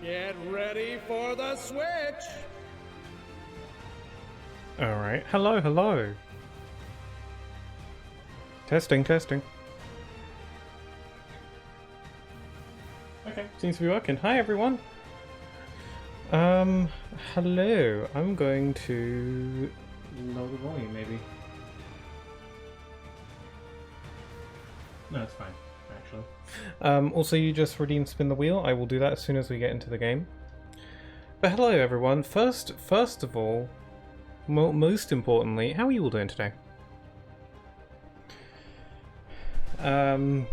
Get ready for the switch! Alright, hello, hello. Testing, testing. Okay, seems to be working. Hi everyone. Hello. I'm going to lower the volume maybe. No, it's fine, actually. Also, you just redeemed Spin the Wheel. I will do that as soon as we get into the game. But hello everyone. First of all, most importantly, how are you all doing today? Hello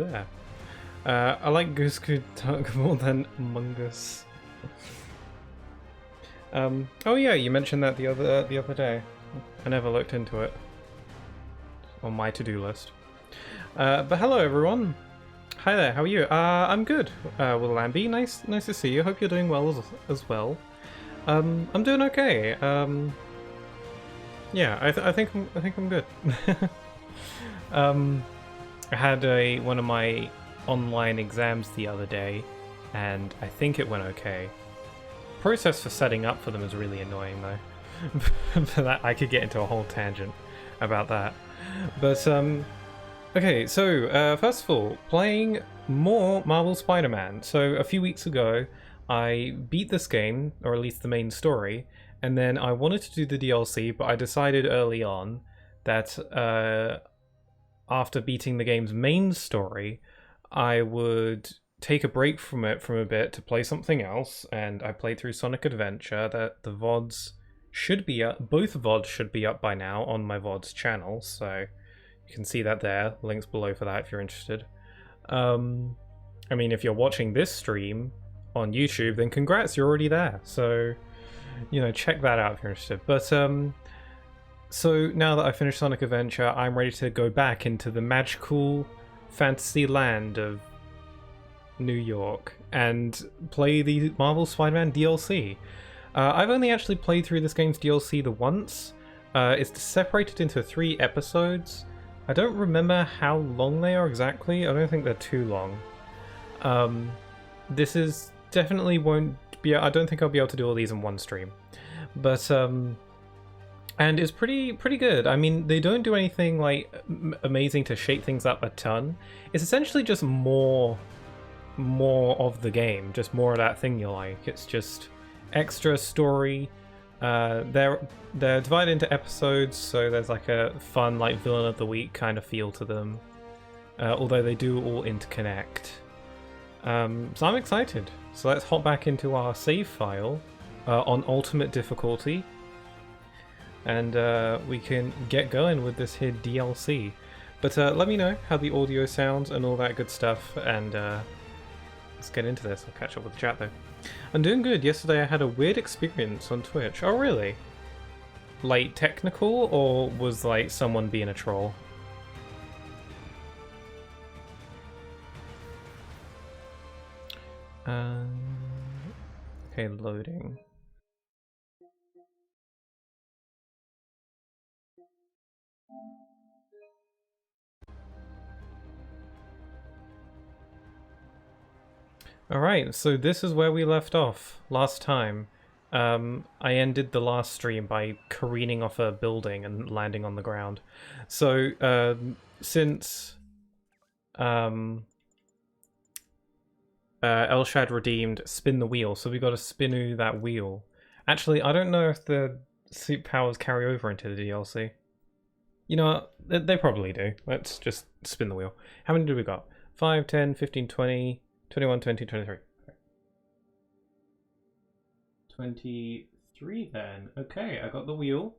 there. I like Goose Good Duck more than Among Us. Oh yeah, you mentioned that the other day. I never looked into it. On my to-do list. But hello everyone. Hi there, how are you? I'm good. Will Lambie, nice to see you. Hope you're doing well as well. I'm doing okay. Yeah, I think I'm good. I had one of my online exams the other day, and I think it went okay. Process for setting up for them is really annoying though. For that, I could get into a whole tangent about that. But okay, so first of all, playing more Marvel Spider-Man. So a few weeks ago, I beat this game, or at least the main story, and then I wanted to do the DLC, but I decided early on that after beating the game's main story, I would take a break from it for a bit to play something else, and I played through Sonic Adventure. That the VODs should be up, both VODs should be up by now on my VODs channel, so you can see that there. Links below for that if you're interested. I mean, if you're watching this stream on YouTube, then congrats, you're already there. So, you know, check that out if you're interested. But so now that I finished Sonic Adventure, I'm ready to go back into the magical fantasy land of New York and play the Marvel Spider-Man DLC. I've only actually played through this game's DLC the once. It's separated into 3 episodes. I don't remember how long they are exactly. I don't think they're too long. This is definitely won't be. I don't think I'll be able to do all these in one stream, but and it's pretty good. I mean, they don't do anything like amazing to shake things up a ton. It's essentially just more of the game, just more of that thing you like. It's just extra story. They're divided into episodes, so there's like a fun like villain of the week kind of feel to them. Although they do all interconnect. So I'm excited. So let's hop back into our save file on ultimate difficulty, and we can get going with this here DLC. But let me know how the audio sounds and all that good stuff, and let's get into this. I'll catch up with the chat though. I'm doing good. Yesterday I had a weird experience on Twitch. Oh really? Like technical, or was like someone being a troll? Okay, loading. Alright, so this is where we left off last time. I ended the last stream by careening off a building and landing on the ground. So, since Elshad redeemed Spin the Wheel, so we got to spinu that wheel. Actually, I don't know if the suit powers carry over into the DLC. You know what? They probably do. Let's just spin the wheel. How many do we got? 5, 10, 15, 20... 21, 20, 23. 23 then. Okay, I got the wheel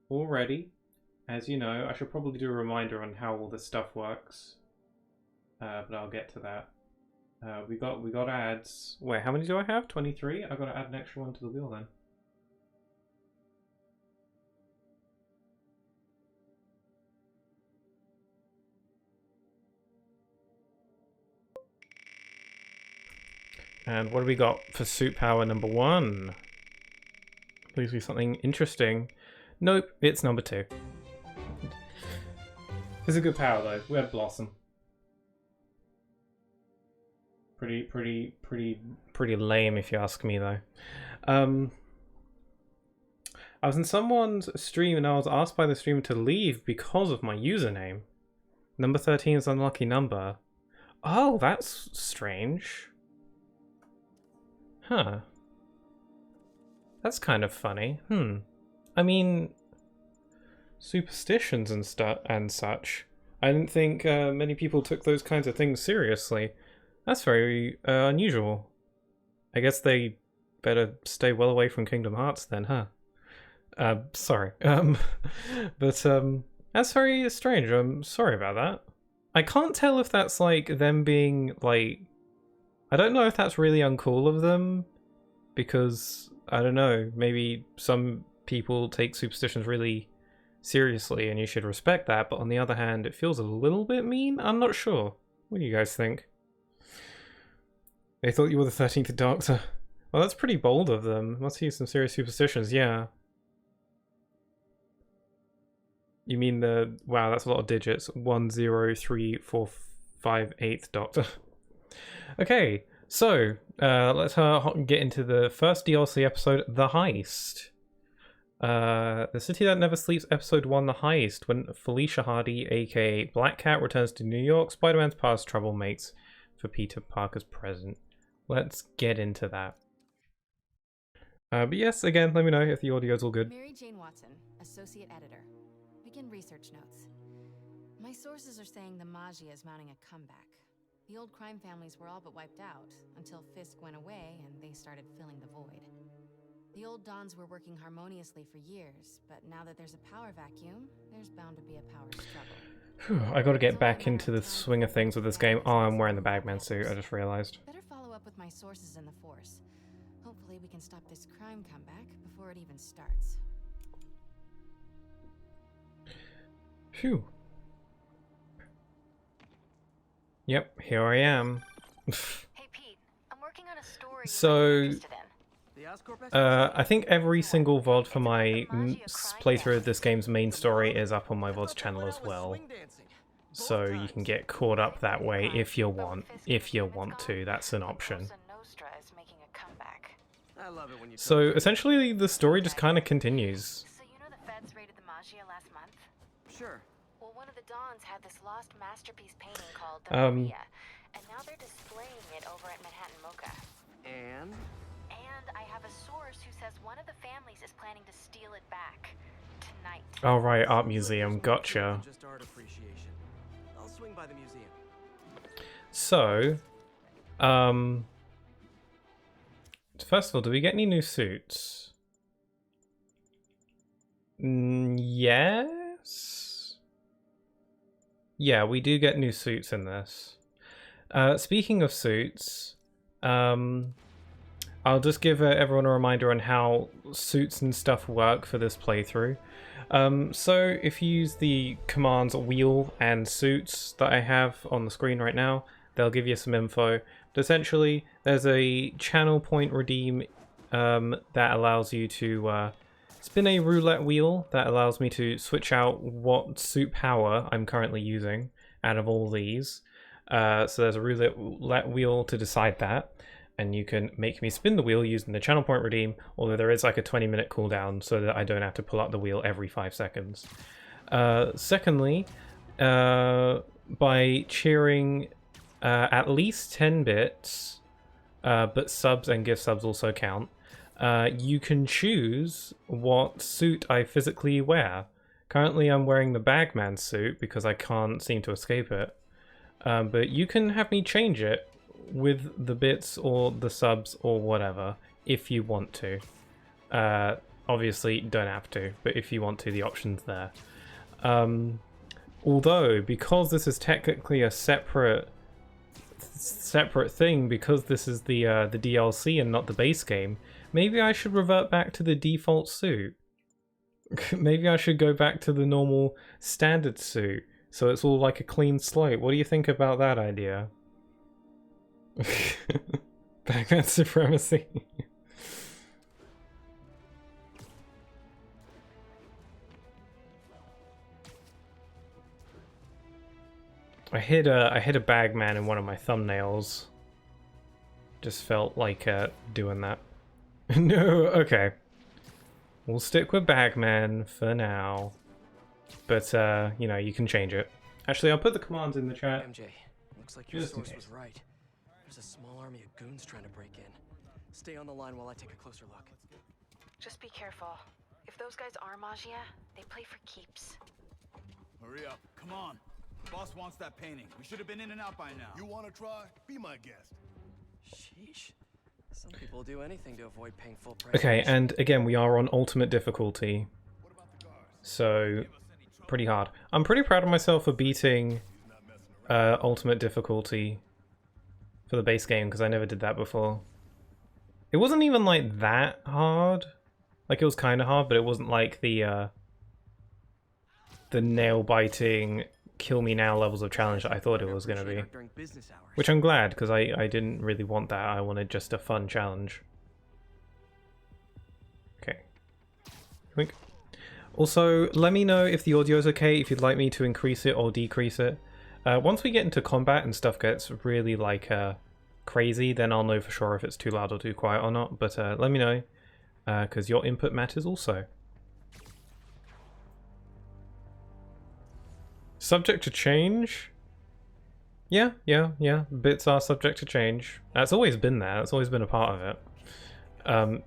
all ready. As you know, I should probably do a reminder on how all this stuff works. But I'll get to that. We got ads. Wait, how many do I have? 23? I've got to add an extra one to the wheel then. And what do we got for suit power number 1? Please be something interesting. Nope, it's number 2. It's a good power though. We had Blossom. pretty lame if you ask me though. I was in someone's stream and I was asked by the streamer to leave because of my username. Number 13 is an unlucky number. Oh, that's strange. Huh. That's kind of funny. I mean, superstitions and such. I didn't think many people took those kinds of things seriously. That's very unusual. I guess they better stay well away from Kingdom Hearts then, huh? Sorry. But that's very strange. I'm sorry about that. I can't tell if that's like them being like, I don't know if that's really uncool of them, because I don't know, maybe some people take superstitions really seriously and you should respect that, but on the other hand it feels a little bit mean. I'm not sure. What do you guys think? They thought you were the 13th Doctor. Well, that's pretty bold of them. Must use some serious superstitions, yeah. You mean the... Wow, that's a lot of digits. 1, 0, 3, 4, 5, 8th Doctor. Okay, so let's get into the first DLC episode, The Heist. The City That Never Sleeps, Episode 1, The Heist, when Felicia Hardy, aka Black Cat, returns to New York, Spider-Man's past trouble makes for Peter Parker's present. Let's get into that. But yes, again, let me know if the audio's all good. Mary Jane Watson, Associate Editor. Begin research notes. My sources are saying the Magia is mounting a comeback. The old crime families were all but wiped out, until Fisk went away and they started filling the void. The old Dons were working harmoniously for years, but now that there's a power vacuum, there's bound to be a power struggle. I gotta get back into the swing of things with this game. Oh, I'm wearing the Bagman suit, I just realized. Better follow up with my sources in the Force. Hopefully we can stop this crime comeback before it even starts. Phew. Yep, here I am. Hey Pete, I'm working on a story. So, I think every single VOD for my playthrough of this game's main story is up on my VOD's channel as well. So you can get caught up that way if you want. If you want to, that's an option. So essentially the story just kind of continues. So you know the feds raided the Magia last month? Sure. Well, one of the Dons had this lost masterpiece painting called the Maria, and now they're displaying it over at Manhattan Mocha. And I have a source who says one of the families is planning to steal it back tonight. Oh right, art museum, gotcha. just art appreciation. I'll swing by the museum. So, first of all, do we get any new suits? Yes? Yeah, we do get new suits in this. Speaking of suits, I'll just give everyone a reminder on how suits and stuff work for this playthrough. So if you use the commands wheel and suits that I have on the screen right now, they'll give you some info. But essentially, there's a channel point redeem that allows you to spin a roulette wheel that allows me to switch out what suit power I'm currently using out of all these. So there's a roulette wheel to decide that. And you can make me spin the wheel using the channel point redeem, although there is like a 20-minute cooldown so that I don't have to pull up the wheel every 5 seconds. Secondly, by cheering at least 10 bits, but subs and gift subs also count, you can choose what suit I physically wear. Currently I'm wearing the Bagman suit because I can't seem to escape it, but you can have me change it with the bits or the subs or whatever if you want to. Obviously don't have to, but if you want to, the option's there. Although because this is technically a separate thing, because this is the DLC and not the base game, maybe I should revert back to the default suit. Maybe I should go back to the normal standard suit so it's all like a clean slate. What do you think about that idea? Bagman supremacy. I hit a Bagman in one of my thumbnails. Just felt like doing that. No, okay. We'll stick with Bagman for now. But, you know, you can change it. Actually, I'll put the commands in the chat. MJ, looks like your Just in source case. was right. There's a small army of goons trying to break in. Stay on the line while I take a closer look. Just be careful. If those guys are Magia, they play for keeps. Hurry up, come on. Boss wants that painting. We should have been in and out by now. You wanna try? Be my guest. Sheesh. Some people do anything to avoid paying full price. Okay, and again, we are on ultimate difficulty. So, pretty hard. I'm pretty proud of myself for beating ultimate difficulty for the base game, because I never did that before. It wasn't even like that hard. Like, it was kind of hard, but it wasn't like the nail-biting, kill-me-now levels of challenge that I thought it was going to be. Which I'm glad, because I didn't really want that. I wanted just a fun challenge. Okay. Wink. Also, let me know if the audio is okay, if you'd like me to increase it or decrease it. Once we get into combat and stuff gets really, like, crazy, then I'll know for sure if it's too loud or too quiet or not. But let me know, because your input matters also. Subject to change? Yeah. Bits are subject to change. That's always been there. That's always been a part of it.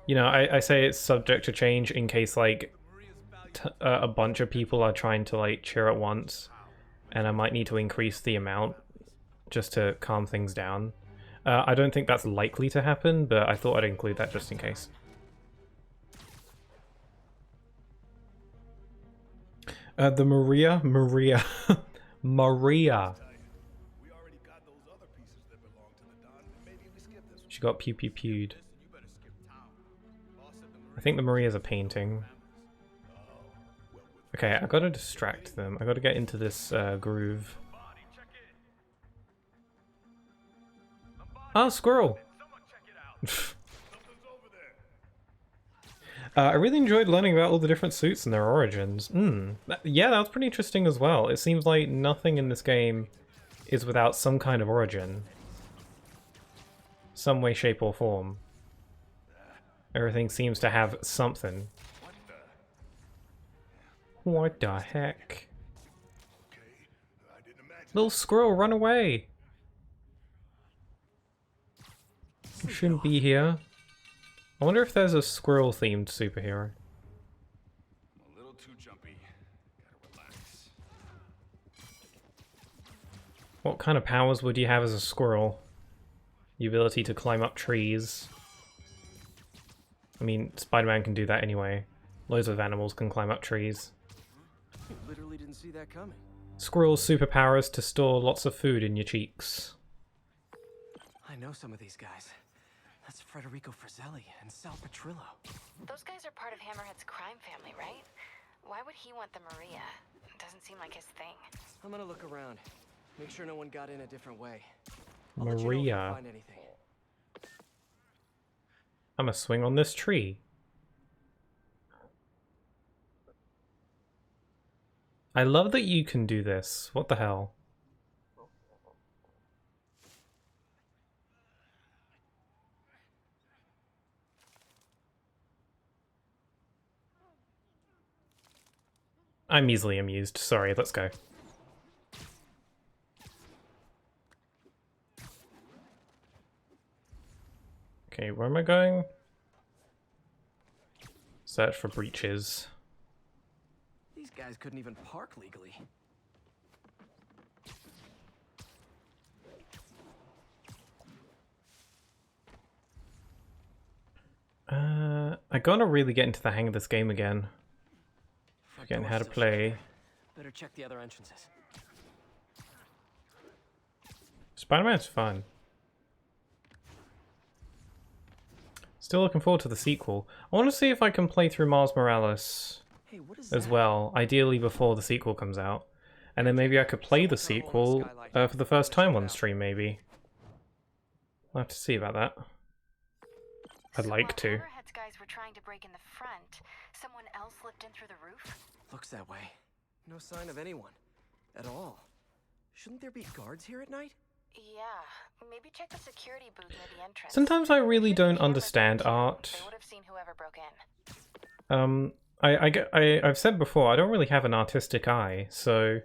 You know, I say it's subject to change in case, like, a bunch of people are trying to, like, cheer at once, and I might need to increase the amount just to calm things down. I don't think that's likely to happen, but I thought I'd include that just in case. The Maria. She got pew-pew-pewed. I think the Maria's a painting. Okay, I gotta distract them. I gotta get into this groove. Ah, squirrel! I really enjoyed learning about all the different suits and their origins. Yeah, that was pretty interesting as well. It seems like nothing in this game is without some kind of origin. Some way, shape, or form. Everything seems to have something. What the heck? Little squirrel, run away! You shouldn't be here. I wonder if there's a squirrel-themed superhero. A little too jumpy. Gotta relax. What kind of powers would you have as a squirrel? The ability to climb up trees. I mean, Spiderman can do that anyway. Loads of animals can climb up trees. Literally didn't see that coming. Squirrel's superpower is to store lots of food in your cheeks. I know some of these guys. That's Federico Fratelli and Sal Petrillo. Those guys are part of Hammerhead's crime family, right? Why would he want the Maria? Doesn't seem like his thing. I'm gonna look around. Make sure no one got in a different way. I'll let you know if I Maria. find anything. I'm gonna swing on this tree. I love that you can do this. What the hell? I'm easily amused. Sorry, let's go. Okay, where am I going? Search for breaches. These guys couldn't even park legally. I gotta really get into the hang of this game again. Forgetting how to play. Better check the other entrances. Spider-Man's fun. Still looking forward to the sequel. I want to see if I can play through Miles Morales Hey, what is as that? well, ideally before the sequel comes out. And then maybe I could play the sequel for the first time on stream, maybe. I'll have to see about that. I'd like to. Hammerhead's guys were trying to break in the front. Someone else slipped in through the roof? Looks that way. No sign of anyone. At all. Shouldn't there be guards here at night? Yeah, maybe check the security booth near the entrance. Sometimes I really There should be don't cameras understand there, too. art. They would have seen whoever broke in. I've said before, I don't really have an artistic eye, so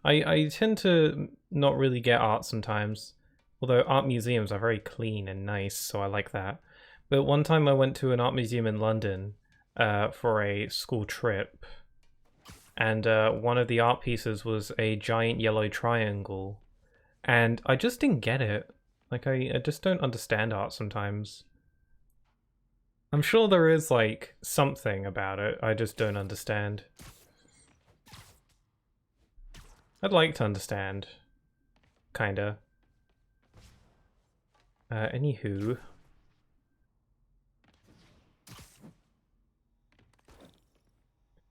I tend to not really get art sometimes. Although art museums are very clean and nice, so I like that. But one time I went to an art museum in London for a school trip, and one of the art pieces was a giant yellow triangle, and I just didn't get it. Like, I just don't understand art sometimes. I'm sure there is, like, something about it, I just don't understand. I'd like to understand. Kinda. Anywho.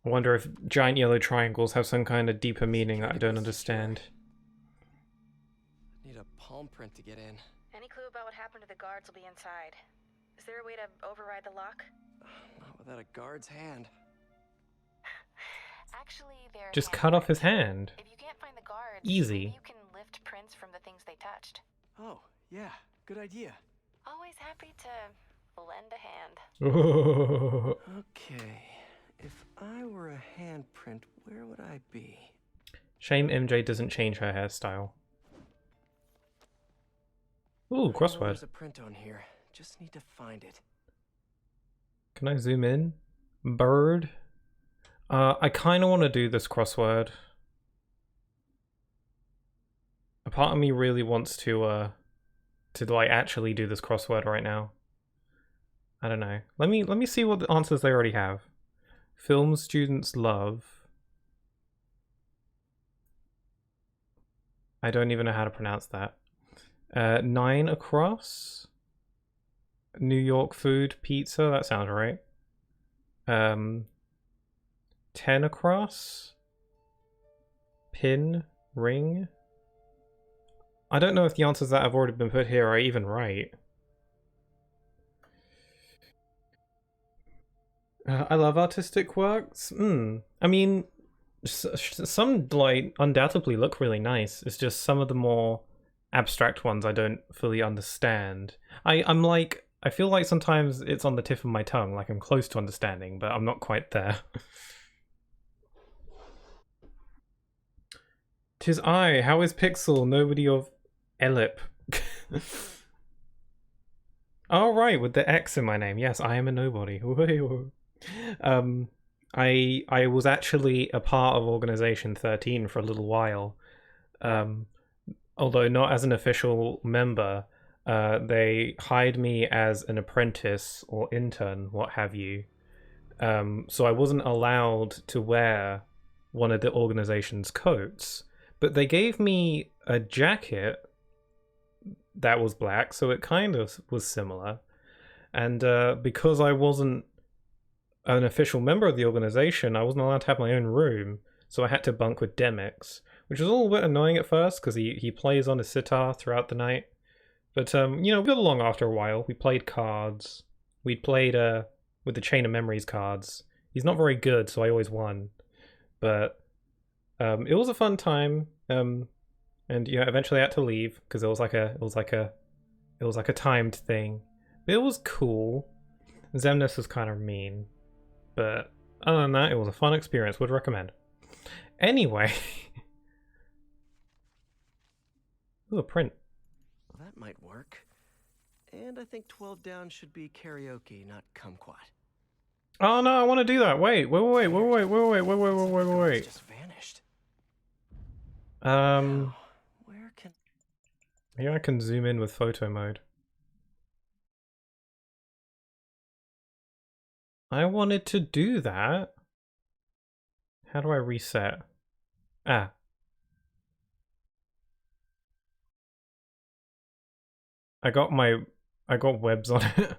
I wonder if giant yellow triangles have some kind of deeper meaning that I don't understand. Need a palm print to get in. Any clue about what happened to the guards will be inside. Is there a way to override the lock? Not without a guard's hand. Actually, they're Just cut off his hand. If you can't find the guards, Easy. maybe you can lift prints from the things they touched. Oh, yeah, good idea. Always happy to lend a hand. Okay, if I were a handprint, where would I be? Shame MJ doesn't change her hairstyle. Ooh, crossword. There's a print on here. Just need to find it. Can I zoom in? Bird. I kind of want to do this crossword. A part of me really wants to like actually do this crossword right now. I don't know. Let me see what the answers they already have. Film students love. I don't even know how to pronounce that. 9 across. New York food pizza. That sounds right. 10 across. Pin ring. I don't know if the answers that have already been put here are even right. I love artistic works. I mean, some like undoubtedly look really nice. It's just some of the more abstract ones I don't fully understand. I'm like, I feel like sometimes it's on the tip of my tongue, like I'm close to understanding, but I'm not quite there. 'Tis I, how is Pixel? Nobody of Elip. Oh right, with the X in my name. Yes, I am a nobody. I was actually a part of Organization 13 for a little while. Although not as an official member. They hired me as an apprentice or intern, what have you. So I wasn't allowed to wear one of the organization's coats, but they gave me a jacket that was black, so it kind of was similar. And because I wasn't an official member of the organization, I wasn't allowed to have my own room, so I had to bunk with Demix, which was a little bit annoying at first because he plays on his sitar throughout the night. But you know, we got along after a while. We played cards. We played with the Chain of Memories cards. He's not very good, so I always won. But it was a fun time. And you know, eventually I had to leave because it was like a timed thing. But it was cool. Zemnis was kind of mean, but other than that, it was a fun experience. Would recommend. Anyway, ooh, a print. Well, that might work. And I think 12 down should be karaoke, not kumquat. Oh no, I want to do that. Wait. It's just vanished. Where can... Maybe I can zoom in with photo mode. I wanted to do that. How do I reset? Ah. I got webs on it.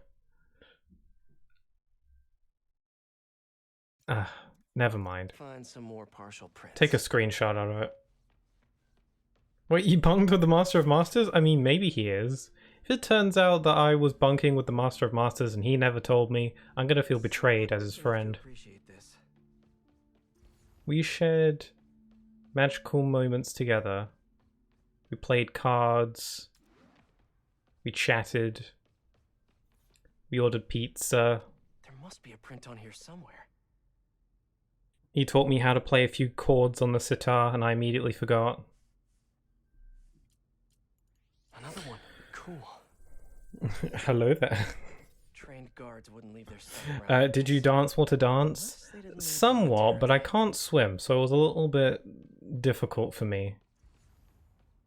Ah, never mind. Find some more partial prints. Take a screenshot out of it. Wait, you bunked with the Master of Masters? I mean, maybe he is. If it turns out that I was bunking with the Master of Masters and he never told me, I'm gonna feel betrayed as his friend. Appreciate this. We shared magical moments together. We played cards. We chatted. We ordered pizza. There must be a print on here somewhere. He taught me how to play a few chords on the sitar, and I immediately forgot. Another one. Cool. Hello there. Trained guards wouldn't leave their stuff around. Did you dance water dance? Somewhat, but I can't swim, so it was a little bit difficult for me.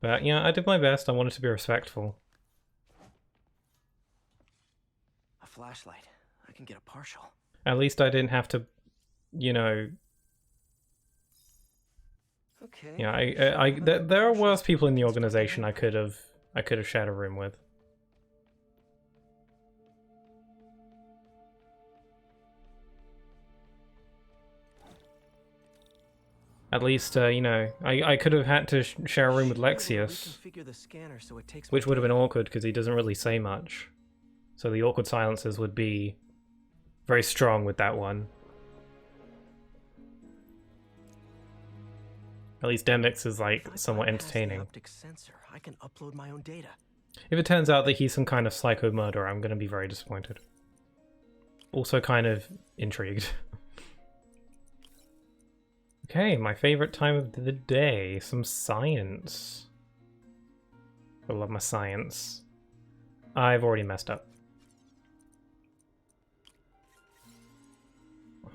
But yeah, I did my best. I wanted to be respectful. A flashlight. I can get a partial. At least I didn't have to, you know. Okay. Yeah, there are worse people in the organization I could have shared a room with. At least, you know, I could have had to share a room with Lexius, which would have been awkward because he doesn't really say much. So the awkward silences would be very strong with that one. At least Demix is like somewhat entertaining. I can upload my own data. If it turns out that he's some kind of psycho murderer, I'm going to be very disappointed. Also kind of intrigued. Okay, my favorite time of the day, some science. I love my science. I've already messed up.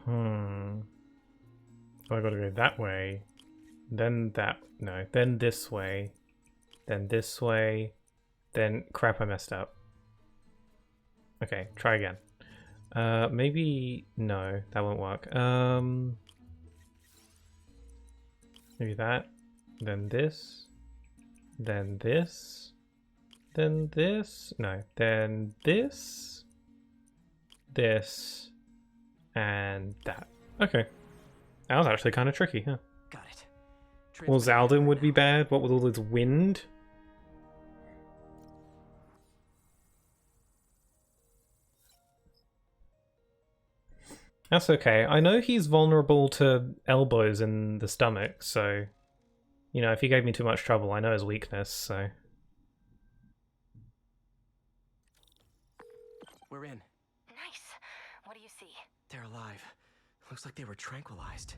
Oh, I gotta go that way. Then that, no, then this way. Then this way. Then, crap, I messed up. Okay, try again. Maybe, no, that won't work. Maybe that, then this, then this, then this, no, then this, this, and that. Okay. That was actually kind of tricky, huh? Got it. Well, Zaldin would be bad, what with all this wind? That's okay. I know he's vulnerable to elbows in the stomach, so... You know, if he gave me too much trouble, I know his weakness, so... We're in. Nice. What do you see? They're alive. Looks like they were tranquilized.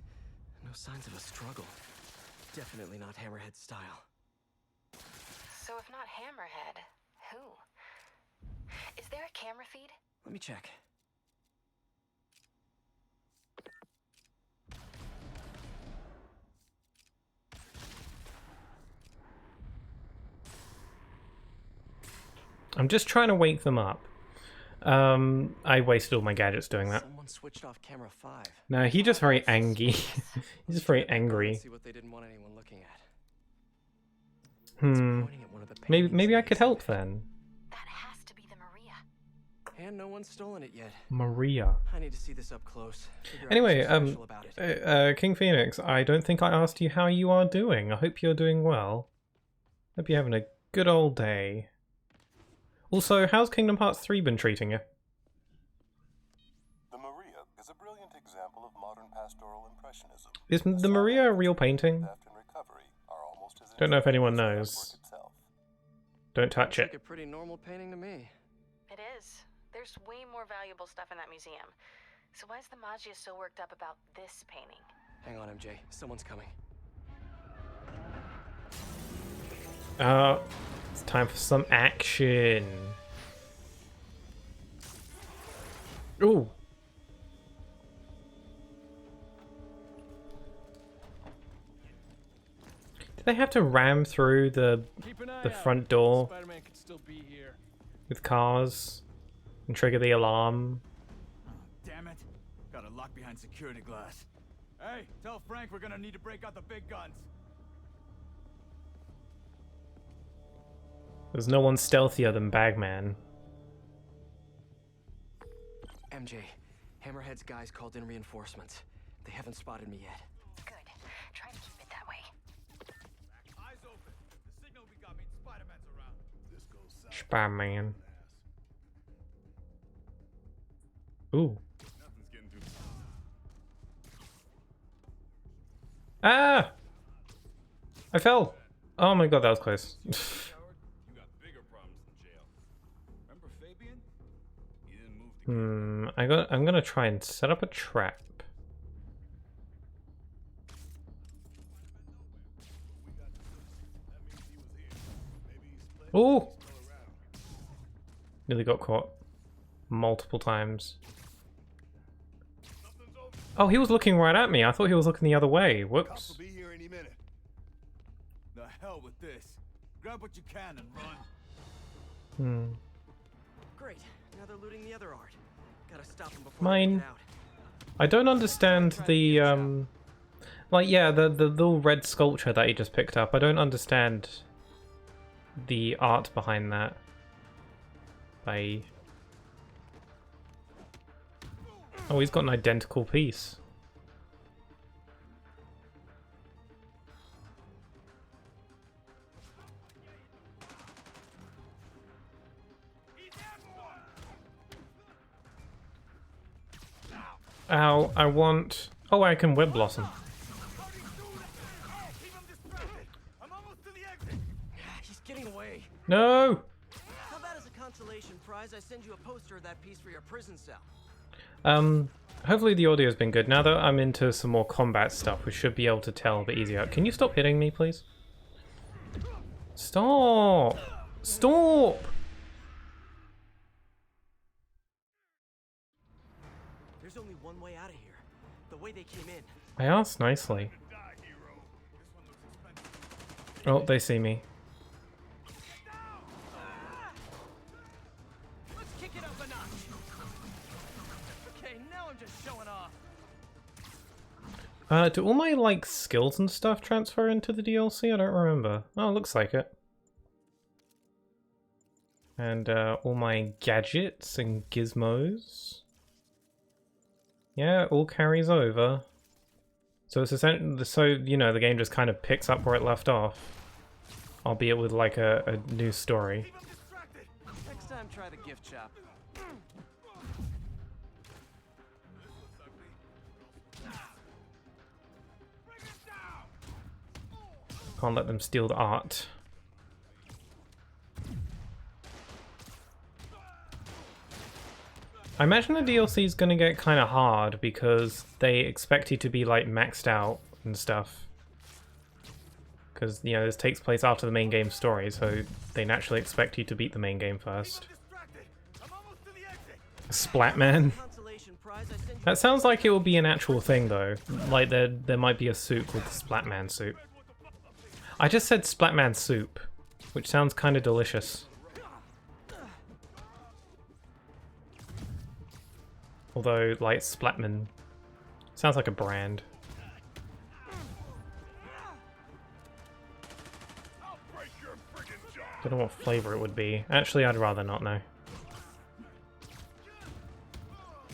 No signs of a struggle. Definitely not Hammerhead style. So if not Hammerhead, who? Is there a camera feed? Let me check. I'm just trying to wake them up. I wasted all my gadgets doing that. Someone switched off camera 5. No, he's just very angry. He's just very angry. See what they didn't want anyone looking at. Hmm. Pointing at one of the Maybe paintings I in could the help exhibit. then. That has to be the Maria. And no one's stolen it yet. Maria. I need to see this up close. Figure out Anyway, what's so special about it. King Phoenix, I don't think I asked you how you are doing. I hope you're doing well. Hope you're having a good old day. Also, how's Kingdom Hearts 3 been treating you? The Maria is a brilliant example of modern pastoral impressionism. Is the Maria a real painting? Theft and recovery are almost as Don't know if anyone intricate as the knows. artwork itself. Don't touch Looks like it. a pretty normal painting to me. It is. There's way more valuable stuff in that museum. So why is the Magia so worked up about this painting? Hang on, MJ. Someone's coming. It's time for some action. Ooh. Did they have to ram through the front door Spiderman could still be here. with cars and trigger the alarm? Damn it. Got a lock behind security glass. Hey, tell Frank we're gonna need to break out the big guns. There's no one stealthier than Bagman. MJ, Hammerhead's guys called in reinforcements. They haven't spotted me yet. Good. Try to keep it that way. Eyes open. The signal we got means Spider-Man's around. This goes south. Spiderman. Ooh. Nothing's getting through. Ah! I fell. Oh my god, that was close. Coward, you got bigger problems than jail. Remember Fabian? He didn't move to I'm gonna try and set up a trap. Oh! Nearly got caught multiple times. Oh, he was looking right at me. I thought he was looking the other way. Whoops. Cops will be here any minute. The hell with this. Grab what you can and run. Great. Now they're looting the other art. Gotta stop them before Mine. they get out. I don't understand the like, yeah, the little red sculpture that he just picked up. I don't understand the art behind that. Oh, he's got an identical piece. Ow, I want... Oh, I can web blossom. I'm almost to the exit. He's getting away. No! How about as a consolation prize, I send you a poster of that piece for your prison cell? Hopefully the audio's been good. Now that I'm into some more combat stuff, we should be able to tell a bit easier. Can you stop hitting me, please? Stop! Stop! There's only one way out of here. The way they came in. I asked nicely. Oh, they see me. Let's kick it up a notch. Okay, now I'm just showing off. Do all my, like, skills and stuff transfer into the DLC? I don't remember. Oh, looks like it. And, all my gadgets and gizmos. Yeah, it all carries over. So it's essentially, so, you know, the game just kind of picks up where it left off. Albeit with, like, a new story. Next time, try the gift shop. Can't let them steal the art. I imagine the DLC is going to get kind of hard because they expect you to be like maxed out and stuff. Because, you know, this takes place after the main game story, so they naturally expect you to beat the main game first. Splatman. That sounds like it will be an actual thing though. Like there might be a suit called the Splatman suit. I just said Splatman soup, which sounds kind of delicious. Although, like, Splatman sounds like a brand. Don't know what flavor it would be. Actually, I'd rather not know.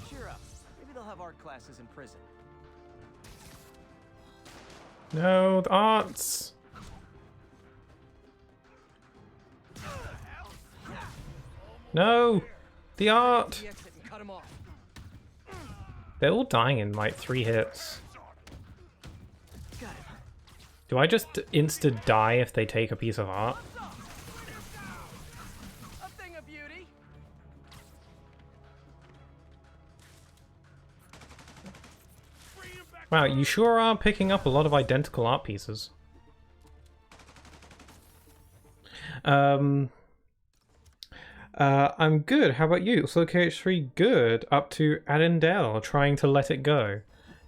Cheer up. Maybe they'll have art classes in prison. No, the arts! No! The art! The exit and cut him off. They're all dying in like 3 hits. Got him. Do I just insta-die if they take a piece of art? A thing of beauty. Wow, you sure are picking up a lot of identical art pieces. I'm good. How about you? So KH3 good. Up to Arendelle, trying to let it go.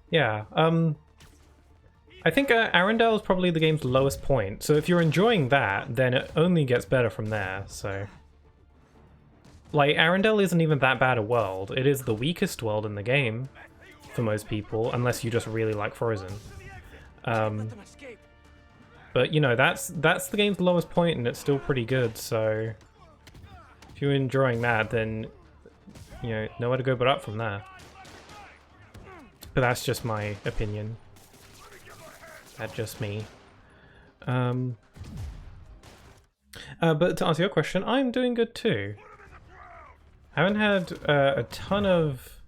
Yeah. I think Arendelle is probably the game's lowest point. So if you're enjoying that, then it only gets better from there. So, like, Arendelle isn't even that bad a world. It is the weakest world in the game for most people, unless you just really like Frozen. Let them escape. But you know, that's the game's lowest point, and it's still pretty good. So if you're enjoying that, then you know, nowhere to go but up from there. But that's just my opinion. That's just me. But to answer your question, I'm doing good too. I haven't had a ton of...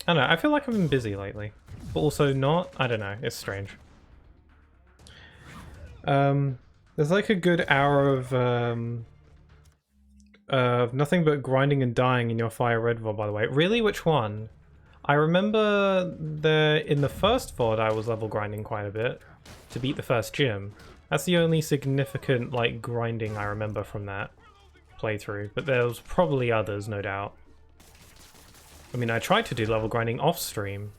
I don't know, I feel like I've been busy lately. But also not. I don't know, it's strange. There's like a good hour of nothing but grinding and dying in your Fire Red VOD, by the way. Really? Which one? I remember in the first VOD I was level grinding quite a bit to beat the first gym. That's the only significant like grinding I remember from that playthrough, but there was probably others, no doubt. I mean, I tried to do level grinding off stream,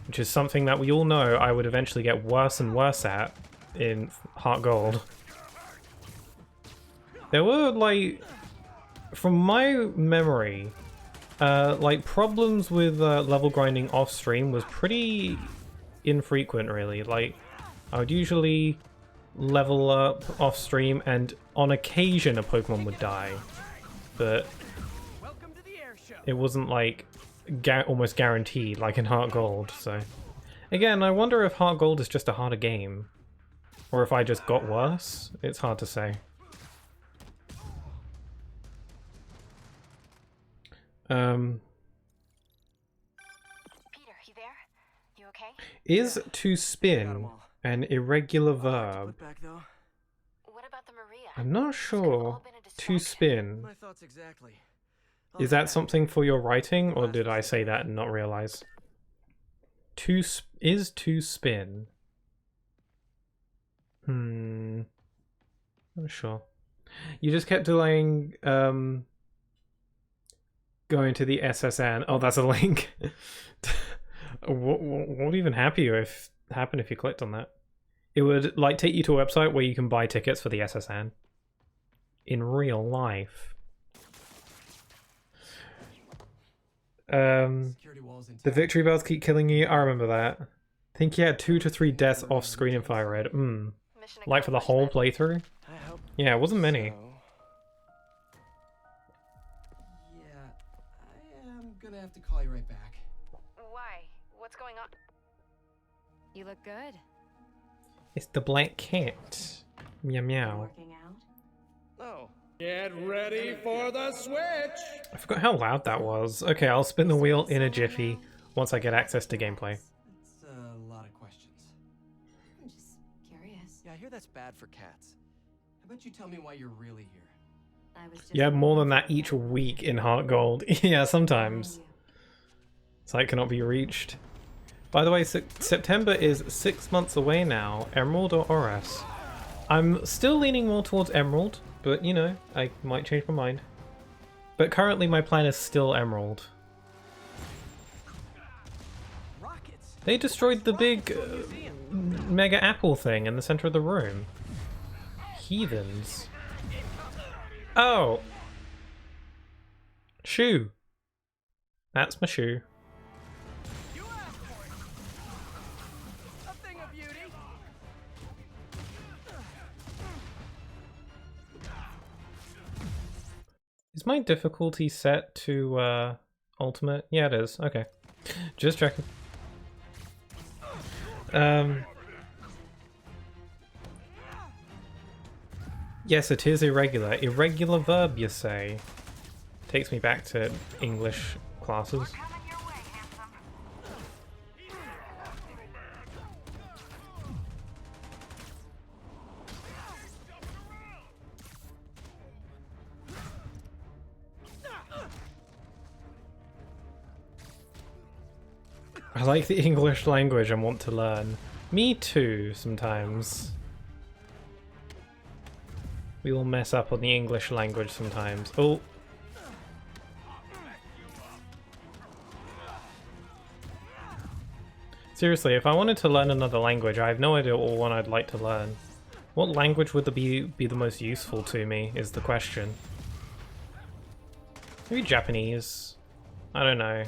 which is something that we all know I would eventually get worse and worse at in Heart Gold. There were, like, from my memory, like, problems with level grinding off stream was pretty infrequent, really. Like, I would usually level up off stream, and on occasion a Pokemon would die, but it wasn't, like, almost guaranteed, like in Heart Gold, so... Again, I wonder if Heart Gold is just a harder game, or if I just got worse. It's hard to say. Peter, you there? You okay? Is to spin an irregular verb? What about the Maria? I'm not sure. To spin. My thoughts exactly. Is that something for your writing, or did I say that and not realize? Is to spin. Not sure. You just kept delaying going to the SSN. Oh, that's a link. what would even happen if you clicked on that? It would like take you to a website where you can buy tickets for the SSN in real life. The victory bells keep killing you. I remember that. I think you had 2 to 3 deaths off screen in Fire Red. Like for the whole playthrough? Yeah, it wasn't many. Yeah, I am gonna have to call you right back. Why? What's going on? You look good. It's the black cat. Meow meow. Working out? Oh. Get ready for the switch! I forgot how loud that was. Okay, I'll spin the wheel in a jiffy once I get access to gameplay. That's a lot of questions. I'm just curious. Yeah, I hear that's bad for cats. How about you tell me why you're really here? I was just You have more than that each week in Heart Gold. Yeah, sometimes. Site cannot be reached. By the way, September is 6 months away now. Emerald or Oras? I'm still leaning more towards Emerald, but you know, I might change my mind. But currently my plan is still Emerald. Rockets. They destroyed the big mega apple thing in the center of the room. Heathens. Oh! Shoe. That's my shoe. You asked for it. A thing of beauty. Is my difficulty set to ultimate? Yeah, it is. Okay. Just checking. Yes, it is irregular. Irregular verb, you say? Takes me back to English classes. I like the English language and want to learn. Me too, sometimes. We all mess up on the English language sometimes. Oh! Seriously, if I wanted to learn another language, I have no idea what one I'd like to learn. What language would be the most useful to me, is the question. Maybe Japanese? I don't know.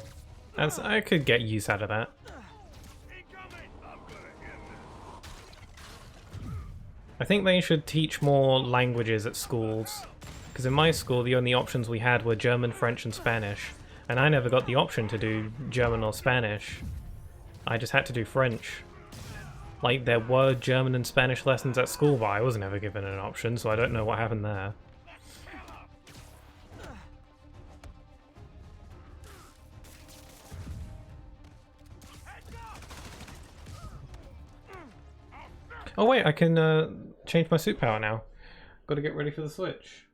I could get use out of that. I think they should teach more languages at schools. Because in my school, the only options we had were German, French, and Spanish. And I never got the option to do German or Spanish. I just had to do French. Like, there were German and Spanish lessons at school, but I was never given an option, so I don't know what happened there. Oh wait, I can change my suit power now. Gotta get ready for the Switch.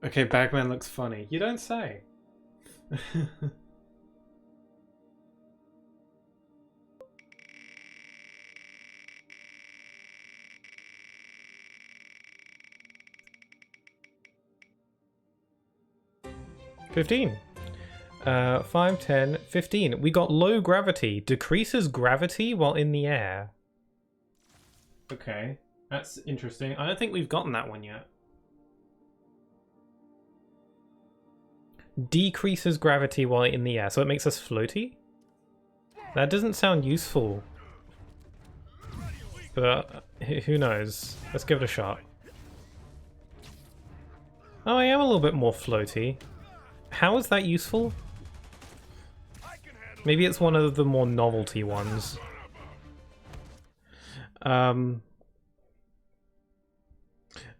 Okay, Bagman looks funny. You don't say. 15. 5, 10, 15. We got low gravity. Decreases gravity while in the air. Okay, that's interesting. I don't think we've gotten that one yet. Decreases gravity while in the air, so it makes us floaty? That doesn't sound useful. But who knows? Let's give it a shot. Oh, I am a little bit more floaty. How is that useful? Maybe it's one of the more novelty ones. Oh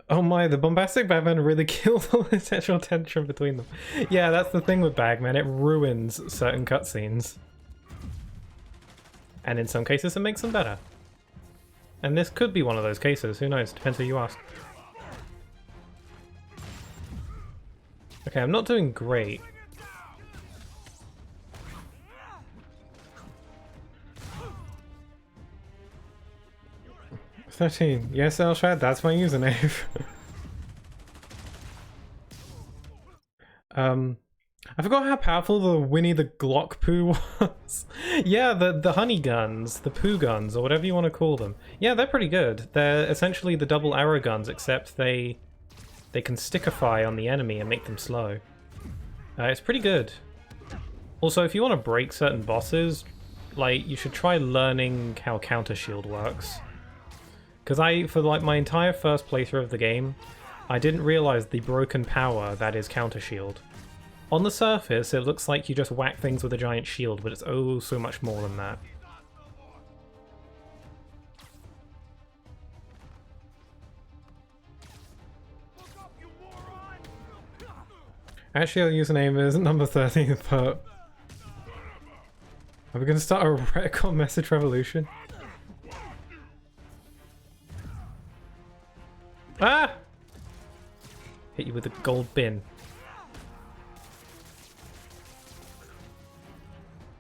my, the bombastic Bagman really killed all the sexual tension between them. Yeah, that's the thing with Bagman, it ruins certain cutscenes. And in some cases it makes them better. And this could be one of those cases, who knows, depends who you ask. Okay, I'm not doing great. $13. Yes, Elshad, that's my username. I forgot how powerful the Winnie the Glock poo was. Yeah, the honey guns, the poo guns, or whatever you want to call them. Yeah, they're pretty good. They're essentially the double arrow guns, except they can stickify on the enemy and make them slow. It's pretty good. Also, if you want to break certain bosses, like, you should try learning how counter shield works. Because for like my entire first playthrough of the game, I didn't realize the broken power that is counter shield. On the surface, it looks like you just whack things with a giant shield, but it's oh so much more than that. Actually, our username is number 13, but... Are we going to start a retcon message revolution? Ah! Hit you with a gold bin.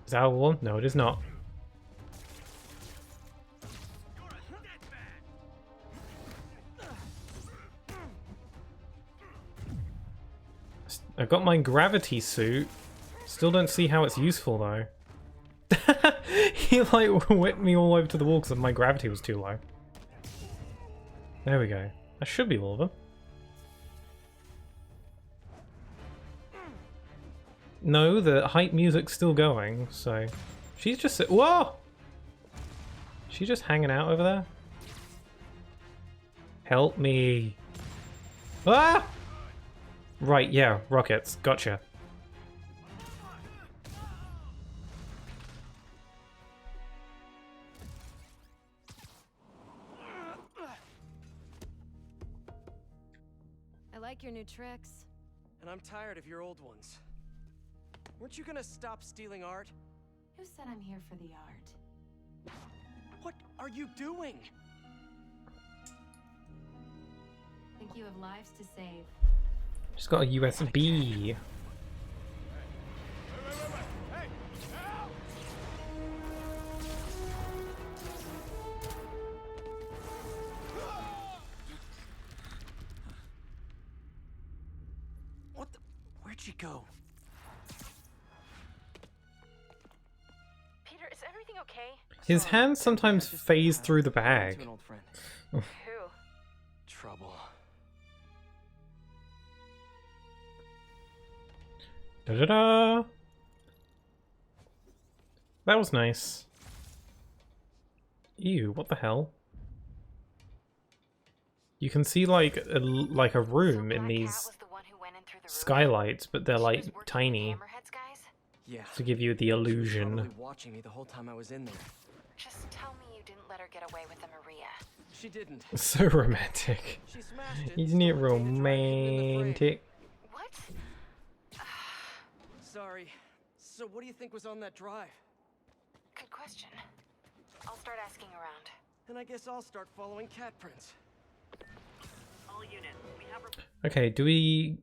Is that one? No, it is not. I've got my gravity suit. Still don't see how it's useful though. He like whipped me all over to the wall because my gravity was too low. There we go. That should be all of them. No, the hype music's still going, so... She's just... Whoa! She's just hanging out over there? Help me. Ah! Right, yeah, rockets. Gotcha. I like your new tricks. And I'm tired of your old ones. Weren't you gonna stop stealing art? Who said I'm here for the art? What are you doing? Think you have lives to save. Just got a USB. What the? Where'd she go? Peter, is everything okay? His hands sometimes phase through the bag. To an old friend. Who? Trouble. Da-da-da! That was nice. Ew, what the hell? You can see like a room in these skylights, but they're like tiny Yeah. to give you the She was illusion. probably watching me the whole time I was in there. Just tell me you didn't let her get away with the Maria. She didn't. So romantic. She smashed it. Isn't it so I paid to drag you into the fray. romantic? What? Sorry. So what do you think was on that drive? Good question. I'll start asking around. And I guess I'll start following cat prints. All units, we have Okay,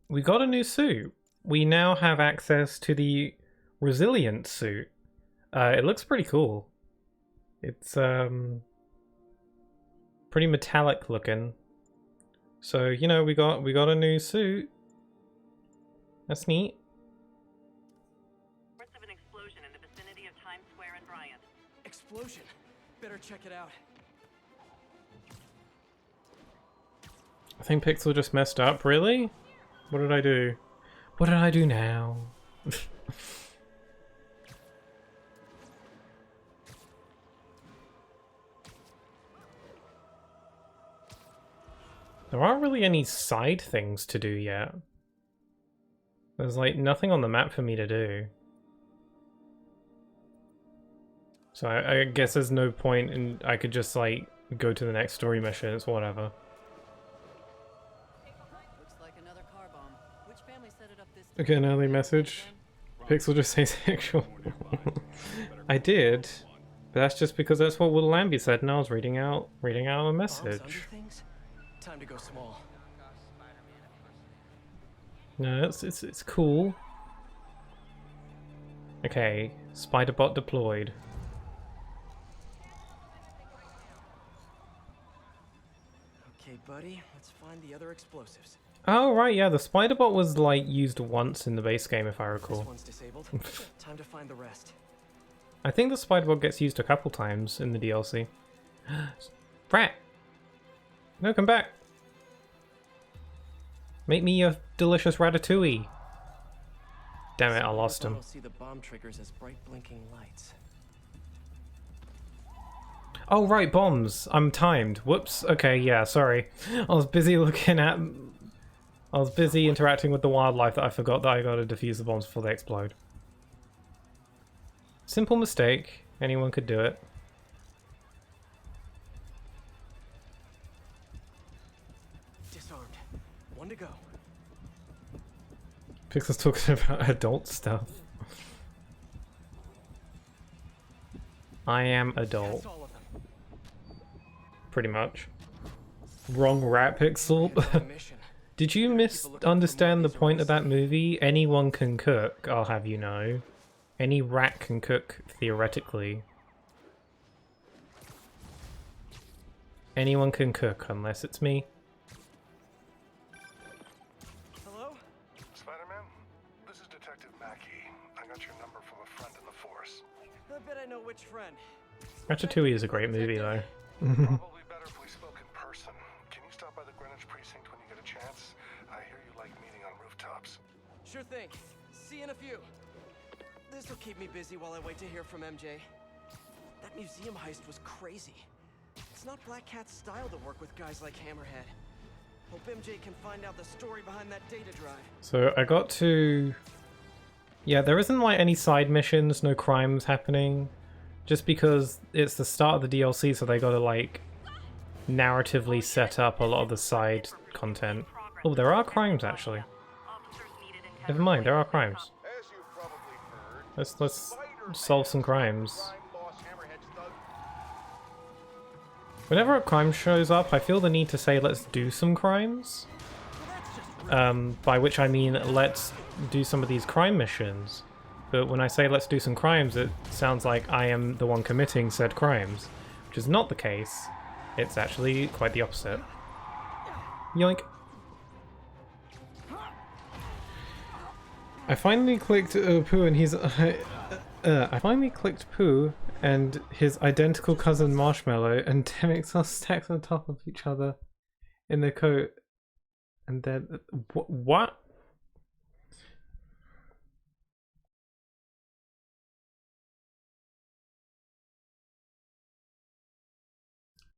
we got a new suit. We now have access to the resilient suit. It looks pretty cool. It's pretty metallic looking. So, you know, we got a new suit. That's neat. reports of an explosion in the vicinity of Times Square and Bryant. Explosion. Better check it out. I think Pixel just messed up. Really? What did I do? What did I do now? There aren't really any side things to do yet. There's like nothing on the map for me to do. So I guess there's no point, and I could just like go to the next story mission. It's whatever. Looks like another car bomb. Which family set it up this Okay, an early message. Pixel just say sexual. I did, but that's just because that's what Will Lambie said, and I was reading out a Bombs under message. things? Time to go small. No, it's cool. Okay, Spiderbot deployed. Okay, buddy, let's find the other explosives. Oh right, yeah, the Spiderbot was like used once in the base game, if I This recall. one's disabled. Time to find the rest. I think the Spiderbot gets used a couple times in the DLC. Rat! No, come back! Make me a delicious ratatouille! Damn it, I lost I him. don't see the bomb triggers as bright blinking lights. Oh right, bombs! I'm timed. Whoops. Okay, yeah, sorry. I was busy interacting with the wildlife that I forgot that I gotta defuse the bombs before they explode. Simple mistake. Anyone could do it. Disarmed. One to go. Pixel's talking about adult stuff. I am adult, That's all of them. pretty much. Wrong rat, Pixel. Mission. Did you misunderstand the point of that movie? Anyone can cook, I'll have you know. Any rat can cook, theoretically. Anyone can cook, unless it's me. Hello? Spider-Man, this is Detective Mackey. I got your number from a friend in the force. I bet I know which friend. Ratatouille is a great movie, though. Probably better if we spoke in person. Can you stop by the Greenwich precinct when you get a chance? I hear you like meeting on rooftops. Sure thing. See you in a few. This'll keep me busy while I wait to hear from MJ. That museum heist was crazy. It's not Black Cat's style to work with guys like Hammerhead. Hope MJ can find out the story behind that data drive. So I got to... Yeah, there isn't like any side missions, no crimes happening. Just because it's the start of the DLC, so they gotta like narratively set up a lot of the side content. Oh, there are crimes actually. Never mind, there are crimes. Let's solve some crimes. Whenever a crime shows up, I feel the need to say let's do some crimes. By which I mean let's do some of these crime missions. But when I say let's do some crimes, it sounds like I am the one committing said crimes, which is not the case. It's actually quite the opposite. Yoink. I finally clicked Pooh and he's... I finally clicked Pooh and his identical cousin Marshmallow, and Demix are stacked on top of each other in their coat. And then... What?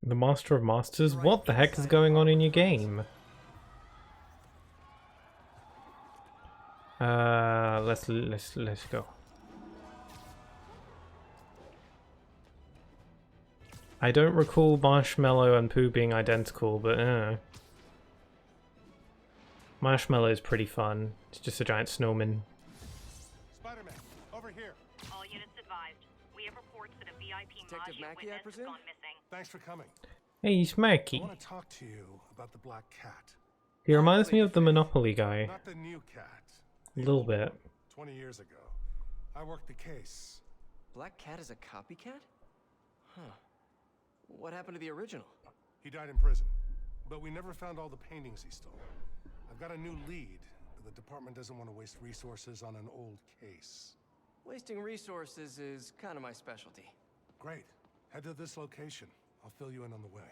The Master of Masters? What the heck is going on in your game? Let's go. I don't recall Marshmallow and Pooh being identical, but Marshmallow is pretty fun. It's just a giant snowman. Spider-Man, over here. All units advised. We have reports that a VIP Detective Maggia Mackey, I witness has presume? gone missing. Thanks for coming. Hey, I Smacky. want to talk to you about the Black Cat. He reminds me of the Monopoly guy. Not the new cat. A the little old bit. one, 20 years ago. I worked the case. Black Cat is a copycat? Huh. What happened to the original? He died in prison, but we never found all the paintings he stole. I've got a new lead, but the department doesn't want to waste resources on an old case. Wasting resources is kind of my specialty. Great. Head to this location. I'll fill you in on the way.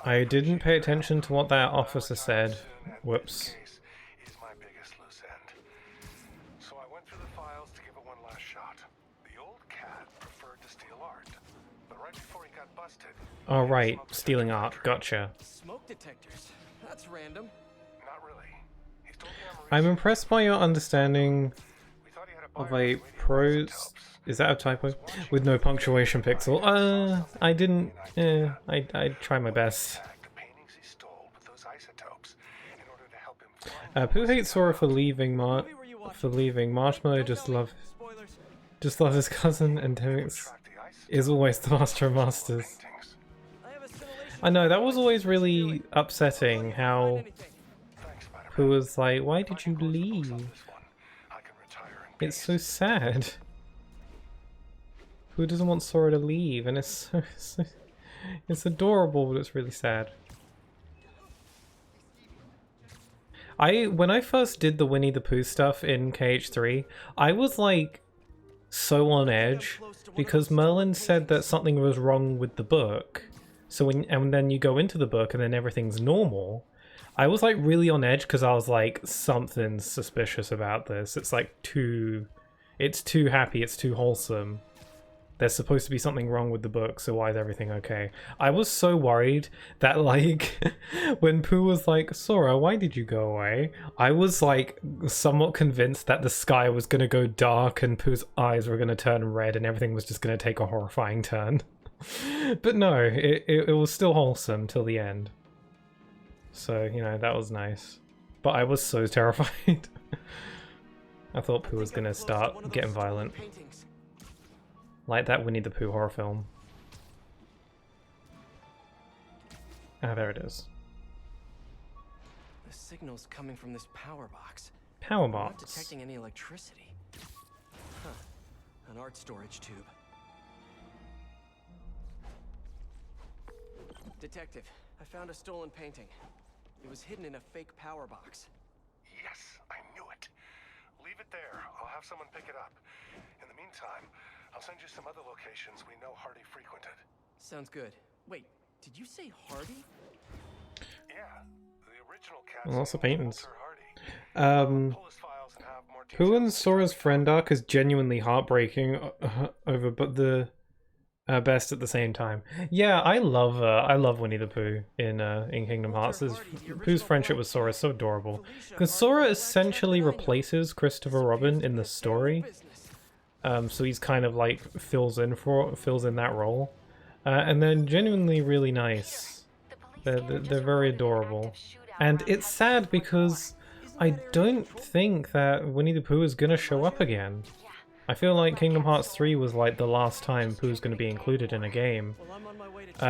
I didn't pay attention to what that officer said. Whoops. Is my biggest loose end. So I went through the files to give it one last shot. The old cat preferred to steal art, but right before he got busted. Oh right, stealing art. Gotcha. Smoke detectors. That's random. Not really. He stole I'm impressed by your understanding of a prose. Is that a typo? With no punctuation pixel. I didn't. I tried my best. Pooh hates Sora for leaving. Marshmallow just loves his cousin, and Timix is always the master of masters. I know that was always really upsetting. How Pooh was like, "Why did you leave?" It's so sad. Who doesn't want Sora to leave? And it's so it's adorable, but it's really sad. When I first did the Winnie the Pooh stuff in KH3, I was like so on edge because Merlin said that something was wrong with the book. So and then you go into the book and then everything's normal. I was like really on edge because I was like, something's suspicious about this. It's like it's too happy, it's too wholesome. There's supposed to be something wrong with the book, so why is everything okay? I was so worried that, like, when Pooh was like, Sora, why did you go away? I was, like, somewhat convinced that the sky was gonna go dark and Pooh's eyes were gonna turn red and everything was just gonna take a horrifying turn. But no, it was still wholesome till the end. So, you know, that was nice. But I was so terrified. I thought Pooh was gonna start getting violent. Like that Winnie the Pooh horror film. Ah, there it is. The signal's coming from this power box. Power I'm not box. detecting any electricity. Huh. An art storage tube. Detective, I found a stolen painting. It was hidden in a fake power box. Yes, I knew it. Leave it there. I'll have someone pick it up. In the meantime, I'll send you some other locations we know Hardy frequented. Sounds good. Wait, did you say Hardy? Yeah, the original cat. Lots of paintings. Pull his files and have more Pooh and details. Sora's friend arc is genuinely heartbreaking over, but the best at the same time. Yeah, I love Winnie the Pooh in Kingdom Hearts. Pooh's friendship with Sora is so adorable because Sora essentially replaces Christopher Robin in the story. So he's kind of like fills in that role, and they're genuinely really nice. They're very adorable, and it's sad because I don't think that Winnie the Pooh is gonna show up again. I feel like Kingdom Hearts 3 was like the last time Pooh's gonna be included in a game,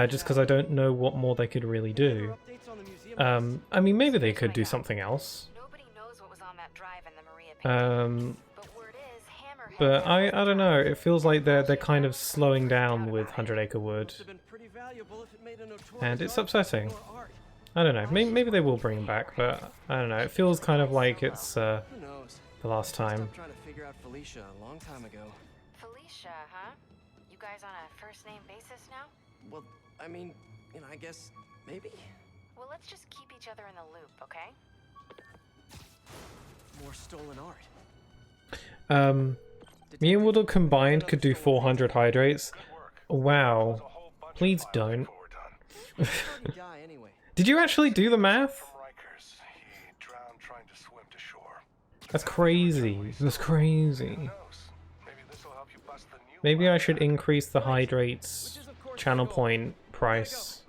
just because I don't know what more they could really do. I mean, maybe they could do something else. But I don't know, it feels like they're kind of slowing down with 100 Acre Wood. And it's upsetting. I don't know, maybe they will bring him back, but I don't know, it feels kind of like it's the last time. Trying to figure out Felicia a long time ago. Felicia, huh? You guys on a first-name basis now? Well, I mean, you know, I guess maybe. Well, let's just keep each other in the loop, okay? More stolen art. Me and Woodle combined could do 400 hydrates. Wow. Please don't. Did you actually do the math? That's crazy. That's crazy. Maybe I should increase the hydrates channel point price.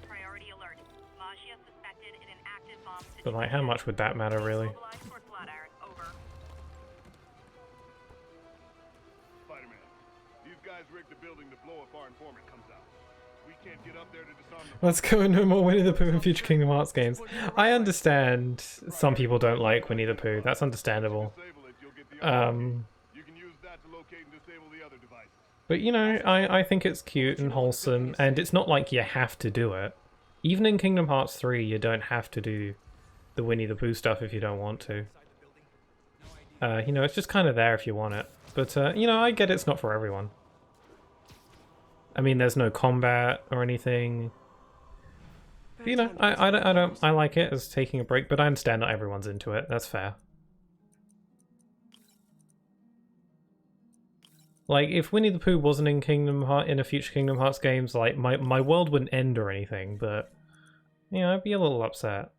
Priority alert. Maggia suspected in an active But like, how much would that matter, really? Spider-Man, these guys rigged the building to blow if our informant comes out. We can't get up there to disarm the... Let's go, no more Winnie the Pooh in future Kingdom Hearts games. I understand some people don't like Winnie the Pooh. That's understandable. Disable it, you'll get the update. You can use that to locate and disable the other devices. But you know, I think it's cute and wholesome, and it's not like you have to do it. Even in Kingdom Hearts 3, you don't have to do the Winnie the Pooh stuff if you don't want to. You know, it's just kind of there if you want it. But, you know, I get it's not for everyone. I mean, there's no combat or anything. But, you know, I like it as taking a break, but I understand not everyone's into it. That's fair. Like, if Winnie the Pooh wasn't in a future Kingdom Hearts games, like, my world wouldn't end or anything, but, you know, I'd be a little upset.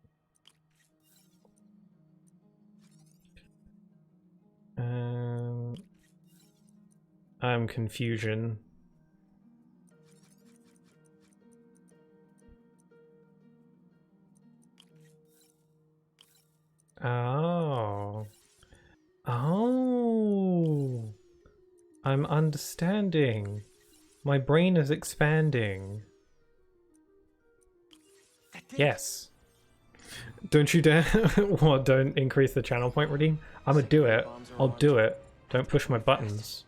Confusion. Oh. Oh. I'm understanding. My brain is expanding. Yes. Don't you dare. What, don't increase the channel point redeem? I'ma do it. I'll do it. Don't push my buttons.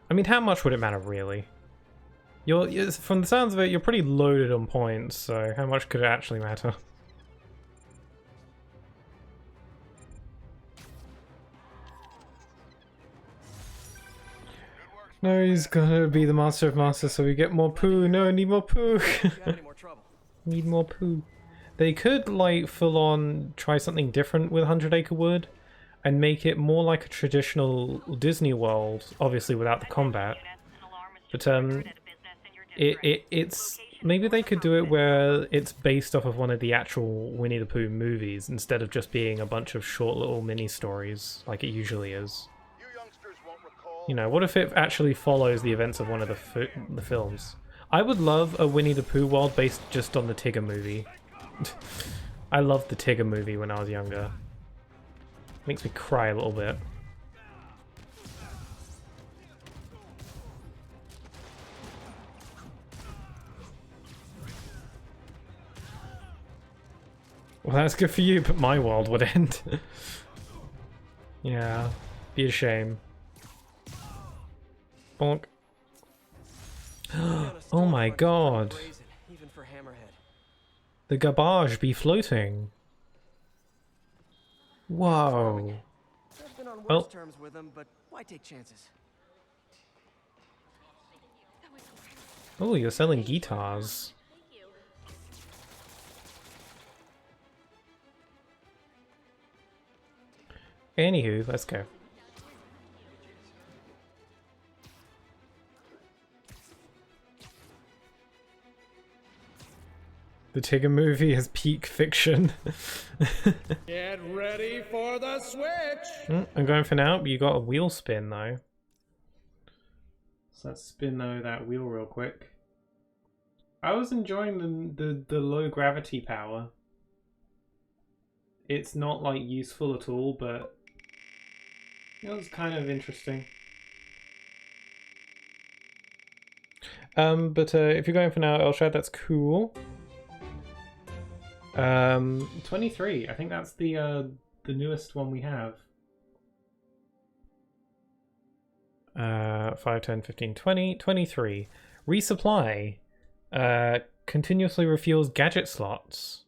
I mean, how much would it matter, really? You're from the sounds of it, you're pretty loaded on points, so how much could it actually matter? No, he's gonna be the master of masters, so we get more poo. No, I need more poo. Need more poo. They could, like, full on try something different with 100 Acre Wood and make it more like a traditional Disney World, obviously without the combat. But it's maybe they could do it where it's based off of one of the actual Winnie the Pooh movies instead of just being a bunch of short little mini stories like it usually is. You know, what if it actually follows the events of one of the films? I would love a Winnie the Pooh world based just on the Tigger movie. I loved the Tigger movie when I was younger. Makes me cry a little bit. Well, that's good for you, but my world would end. Yeah, be a shame. Bonk. Oh my god. The garbage be floating. Whoa. I've been on worse Well, terms with him, but why take chances? oh, you're selling guitars. Anywho, let's go. The Tigger movie is peak fiction. Get ready for the switch! I'm going for now, but you got a wheel spin though. So let's spin though that wheel real quick. I was enjoying the low gravity power. It's not like useful at all, but it was kind of interesting. But if you're going for now, Elshad, that's cool. 23. I think that's the newest one we have. 5, 10, 15, 20, 23. Resupply. Continuously refuels gadget slots.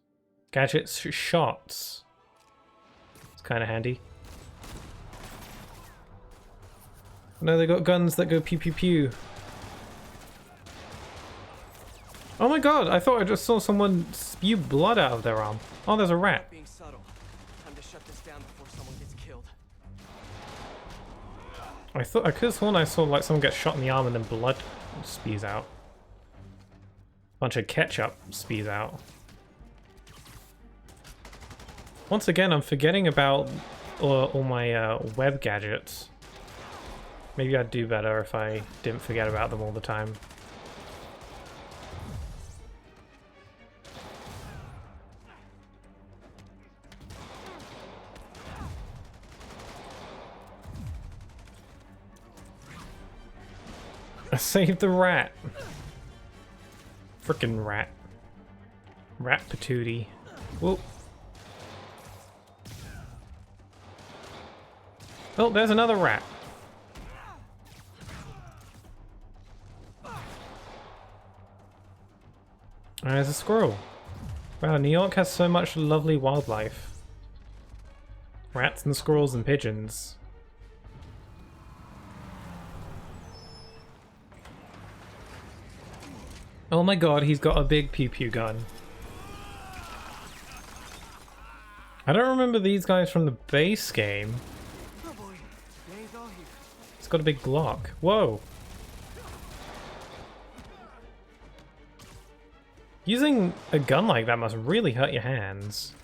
Gadget shots. It's kind of handy. No, they got guns that go pew pew pew. Oh my god, I thought I just saw someone spew blood out of their arm. Oh, there's a rat. Being subtle. Time to shut this down before someone gets killed. I could have sworn I saw like someone get shot in the arm and then blood spews out. Bunch of ketchup spews out. Once again, I'm forgetting about all my web gadgets. Maybe I'd do better if I didn't forget about them all the time. saved the rat. Frickin' rat. Rat patootie. Whoop. Oh, there's another rat. There's a squirrel. Wow, New York has so much lovely wildlife. Rats and squirrels and pigeons. Oh my god, he's got a big pew pew gun. I don't remember these guys from the base game. Oh boy, gang's all here. It's got a big Glock. Whoa. Using a gun like that must really hurt your hands.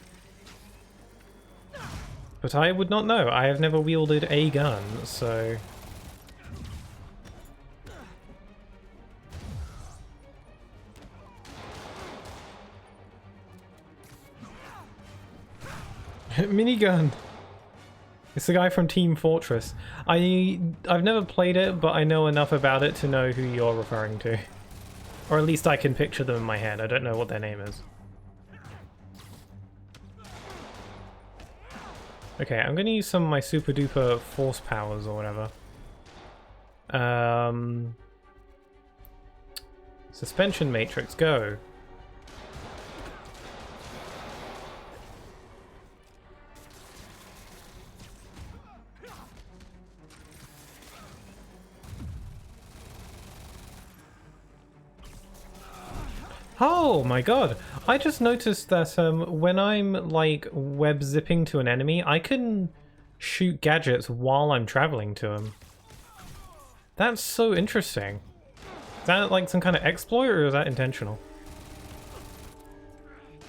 But I would not know. I have never wielded a gun, so... Minigun! It's the guy from Team Fortress. I've never played it, but I know enough about it to know who you're referring to. Or at least I can picture them in my head. I don't know what their name is. Okay, I'm gonna use some of my super duper force powers or whatever. Suspension matrix, go. Oh my god, I just noticed that when I'm like web zipping to an enemy, I can shoot gadgets while I'm traveling to them. That's so interesting. Is that like some kind of exploit or is that intentional?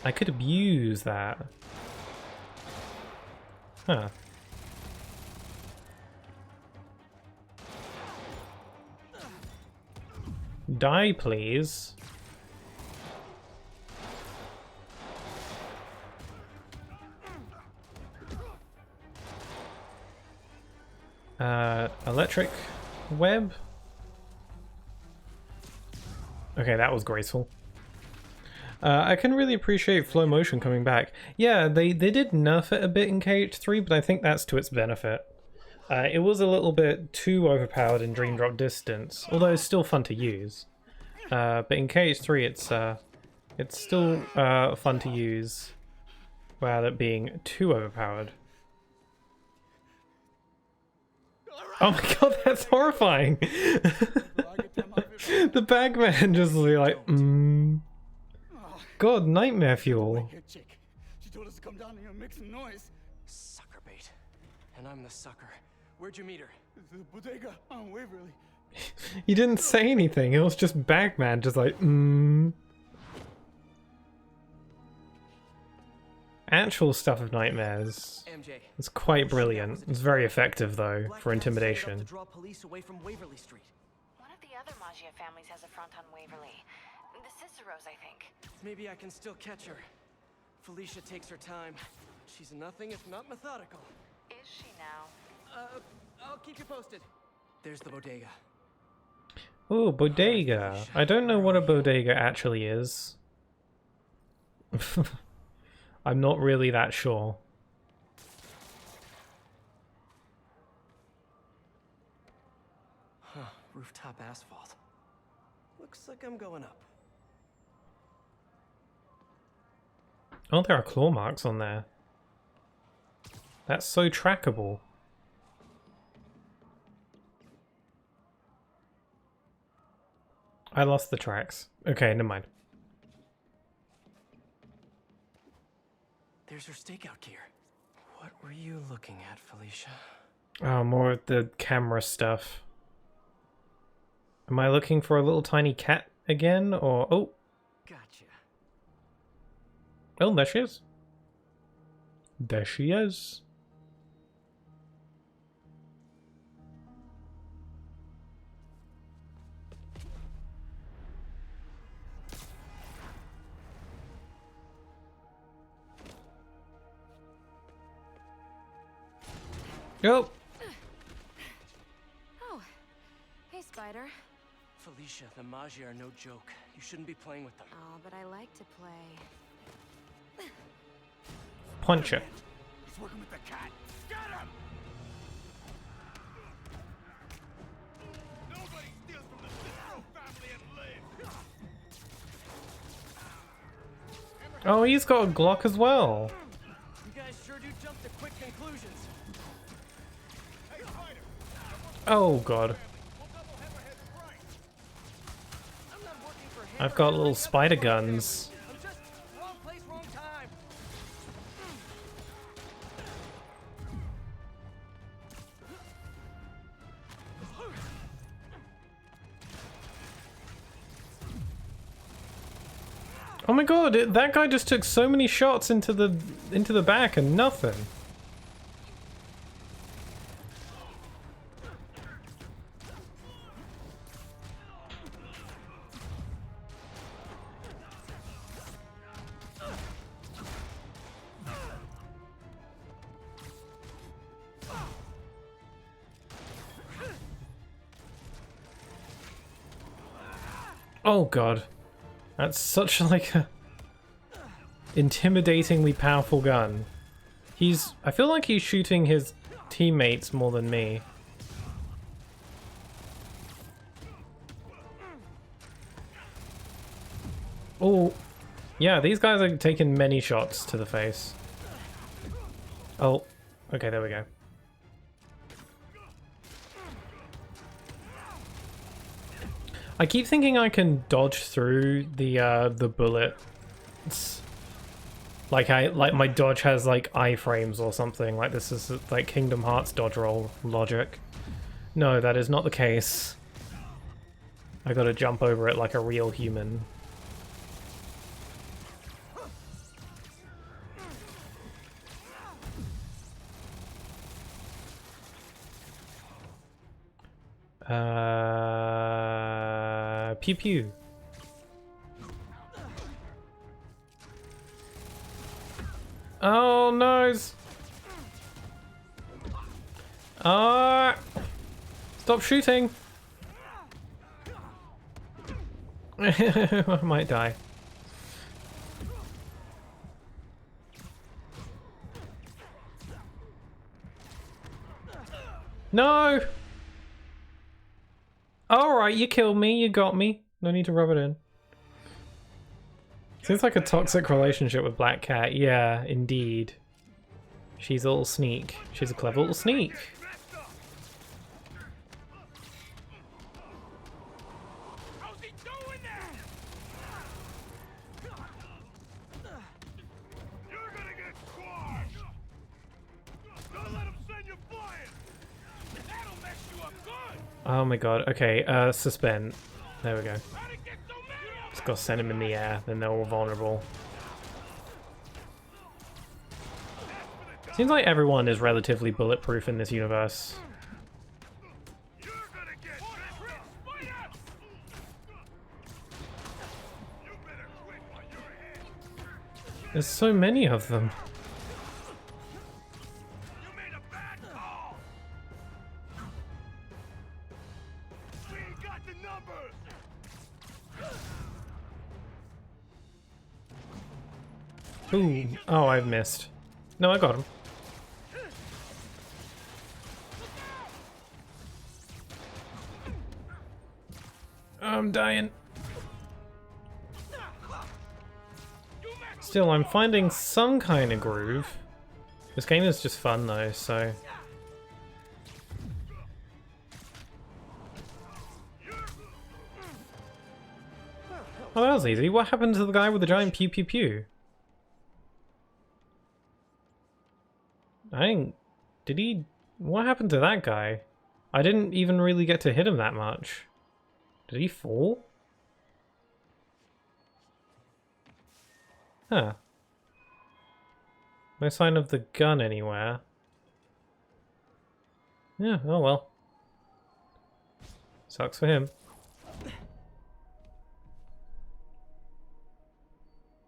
I could abuse that. Huh. Die, please. Electric web. Okay, that was graceful. I can really appreciate flow motion coming back. Yeah, they did nerf it a bit in KH3, but I think that's to its benefit. It was a little bit too overpowered in Dream Drop Distance, although it's still fun to use. But in KH3, it's still fun to use without it being too overpowered. Oh my god, that's horrifying! The Bagman just like, God, nightmare fuel. She told us to come down here and make some noise. Sucker bait. And I'm the sucker. Where'd you meet her? The bodega on Waverly. He didn't say anything, it was just Bagman just like, Actual stuff of nightmares. MJ. It's quite brilliant. It's very effective though, for intimidation. To draw police away from Waverly Street. One of the other Maggia families has a front on Waverly. The Ciceros, I think. Maybe I can still catch her. Felicia takes her time. She's nothing if not methodical. Is she now? I'll keep you posted. There's the bodega. Oh, bodega. I don't know what a bodega actually is. I'm not really that sure. Huh, rooftop asphalt. Looks like I'm going up. Oh, there are claw marks on there. That's so trackable. I lost the tracks. Okay, never mind. There's her stakeout gear. What were you looking at, Felicia? Oh, more of the camera stuff. Am I looking for a little tiny cat again, or... Oh! Gotcha. Oh, there she is. There she is. Go. Oh, hey, Spider. Alicia, the Magi are no joke. You shouldn't be playing with them. Oh, but I like to play. Punch it. He's working with the cat. Get him! Nobody steals from the Cicero family and lives. Oh, he's got a Glock as well. You guys sure do jump to quick conclusions. Oh god. I'm not working for him. I've got little spider guns. I'm just wrong place, wrong time. Oh my god, that guy just took so many shots into the back and nothing. Oh god. That's such like a intimidatingly powerful gun. I feel like he's shooting his teammates more than me. Oh, yeah, these guys are taking many shots to the face. Oh, okay, there we go. I keep thinking I can dodge through the bullets. Like my dodge has like iframes or something. Like this is like Kingdom Hearts dodge roll logic. No, that is not the case. I gotta jump over it like a real human. Pew pew. Oh no! Stop shooting! I might die. No! Alright, you killed me, you got me. No need to rub it in. Seems like a toxic relationship with Black Cat. Yeah, indeed. She's a little sneak. She's a clever little sneak. How's he doing that? You're gonna get squashed. Don't let him send you flying. That'll mess you up good. Oh my god. Okay, suspend. There we go. Just gotta send him in the air, then they're all vulnerable. Seems like everyone is relatively bulletproof in this universe. There's so many of them. Ooh. Oh, I've missed. No, I got him. I'm dying. Still, I'm finding some kind of groove. This game is just fun though, so... Oh, that was easy. What happened to the guy with the giant pew pew pew? Did he... What happened to that guy? I didn't even really get to hit him that much. Did he fall? Huh. No sign of the gun anywhere. Yeah, oh well. Sucks for him.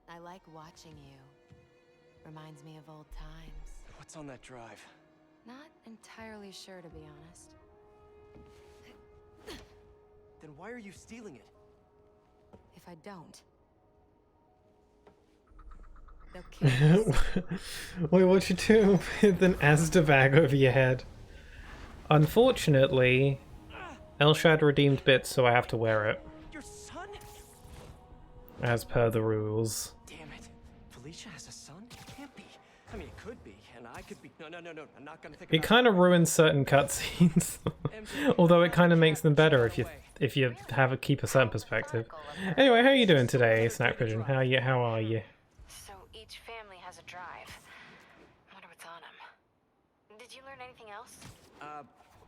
I like watching you. Reminds me of old times. What's on that drive? Not entirely sure, to be honest. Then why are you stealing it? If I don't, they'll kill us. Wait, what you do with an Asda bag over your head? Unfortunately, Elshad redeemed bits, so I have to wear it. Your son? As per the rules. Damn it. Felicia has a son? It can't be. I mean, it could be, and I could be. No. I'm not gonna think It about kind of ruins certain cutscenes, although it kind of makes them better if you keep a certain perspective. Anyway, how are you doing today, Snack Pigeon? How are you? So each family has a drive. Wonder what's on them. Did you learn anything else?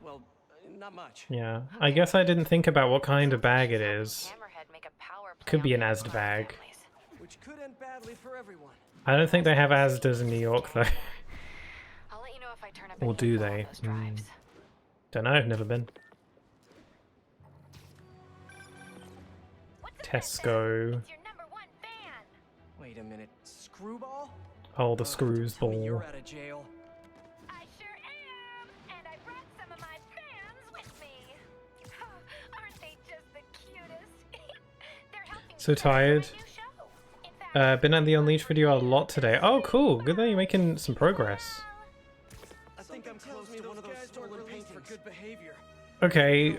Well, not much. Yeah, I guess I didn't think about what kind of bag it is. Hammerhead make a power play Could be an on Asda bag. families. Which could end badly for everyone. I don't think they have Asdas in New York though. I'll let you know if I turn up Or any do info on they? those drives. Don't know, I've never been. What's Tesco. It's your #1 fan. Wait a minute. Screwball? Oh, the screws Tell me ball. you're out of jail. I sure am, and I brought some of my fans with me. Aren't they just the cutest? They're helping So me set up my tired. new show. In fact, Been at the Unleashed video a lot today. Oh, cool. Good that you're making some progress. I think I'm close to one of those stolen paintings. For good behavior. Okay,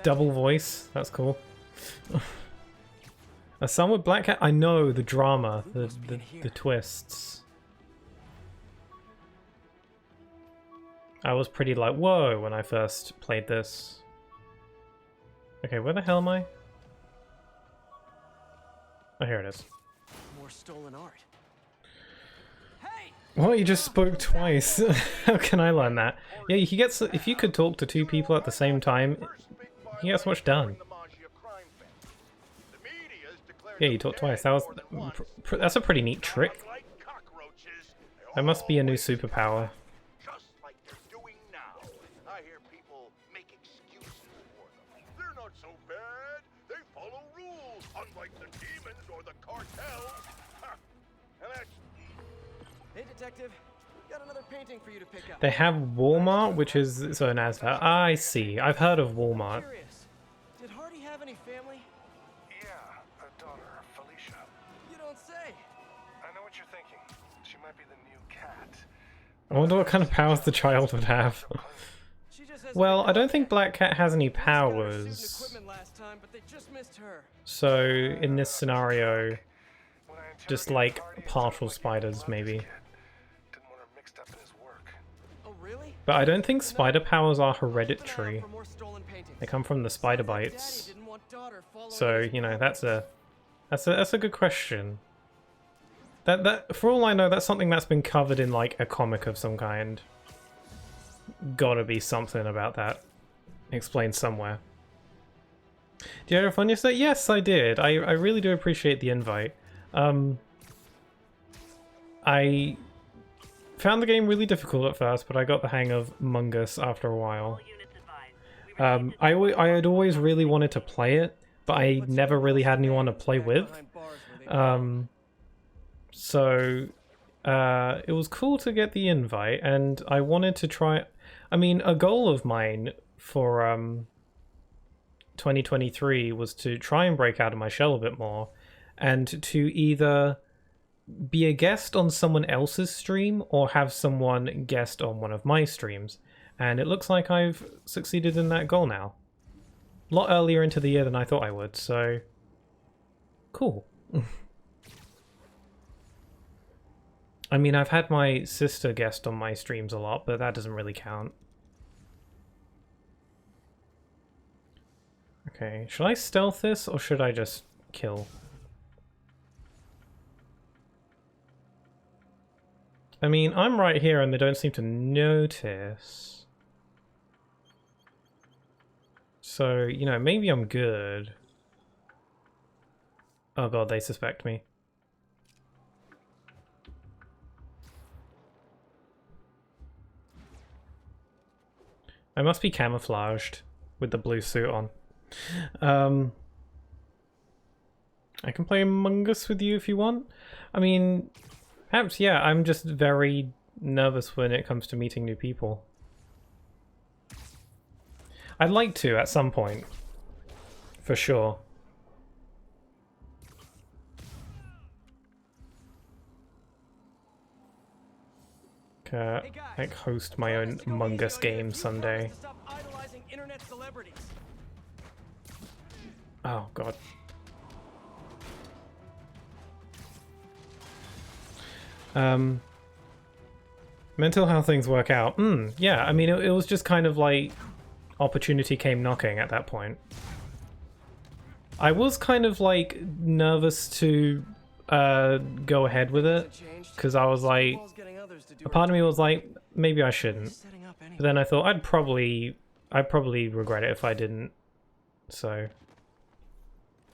double voice. That's cool. A son with black cat. I know the drama, the twists. I was pretty like whoa when I first played this. Okay, where the hell am I? Oh, here it is. More stolen art. Hey! Well, you just spoke twice. How can I learn that? Yeah, you can get if you could talk to two people at the same time, you can get so much done. Yeah, you talked twice. That was that's a pretty neat trick. That must be a new superpower. Just like they're doing now. I hear people make excuses for them. They're not so bad. They follow rules, unlike the demons or the cartels. And that's Hey, detective. Got another painting for you to pick up. They have Walmart, which is its own Asda. I see. I've heard of Walmart. Curious. Did Hardy have any family? Yeah, a daughter, Felicia. You don't say. I know what you're thinking. She might be the new cat. I wonder what kind of powers the child would have. She just has Well, I don't think Black Cat has any Got her suit and powers. equipment last time, but they just missed her. So, in this scenario, When I just interrogated like Hardy, it partial sounded like he spiders, loved maybe. his kid. Didn't want her mixed up in his work. Oh, really? But I don't think spider powers are Keep an eye out hereditary. for more stolen paintings. They come from the spider Daddy bites. didn't want daughter following So, his you know, property. that's a good question. That for all I know, that's something that's been covered in like a comic of some kind. Gotta be something about that explained somewhere. Did you have fun yesterday? Yes, I did. I really do appreciate the invite. I found the game really difficult at first, but I got the hang of Mungus after a while. I had always really wanted to play it, but I never really had anyone to play with. Behind bars where they So it was cool to get the invite, and I wanted to try. I mean, a goal of mine for 2023 was to try and break out of my shell a bit more, and to either be a guest on someone else's stream or have someone guest on one of my streams. And it looks like I've succeeded in that goal now. A lot earlier into the year than I thought I would, so cool. I mean, I've had my sister guest on my streams a lot, but that doesn't really count. Okay, should I stealth this or should I just kill? I mean, I'm right here and they don't seem to notice. So, you know, maybe I'm good. Oh god, they suspect me. I must be camouflaged with the blue suit on. I can play Among Us with you if you want. I mean, perhaps, yeah, I'm just very nervous when it comes to meeting new people. I'd like to at some point. For sure. Hey guys, Like host my own Among Us game someday. Stop idolizing internet celebrities. Oh god. Mental how things work out. Yeah, I mean it was just kind of like opportunity came knocking at that point. I was kind of like nervous to go ahead with it because I was like, a part of me was like, maybe I shouldn't. But then I thought I'd probably regret it if I didn't. So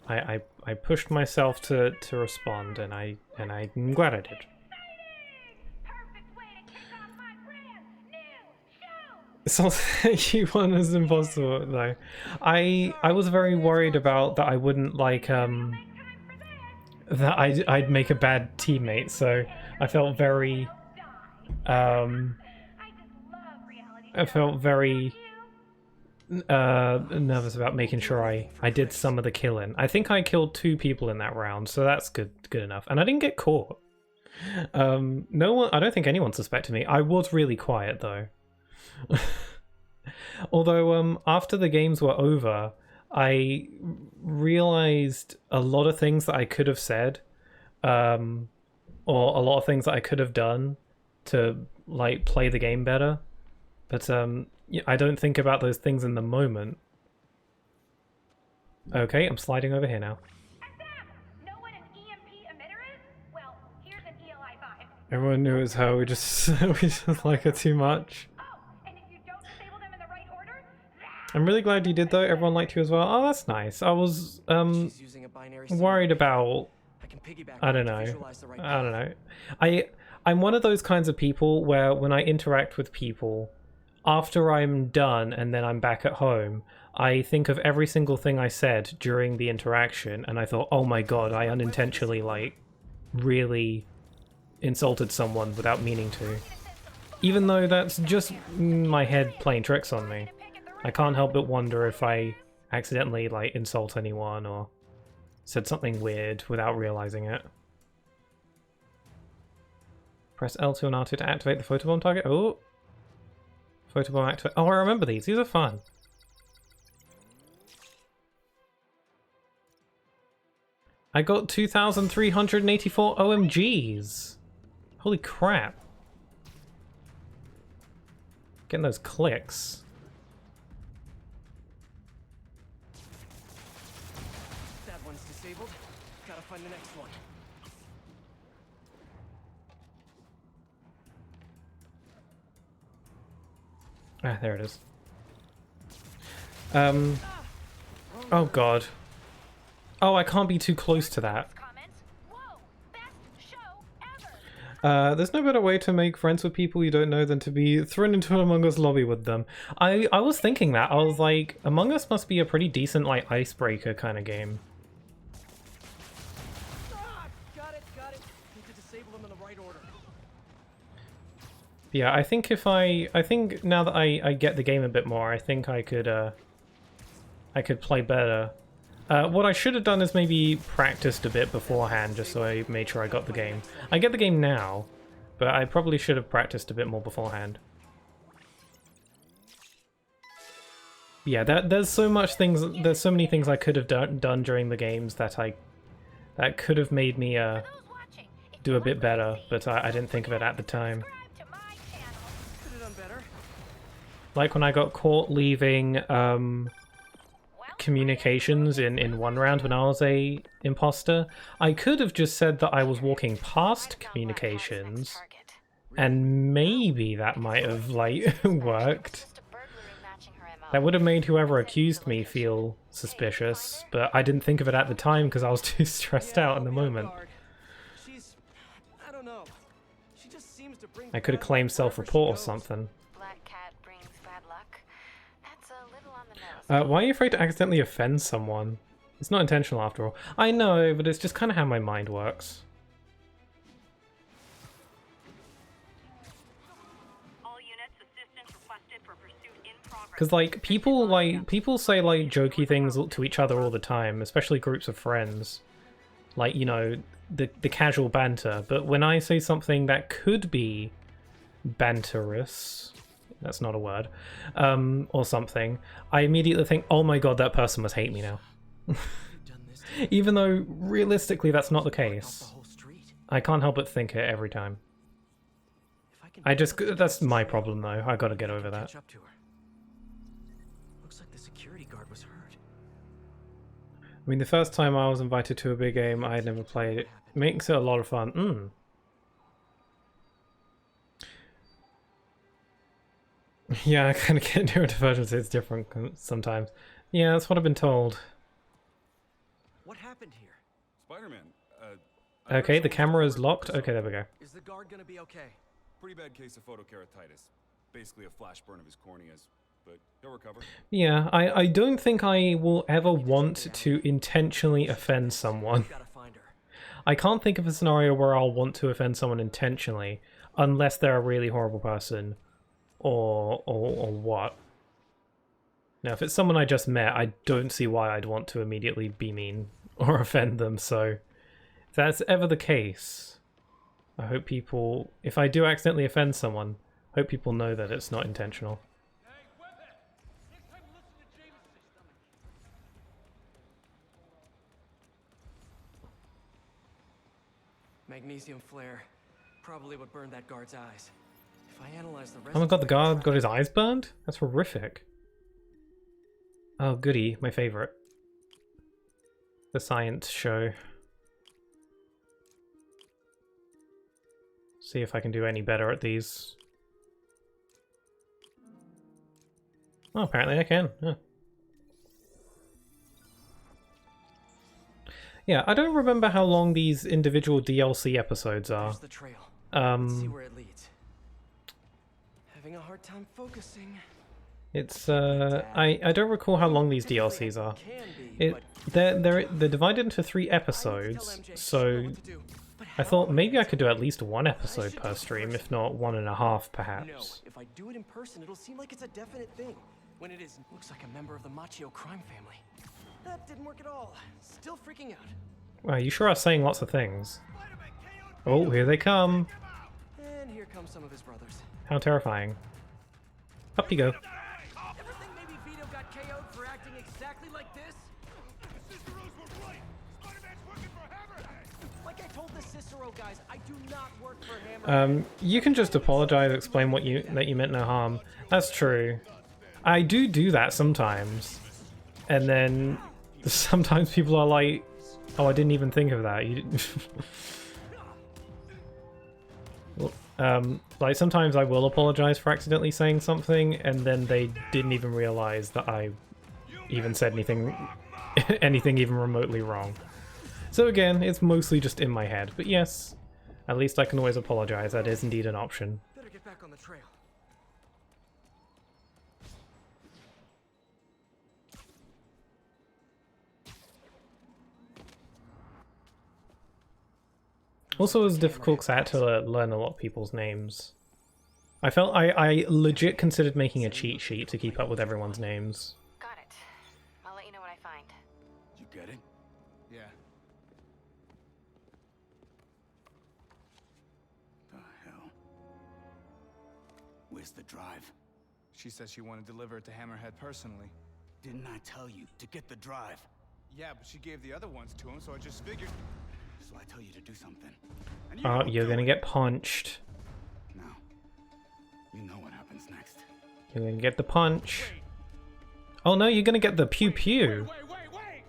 I pushed myself to respond, and I'm glad I did. It's not that you want as impossible though. I was very worried about that I wouldn't like that I'd make a bad teammate, so I felt very nervous about making sure I did some of the killing. I think I killed 2 people in that round, so that's good enough. And I didn't get caught. No one, I don't think anyone suspected me. I was really quiet though. Although after the games were over, I realized a lot of things that I could have said, or a lot of things that I could have done to like play the game better. But I don't think about those things in the moment. Okay, I'm sliding over here now. Know what an EMP emitter is? Well, here's an ELI 5. Everyone knew it was her. We just like her too much. I'm really glad you did though. Everyone liked you as well. Oh, that's nice. I was worried about, I don't know. I'm one of those kinds of people where when I interact with people, after I'm done and then I'm back at home, I think of every single thing I said during the interaction, and I thought, oh my god, I unintentionally like really insulted someone without meaning to. Even though that's just my head playing tricks on me. I can't help but wonder if I accidentally like insult anyone or said something weird without realizing it. Press L2 and R2 to activate the photobomb target. Oh! Photobomb activate. Oh, I remember these. These are fun. I got 2,384 OMGs. Holy crap. Getting those clicks. Gotta find the next one. Ah, there it is. Oh god. Oh, I can't be too close to that. There's no better way to make friends with people you don't know than to be thrown into an Among Us lobby with them. I was thinking that. I was like, Among Us must be a pretty decent like icebreaker kind of game. Yeah, I think now that I get the game a bit more, I think I could play better. What I should have done is maybe practiced a bit beforehand, just so I made sure I got the game. I get the game now, but I probably should have practiced a bit more beforehand. Yeah, there's so many things I could have done during the games that could have made me do a bit better, but I didn't think of it at the time. Like when I got caught leaving communications in one round when I was a imposter, I could have just said that I was walking past communications, and maybe that might have like worked. That would have made whoever accused me feel suspicious, but I didn't think of it at the time because I was too stressed out in the moment. I could have claimed self-report or something. Why are you afraid to accidentally offend someone? It's not intentional after all. I know, but it's just kind of how my mind works. All units, assistance requested for pursuit in progress. Because like people say like jokey things to each other all the time, especially groups of friends. Like, you know, the casual banter. But when I say something that could be banterous, that's not a word, or something, I immediately think, oh my god, that person must hate me now. Even though realistically that's not the case. I can't help but think it every time. That's my problem though. I gotta get over that. Looks like the security guard was hurt. I mean, the first time I was invited to a big game I had never played, it makes it a lot of fun. Yeah, I kind of get neurodivergence, it's different sometimes. Yeah, that's what I've been told. What happened here? Spider-Man, Okay, the camera is locked. Okay, there we go. Is the guard gonna be okay? pretty bad case of photokeratitis. Basically a flash burn of his corneas, but he'll recover. Yeah, I don't think I will ever want to intentionally offend someone. I can't think of a scenario where I'll want to offend someone intentionally, unless they're a really horrible person, or what. Now, if it's someone I just met, I don't see why I'd want to immediately be mean or offend them, so if that's ever the case, I hope people, if I do accidentally offend someone, I hope people know that it's not intentional. Magnesium flare. Probably what burned that guard's eyes. If I analyze the rest Oh my god, the guard got his eyes burned? That's horrific. Oh goody, my favorite. The science show. See if I can do any better at these. Oh, apparently I can. Yeah. Yeah, I don't remember how long these individual DLC episodes are. Here's the trail. Let's see where it leads. Having a hard time focusing. It's I don't recall how long these DLCs are. They're divided into 3 episodes, so I thought maybe I could do at least 1 episode per stream, if not 1.5 perhaps. No, if I do it in person, it'll seem like it's a definite thing. When it is, looks like a member of the Machio crime family. That didn't work at all. Still freaking out. Wow, you sure are saying lots of things. Oh, here they come. And here come some of his brothers. How terrifying. Up you go. Ever think maybe Vito got KO'd for acting exactly like this? The Ciceros were right. Spider-Man's working for Hammerhead. Like I told the Cicero guys, I do not work for Hammerhead. You can just apologize, explain what that you meant no harm. That's true. I do that sometimes. And then sometimes people are like, oh, I didn't even think of that. You like sometimes I will apologize for accidentally saying something, and then they didn't even realize that I even said anything even remotely wrong. So again, it's mostly just in my head. But yes, at least I can always apologize. That is indeed an option. Better get back on the trail. Also, it was difficult because I had to learn a lot of people's names. I felt I legit considered making a cheat sheet to keep up with everyone's names. Got it. I'll let you know what I find. You get it? Yeah. The hell? Where's the drive? She says she wanted to deliver it to Hammerhead personally. Didn't I tell you to get the drive? Yeah, but she gave the other ones to him, so I just figured. So I tell you to do something. And you Oh, don't you're do gonna it. get punched. Now, you know what happens next. You're gonna get the punch. Oh no, you're gonna get the pew pew. Wait!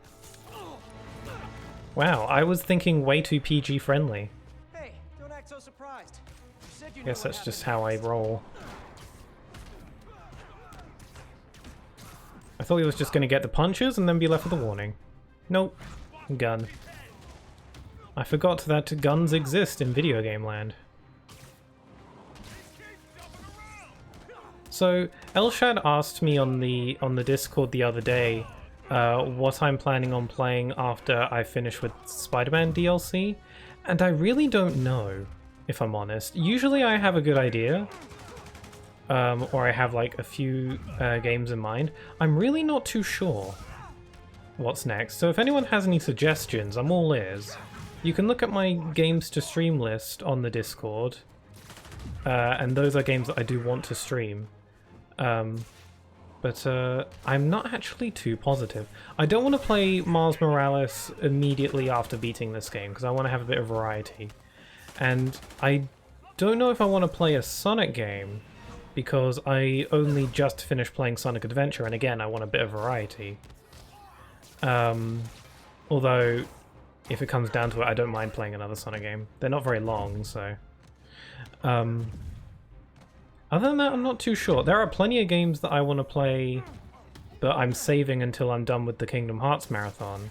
Wow, I was thinking way too PG friendly. Hey, don't act so surprised. You said you knew Guess what that's just happened how I next. roll. I thought he was just gonna get the punches and then be left with a warning. Nope. Gun. I forgot that guns exist in video game land. So Elshad asked me on the Discord the other day what I'm planning on playing after I finish with Spider-Man DLC, and I really don't know, if I'm honest. Usually I have a good idea, or I have like a few games in mind. I'm really not too sure what's next. So if anyone has any suggestions, I'm all ears. You can look at my games to stream list on the Discord, and those are games that I do want to stream. But I'm not actually too positive. I don't want to play Miles Morales immediately after beating this game, because I want to have a bit of variety. And I don't know if I want to play a Sonic game, because I only just finished playing Sonic Adventure, and again, I want a bit of variety. Although, if it comes down to it, I don't mind playing another Sonic game. They're not very long, so... Other than that, I'm not too sure. There are plenty of games that I want to play that I'm saving until I'm done with the Kingdom Hearts marathon.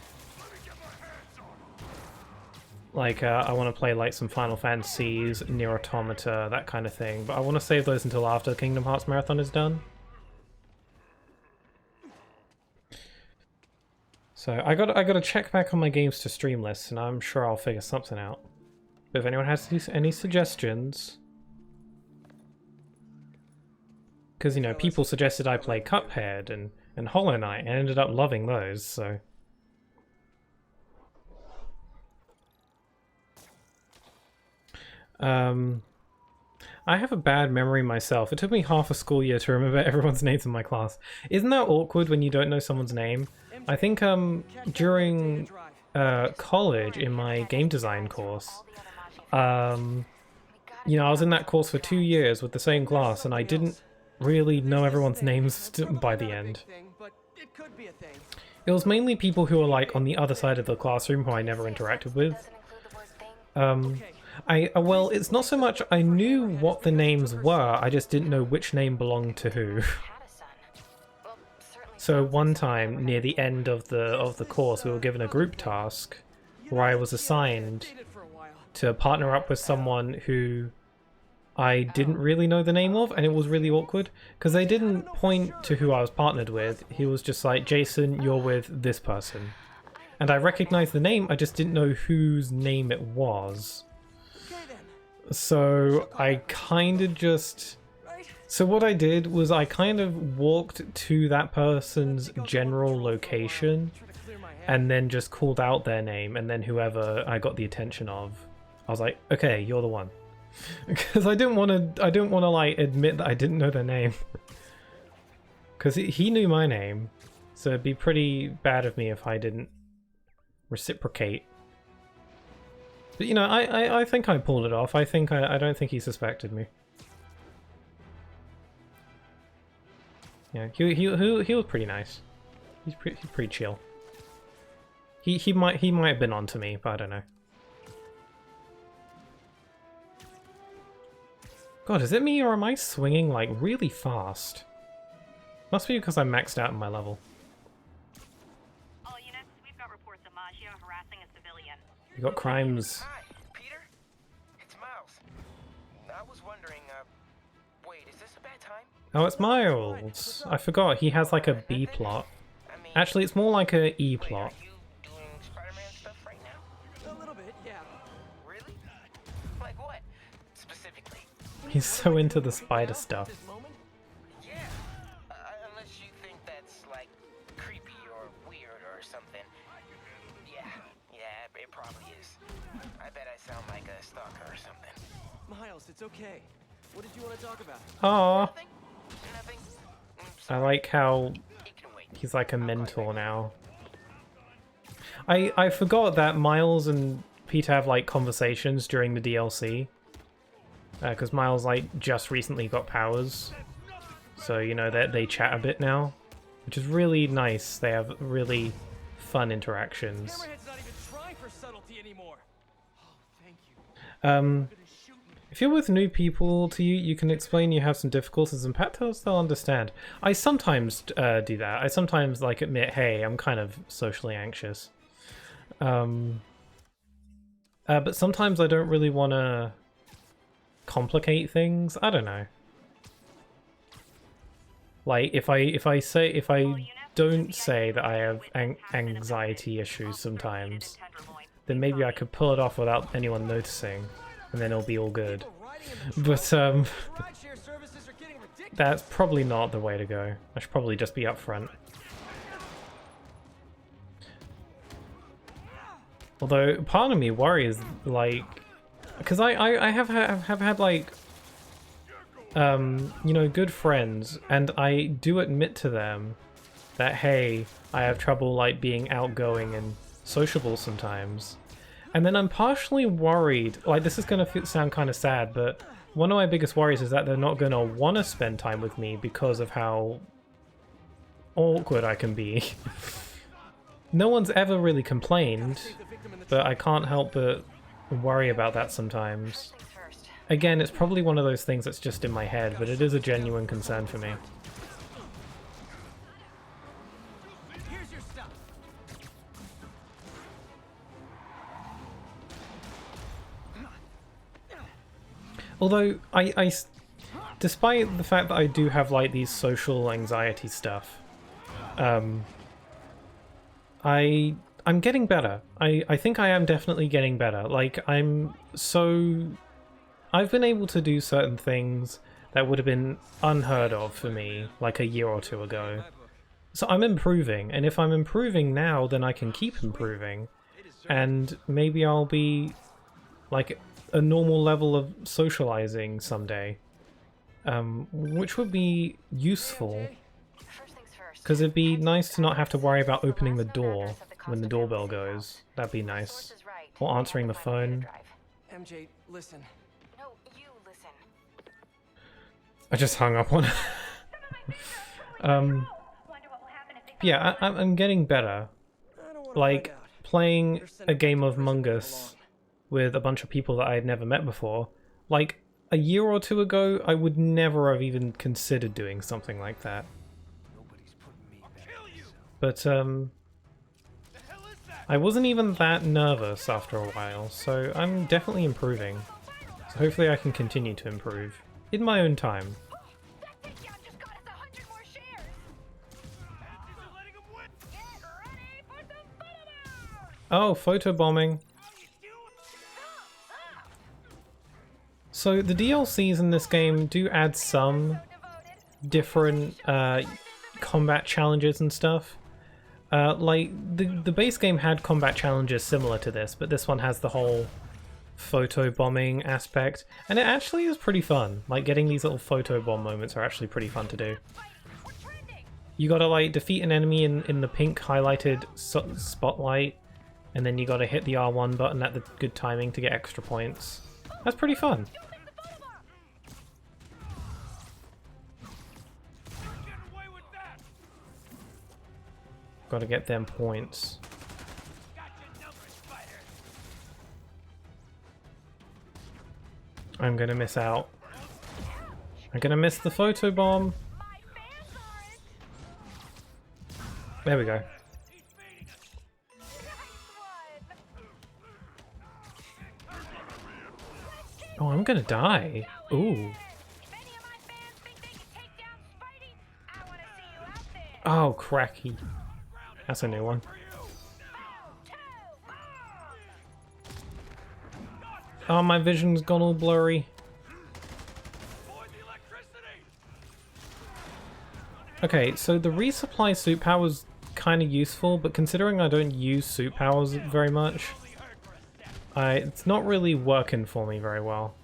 Like, I want to play like some Final Fantasies, Nier Automata, that kind of thing. But I want to save those until after the Kingdom Hearts marathon is done. So I gotta check back on my games to stream list, and I'm sure I'll figure something out. But if anyone has any suggestions... Because, you know, people suggested I play Cuphead and Hollow Knight, and I ended up loving those, so... I have a bad memory myself. It took me half a school year to remember everyone's names in my class. Isn't that awkward when you don't know someone's name? I think during college, in my game design course, you know, I was in that course for 2 years with the same class, and I didn't really know everyone's names by the end. It was mainly people who were like on the other side of the classroom who I never interacted with. Well, it's not so much I knew what the names were, I just didn't know which name belonged to who. So one time, near the end of the course, we were given a group task where I was assigned to partner up with someone who I didn't really know the name of, and it was really awkward, because they didn't point to who I was partnered with. He was just like, Jason, you're with this person. And I recognized the name, I just didn't know whose name it was. So I kind of just... So what I did was I kind of walked to that person's general location and then just called out their name, and then whoever I got the attention of, I was like, okay, you're the one. Because I didn't want to like admit that I didn't know their name. Because he knew my name, so it'd be pretty bad of me if I didn't reciprocate. But you know, I think I pulled it off. I don't think he suspected me. Yeah, he was pretty nice. He's pretty chill. He might have been onto me, but I don't know. God, is it me or am I swinging like really fast? Must be because I'm maxed out in my level. All units, we've got reports of Maggio harassing a civilian. We got crimes. Hi, Peter. It's Miles. I was wondering, wait, is this a bad time? Oh, it's Miles. I forgot, he has like a B plot. I mean, Actually, it's more like a E wait, plot. are you doing Spiderman stuff right now? A little bit, yeah. Really? Like what, specifically? He's so into the spider stuff. This moment? Yeah. Unless you think that's, like, creepy or weird or something. Yeah, it probably is. I bet I sound like a stalker or something. Miles, it's okay. What did you want to talk about? Aww. Nothing? Nothing? I like how It can wait. he's like a mentor now. I forgot that Miles and Peter have like conversations during the DLC. Because Miles like just recently got powers. So, you know, they chat a bit now. Which is really nice. They have really fun interactions. Hammerhead's not even trying for subtlety anymore. Oh, thank you. If you're with new people to you, you can explain you have some difficulties and perhaps they'll understand. I sometimes do that. I sometimes like admit, hey, I'm kind of socially anxious. But sometimes I don't really want to complicate things. I don't know. Like if I don't say that I have anxiety issues sometimes, then maybe I could pull it off without anyone noticing, and then it'll be all good. But Rideshare services are getting ridiculous. that's probably not the way to go. I should probably just be upfront. Although part of me worries, like, because I have had like, you know, good friends, and I do admit to them that, hey, I have trouble like being outgoing and sociable sometimes. And then I'm partially worried, like this is going to sound kind of sad, but one of my biggest worries is that they're not going to want to spend time with me because of how awkward I can be. No one's ever really complained, but I can't help but worry about that sometimes. Again, it's probably one of those things that's just in my head, but it is a genuine concern for me. Here's your stuff. Although, despite the fact that I do have like these social anxiety stuff, I'm getting better. I think I am definitely getting better. Like, I've been able to do certain things that would have been unheard of for me like a year or two ago. So I'm improving, and if I'm improving now, then I can keep improving. And maybe I'll be like a normal level of socializing someday. Which would be useful. Because it'd be nice to not have to worry about opening the door when the doorbell goes. That'd be nice. Or answering the phone. MJ, listen. No, you listen. I just hung up on yeah, I'm getting better. Like, playing a game of Among Us with a bunch of people that I had never met before. Like, a year or two ago, I would never have even considered doing something like that. But, I wasn't even that nervous after a while, so I'm definitely improving. So hopefully I can continue to improve, in my own time. Oh, photobombing. So the DLCs in this game do add some different combat challenges and stuff. Like, the base game had combat challenges similar to this, but this one has the whole photobombing aspect, and it actually is pretty fun. Like, getting these little photobomb moments are actually pretty fun to do. You gotta, like, defeat an enemy in the pink highlighted spotlight, and then you gotta hit the R1 button at the good timing to get extra points. That's pretty fun. Gotta get them points. I'm gonna miss out. I'm gonna miss the photobomb. There we go. Oh, I'm gonna die. Ooh. Oh, cracky. That's a new one. Oh, my vision's gone all blurry. Okay, so the resupply suit power is kind of useful, but considering I don't use suit powers very much, it's not really working for me very well.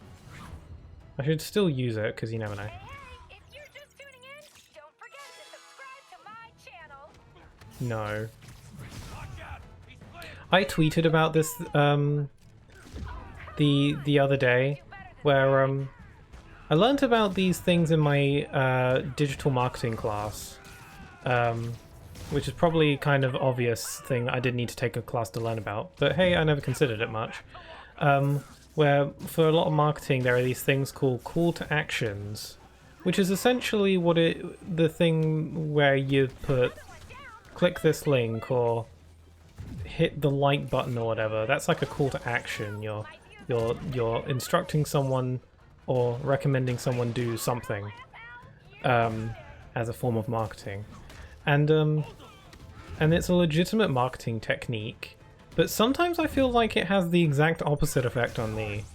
I should still use it, because you never know. No. I tweeted about this the other day, where I learned about these things in my digital marketing class, which is probably kind of obvious thing I did need to take a class to learn about, but hey, I never considered it much. Where for a lot of marketing there are these things called call to actions, which is essentially the thing where you put click this link or hit the like button or whatever. That's like a call to action. You're instructing someone or recommending someone do something as a form of marketing, and it's a legitimate marketing technique. But sometimes I feel like it has the exact opposite effect on me,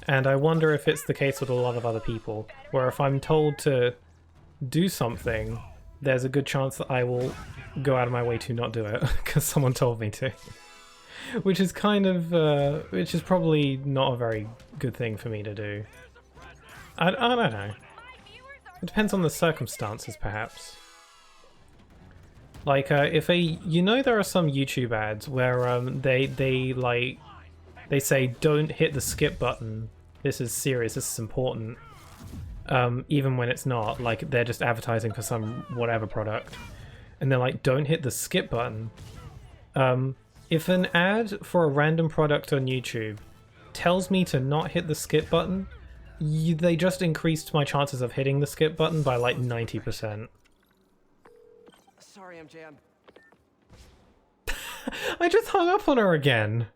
and I wonder if it's the case with a lot of other people, where if I'm told to do something, there's a good chance that I will go out of my way to not do it because someone told me to. Which is kind of, which is probably not a very good thing for me to do. I don't know. It depends on the circumstances, perhaps. Like, if you know, there are some YouTube ads where they say don't hit the skip button. This is serious. This is important. Even when it's not, like they're just advertising for some whatever product, and they're like, don't hit the skip button. If an ad for a random product on YouTube tells me to not hit the skip button, they just increased my chances of hitting the skip button by like 90%. Sorry, MJ, I just hung up on her again.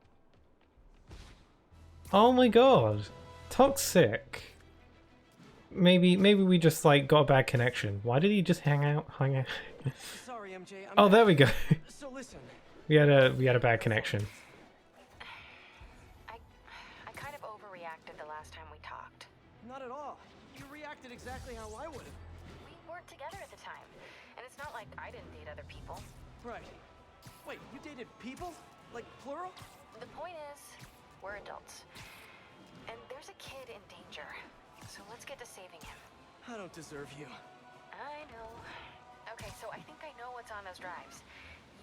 Oh my god. Toxic. Maybe we just like got a bad connection. Why did he just hang out? Sorry, MJ. Oh, there we go. So listen. We had a bad connection. I kind of overreacted the last time we talked. Not at all. You reacted exactly how I would have. We weren't together at the time, and it's not like I didn't date other people. Right. Wait, you dated people? Like plural? The point is, we're adults. And there's a kid in danger. So let's get to saving him. I don't deserve you. I know. Okay, so I think I know what's on those drives.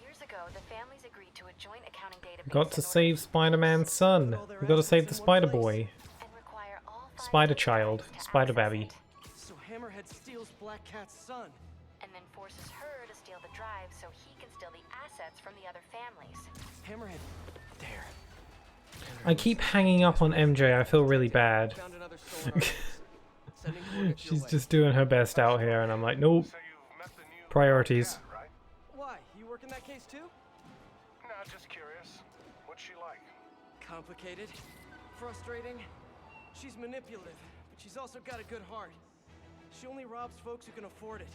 Years ago, the families agreed to a joint accounting database. Got to save Spider-Man's son. We got to save the Spider Boy. And require all Spider Child. Spider Baby. So Hammerhead steals Black Cat's son. And then forces her to steal the drive so he can steal the assets from the other families. Hammerhead. There. I keep hanging up on MJ. I feel really bad. Found another stolen artist. Sending coordinates your She's way. just doing her best out here, and I'm like, nope. So you've met the new Priorities. cat, right? Why? You work in that case too? No, just curious. What's she like? Complicated. Frustrating. She's manipulative, but she's also got a good heart. She only robs folks who can afford it,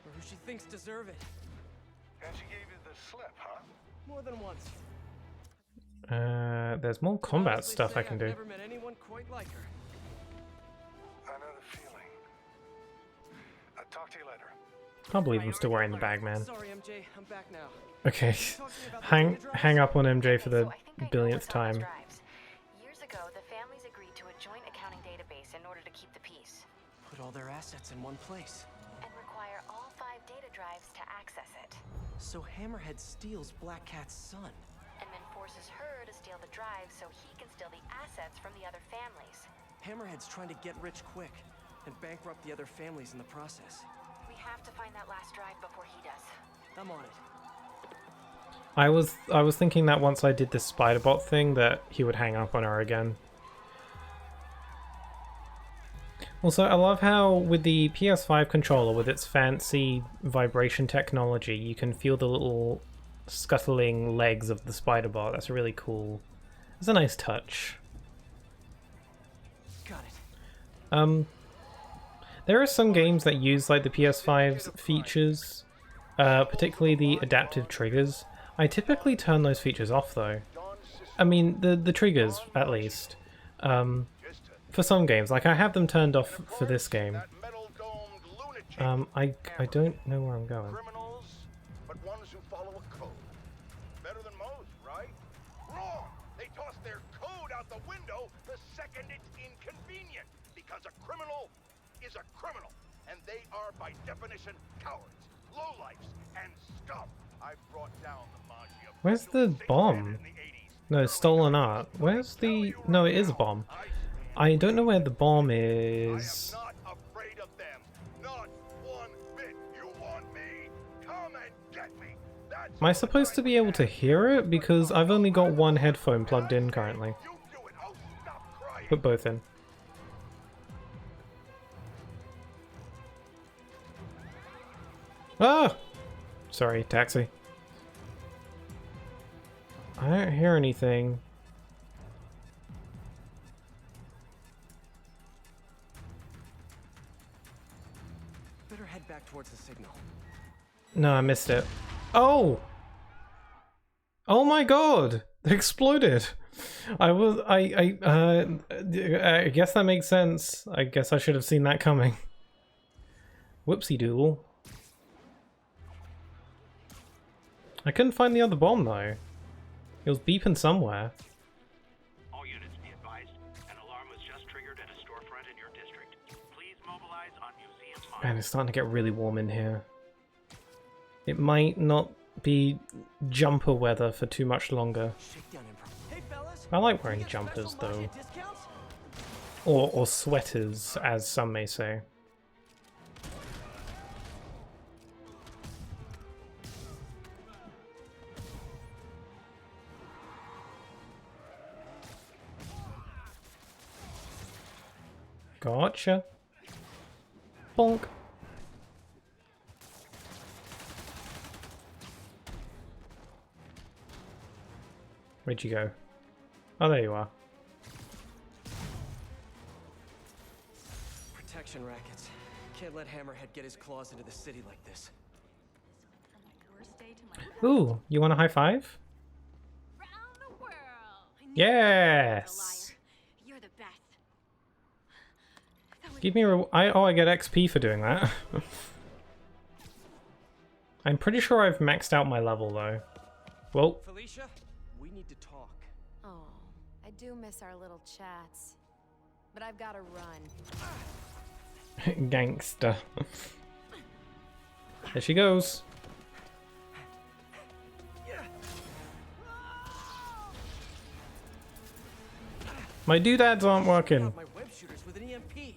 or who she thinks deserve it. And she gave you the slip, huh? More than once. There's more combat Honestly, stuff say I can I've do. never met anyone quite like her. I know the feeling. I'll talk to you later. Can't believe I'm still wearing the bag, man. Sorry, MJ. I'm back now. Okay, hang up on MJ for the billionth time. Years ago, the families agreed to a joint accounting database in order to keep the peace. Put all their assets in one place. And require all 5 data drives to access it. So Hammerhead steals Black Cat's son. And then forces her to steal the drive so he can steal the assets from the other families. Hammerhead's trying to get rich quick and bankrupt the other families in the process. We have to find that last drive before he does. I'm on it. I was thinking that once I did this Spider-Bot thing that he would hang up on her again. Also, I love how with the PS5 controller, with its fancy vibration technology, you can feel the little scuttling legs of the Spider-Bot. That's really cool. It's a nice touch. Got it. There are some games that use like the PS5's features, particularly the adaptive triggers. I typically turn those features off though. I mean, the triggers, at least. For some games, like I have them turned off for this game. I don't know where I'm going. Criminals, but ones who follow a code. Better than most, right? Wrong! They toss their code out the window the second it's inconvenient. Because a criminal is a criminal. And they are, by definition, cowards, lowlifes, and scum. I've brought down the Magi of Where's the bomb? No, stolen art. Where's the... No, it is a bomb. I don't know where the bomb is. I am not afraid of them. Not one bit. You want me? Come and get me. That's Am I supposed to be able to hear it? Because I've only got one headphone plugged in currently. you do it. Oh, stop crying. Put both in. Ah! Sorry, taxi. I don't hear anything. Better head back towards the signal. No, I missed it. Oh! Oh my god! It exploded! I guess that makes sense. I guess I should have seen that coming. Whoopsie doodle. I couldn't find the other bomb though. It was beeping somewhere. All units be advised. An alarm was just triggered at a storefront in your district. Please mobilize on Museum Mile. Man, it's starting to get really warm in here. It might not be jumper weather for too much longer. Hey fellas, I like you wearing get jumpers special though. Maggia discounts? Or sweaters, as some may say. Gotcha. Bonk. Where'd you go? Oh, there you are. Protection rackets. Can't let Hammerhead get his claws into the city like this. Ooh, you want a high five? Round the world. Yes! You're the best. Give me a I get XP for doing that. I'm pretty sure I've maxed out my level though. Well, Felicia, we need to talk. Oh, I do miss our little chats. But I've gotta run. gangster. There she goes. My doodads aren't working. My web shooters with an EMP.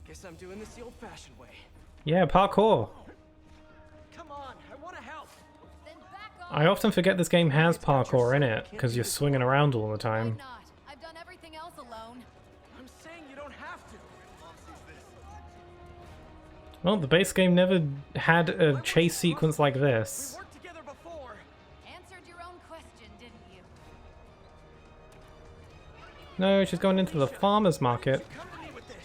Guess I'm doing this the old-fashioned way. Yeah, parkour. Come on, I want to help. Then back off. I often forget this game has parkour in it, because you're swinging around all the time. Why not? I've done everything else alone. I'm saying you don't have to. Well, the base game never had a chase sequence like this. We worked together before. Answered your own question, didn't you? No, she's going into the farmer's market. Come to me with this.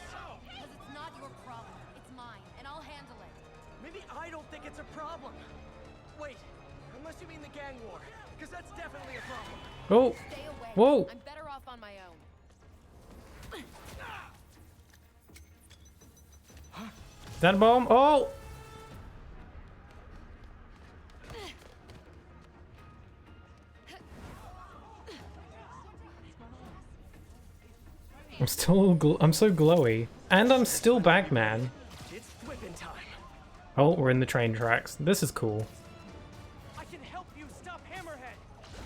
Because it's not your problem. It's mine, and I'll handle it. Maybe I don't think it's a problem. Wait, unless you mean the gang war, because that's definitely a problem. Oh, Stay away. whoa. I'm better off on my own. Is that a bomb? Oh! I'm so glowy. And I'm still Bagman. It's whipping time. Oh, we're in the train tracks. This is cool. I can help you stop Hammerhead.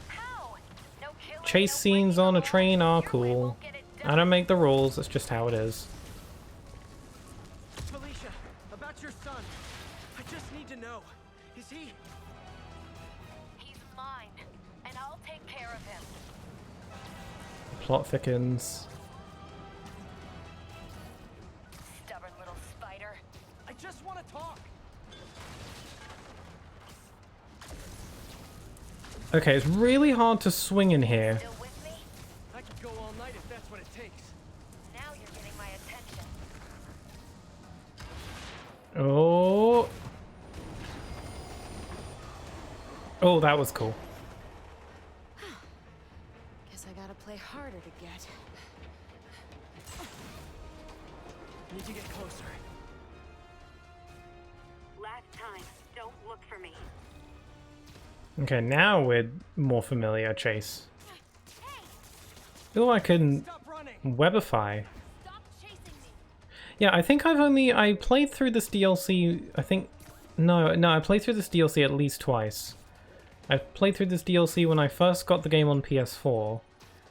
How? No killing, Chase no scenes breaking on a the train law. are Your way cool. won't get it done. I don't make the rules, that's just how it is. Felicia, about your son. I just need to know. Is he? He's mine, and I'll take care of him. Plot thickens. Stubborn little spider. I just want to talk. Okay, it's really hard to swing in here. Still with me? I could go all night if that's what it takes. Now you're getting my attention. Oh. Oh, that was cool. Guess I gotta play harder to get. Need to get closer. Last time, don't look for me. Okay, now we're more familiar, Chase. Oh, I can Stop running. webify. Stop chasing me. Yeah, I think I played through this DLC, I think... No, I played through this DLC at least twice. I played through this DLC when I first got the game on PS4,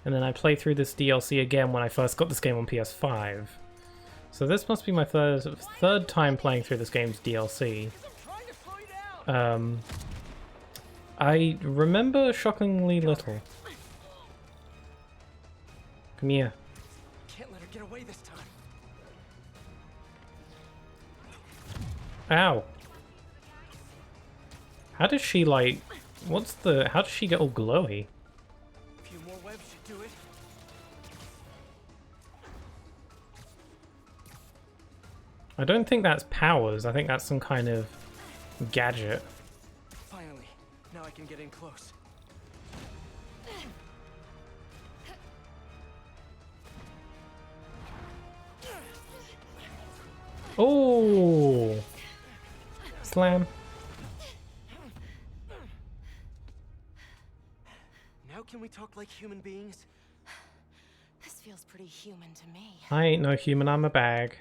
and then I played through this DLC again when I first got this game on PS5. So this must be my third time playing through this game's DLC. I'm trying to slow you down. I remember shockingly little. Come here. Can't let her get away this time. Ow. How does she, like... how does she get all glowy? A few more webs should do it. I don't think that's powers. I think that's some kind of gadget. Finally, now I can get in close. Oh! Slam. Now can we talk like human beings? This feels pretty human to me. I ain't no human, I'm a bag.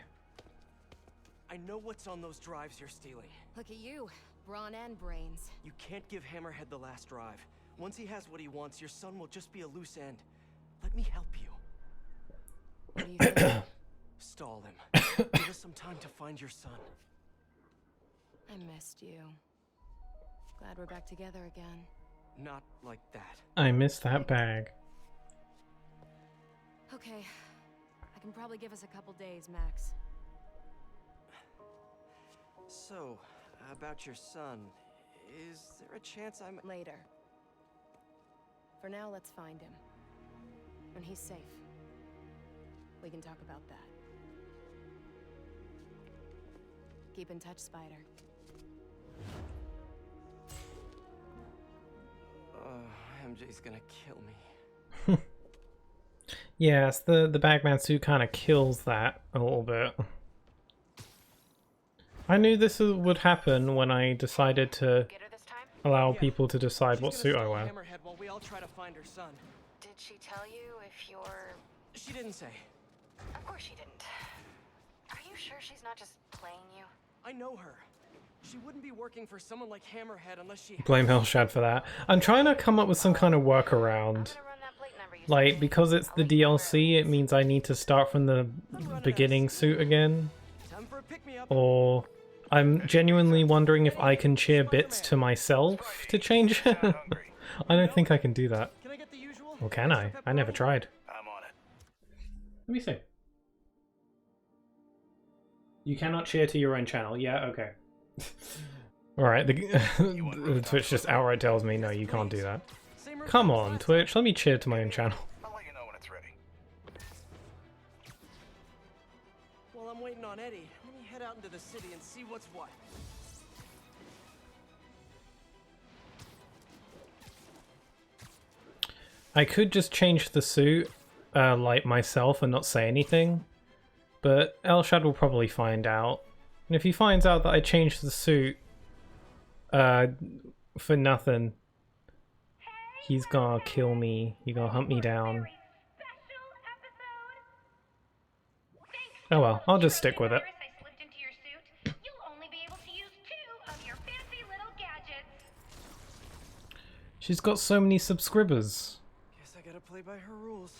I know what's on those drives you're stealing. Look at you, brawn and brains. You can't give Hammerhead the last drive. Once he has what he wants, your son will just be a loose end. Let me help you. What do you think? Stall him. Give us some time to find your son. I missed you. Glad we're back together again. Not like that. I miss that bag. Okay. I can probably give us a couple days, max. So, about your son, is there a chance I'm... Later. For now, let's find him. When he's safe, we can talk about that. Keep in touch, Spider. MJ's gonna kill me. Yes, the Bagman suit kind of kills that a little bit. I knew this would happen when I decided to allow people to decide what suit I wear. Hammerhead while we all try to find her son. Did she tell you if you're... She didn't say. Of course she didn't. Are you sure she's not just playing you? I know her. She wouldn't be working for someone like Hammerhead unless she... Blame Hellshad for that. I'm trying to come up with some kind of workaround. Like, because it's the DLC, it means I need to start from the beginning suit again. Or I'm genuinely wondering if I can cheer bits to myself to change it. I don't think I can do that. Or can I? I never tried. I'm on it. Let me see. You cannot cheer to your own channel. Yeah, okay. Alright, the Twitch just outright tells me, no, you can't do that. Come on, Twitch, let me cheer to my own channel. I'll let you know when it's ready. While I'm waiting on Eddie, let me head out into the city and see what's what. I could just change the suit, like myself, and not say anything. But Elshad will probably find out. And if he finds out that I changed the suit, for nothing, he's gonna kill me. He's gonna hunt me down. Oh well, I'll just stick with it. She's got so many subscribers. Guess I gotta play by her rules.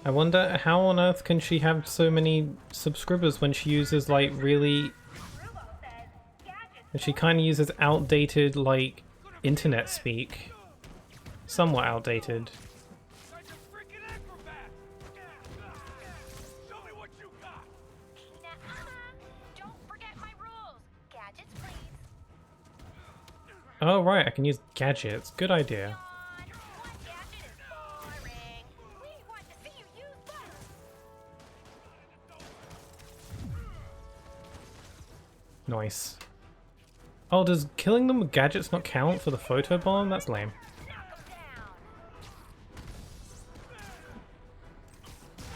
I wonder how on earth can she have so many subscribers when she uses like really... And she kind of uses outdated like internet speak. Somewhat outdated. Oh right, I can use gadgets. Good idea. Nice. Oh, does killing them with gadgets not count for the photobomb? That's lame.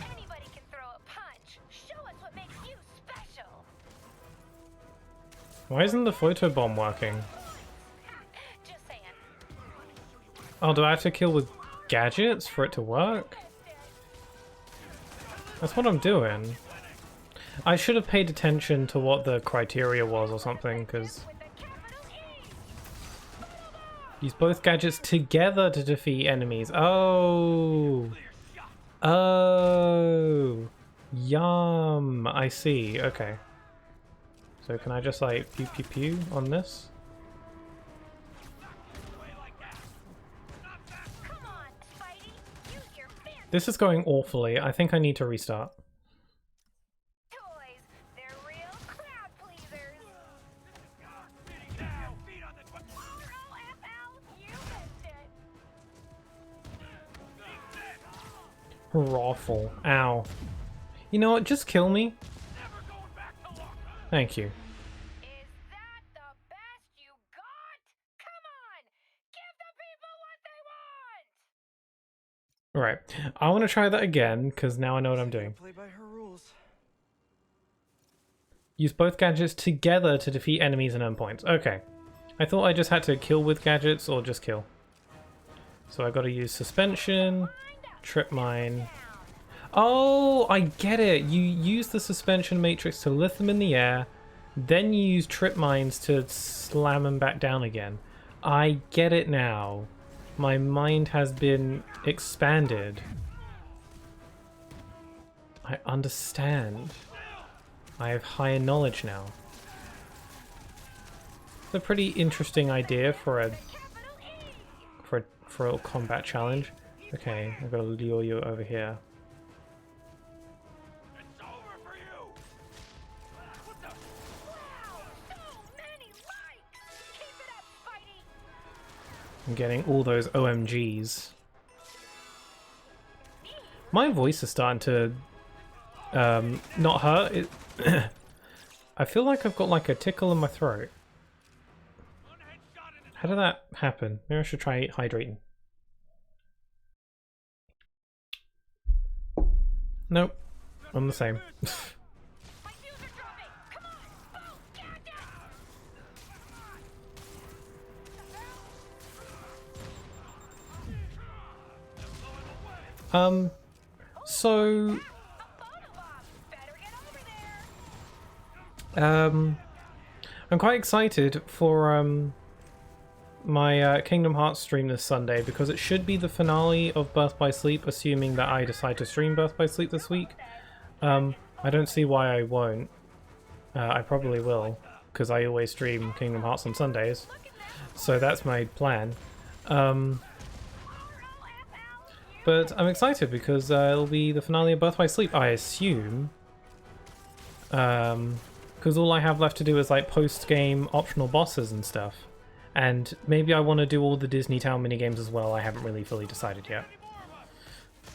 Anybody can throw a punch. Show us what makes you special. Why isn't the photobomb working? Just saying. Oh, do I have to kill with gadgets for it to work? That's what I'm doing. I should have paid attention to what the criteria was or something, because... Use both gadgets together to defeat enemies. Oh! Oh! Yum! I see. Okay. So can I just like pew pew pew on this? This is going awfully. I think I need to restart. Rawful. Ow. You know what? Just kill me. Thank you. Is that the best you got? Come on! Give the people what they want! Alright. I want to try that again, because now I know what I'm doing. Play by her rules. use both gadgets together to defeat enemies and earn points. Okay. I thought I just had to kill with gadgets or just kill. So I gotta use suspension, trip mine. Oh, I get it. You use the suspension matrix to lift them in the air, then you use trip mines to slam them back down again. I get it now. My mind has been expanded. I understand. I have higher knowledge now. It's a pretty interesting idea for a combat challenge. Okay, I've got to lure you over here. It's over for you. What the? Wow, so many likes! Keep it up, Spidey! I'm getting all those OMGs. My voice is starting to not hurt. It I feel like I've got like a tickle in my throat. How did that happen? Maybe I should try hydrating. Nope, I'm the same. My shoes are dropping! Come on! Boom! Gadget! So Better get over there! I'm quite excited for my Kingdom Hearts stream this Sunday because it should be the finale of Birth by Sleep, assuming that I decide to stream Birth by Sleep this week. I don't see why I won't. I probably will, because I always stream Kingdom Hearts on Sundays, so that's my plan. But I'm excited because it'll be the finale of Birth by Sleep, I assume. Because all I have left to do is like post-game optional bosses and stuff. And maybe I want to do all the Disney Town minigames as well. I haven't really fully decided yet.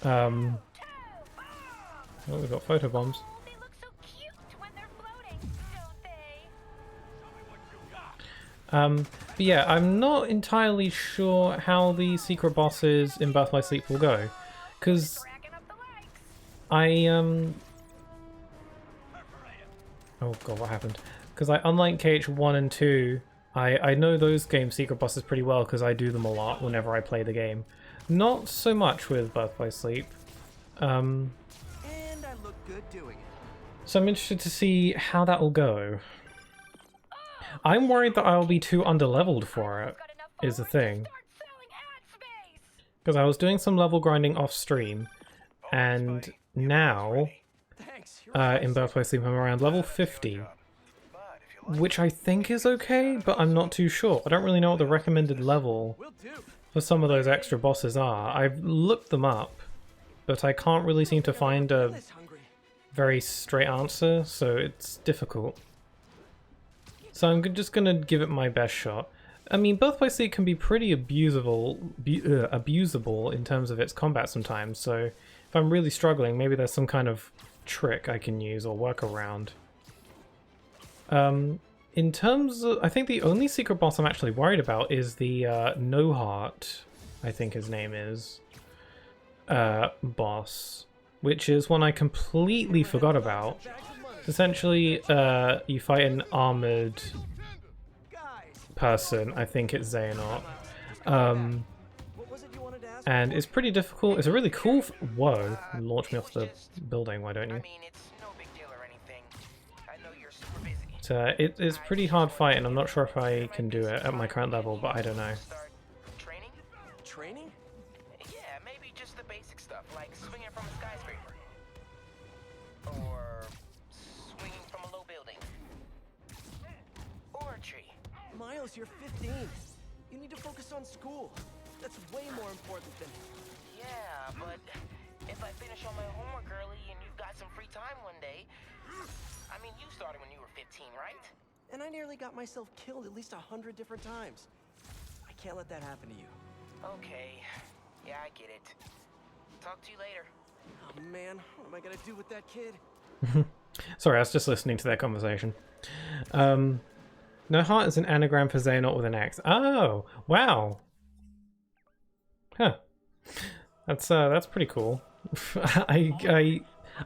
Oh, we've got photobombs. They look so cute when they're floating, don't they? But yeah, I'm not entirely sure how the secret bosses in Birth by Sleep will go. Because oh god, what happened? Because unlike KH1 and 2, I know those game secret bosses pretty well because I do them a lot whenever I play the game. Not so much with Birth by Sleep. And I look good doing it. So I'm interested to see how that will go. I'm worried that I'll be too underleveled for it, is the thing. Because I was doing some level grinding off stream, and now, in Birth by Sleep, I'm around level 50. Which I think is okay, but I'm not too sure. I don't really know what the recommended level for some of those extra bosses are. I've looked them up, but I can't really seem to find a very straight answer, so it's difficult. So I'm just gonna give it my best shot. I mean, Birth by Sleep can be pretty abusable in terms of its combat sometimes, so if I'm really struggling, maybe there's some kind of trick I can use or work around. In terms of, I think the only secret boss I'm actually worried about is the No Heart, I think his name is, boss, which is one I completely forgot about. Essentially, you fight an armored person, I think it's Xehanort, and it's pretty difficult. It's a really cool whoa, launch me off the building, why don't you? It's pretty hard fight, and I'm not sure if I can do it at my current level, but I don't know. Training? Training? Yeah, maybe just the basic stuff, like swinging from a skyscraper. Or swinging from a low building. Or a tree. Miles, you're 15. You need to focus on school. That's way more important than... Yeah, but if I finish all my homework early and you've got some free time one day... I mean, you started when you were 15, right? And I nearly got myself killed at least 100 different times. I can't let that happen to you. Okay. Yeah, I get it. Talk to you later. Oh man, what am I gonna do with that kid? Sorry, I was just listening to their conversation. No Heart is an anagram for Xehanort with an X. Oh, wow. Huh. That's pretty cool.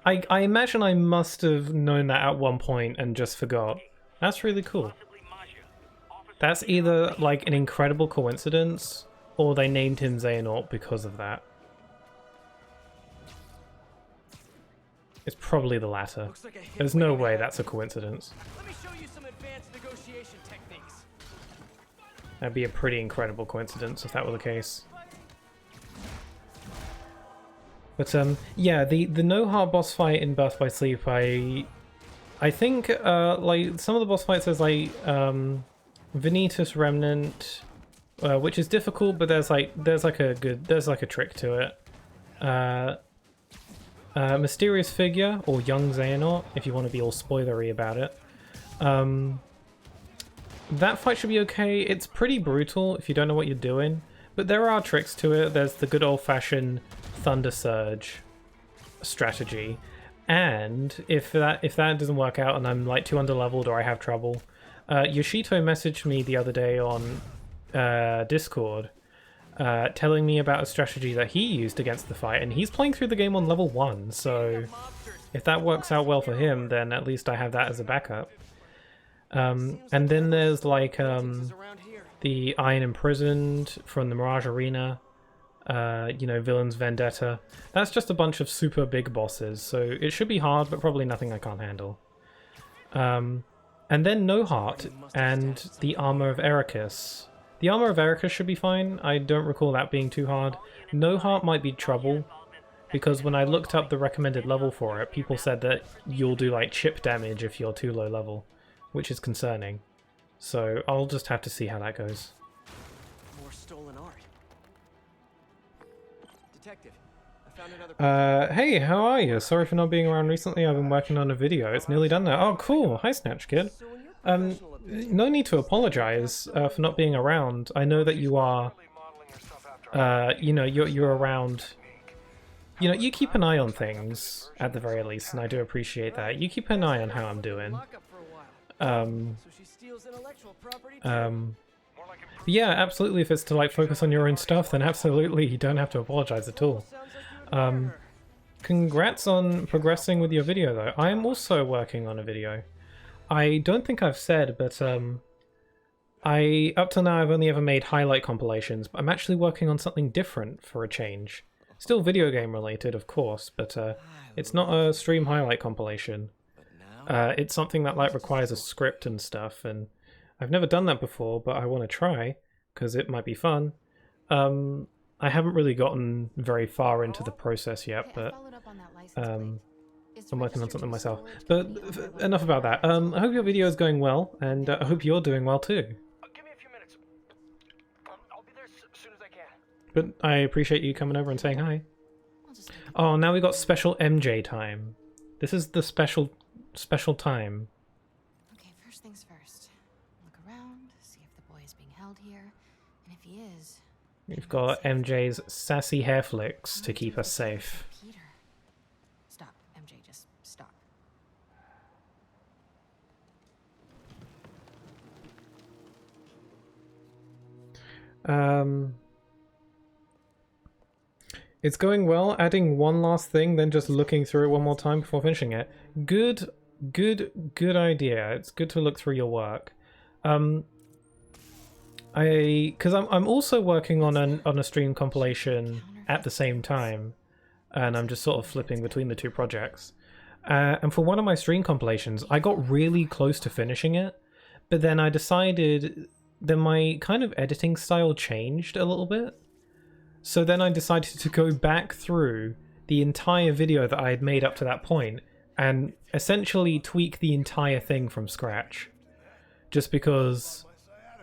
I imagine I must have known that at one point and just forgot. That's really cool. That's either like an incredible coincidence, or they named him Xehanort because of that. It's probably the latter. Like There's no way that's a coincidence. Let me show you some advanced negotiation techniques. That'd be a pretty incredible coincidence if that were the case. But yeah, the no heart boss fight in Birth by Sleep, I think like some of the boss fights, there's like Vanitas Remnant, which is difficult, but there's like a trick to it. Mysterious Figure, or Young Xehanort, if you want to be all spoilery about it. That fight should be okay. It's pretty brutal if you don't know what you're doing, but there are tricks to it. There's the good old-fashioned Thunder Surge strategy, and if that doesn't work out and I'm like too underleveled or I have trouble, Yoshito messaged me the other day on Discord, telling me about a strategy that he used against the fight, and he's playing through the game on level 1, so if that works out well for him, then at least I have that as a backup. And then there's like the Iron Imprisoned from the Mirage Arena, you know, Villain's Vendetta. That's just a bunch of super big bosses, so it should be hard, but probably nothing I can't handle. And then No Heart and the Armor of Ericus. The Armor of Ericus should be fine. I don't recall that being too hard. No Heart might be trouble, because when I looked up the recommended level for it, people said that you'll do like chip damage if you're too low level, which is concerning. So I'll just have to see how that goes. More stolen art. Detective, I found another. Hey, how are you? Sorry for not being around recently. I've been working on a video. It's nearly done now. Oh, cool. Hi, Snatch Kid. No need to apologize for not being around. I know that you are, you know, you're around. You know, you keep an eye on things at the very least, and I do appreciate that. You keep an eye on how I'm doing. Yeah, absolutely. If it's to like focus on your own stuff, then absolutely, you don't have to apologize at all. Congrats on progressing with your video, though. I am also working on a video. I don't think I've said, but up till now I've only ever made highlight compilations, but I'm actually working on something different for a change. Still video game related, of course, but it's not a stream highlight compilation. It's something that like requires a script and stuff, and I've never done that before, but I want to try because it might be fun. I haven't really gotten very far into the process yet, but I'm working on something myself. But enough about that. I hope your video is going well, and I hope you're doing well too. Give me a few minutes. I'll be there as soon as I can. But I appreciate you coming over and saying hi. Oh, now we got special MJ time. This is the special time. Okay, first things first. Look around, see if the boy is being held here, and if he is... We've got MJ's sassy hair flicks to keep us safe. Peter. Stop, MJ, just stop. It's going well. Adding one last thing, then just looking through it one more time before finishing it. Good idea. It's good to look through your work. Because I'm also working on a stream compilation at the same time, and I'm just sort of flipping between the two projects. And for one of my stream compilations, I got really close to finishing it, but then I decided that my kind of editing style changed a little bit. So then I decided to go back through the entire video that I had made up to that point and essentially tweak the entire thing from scratch. Just because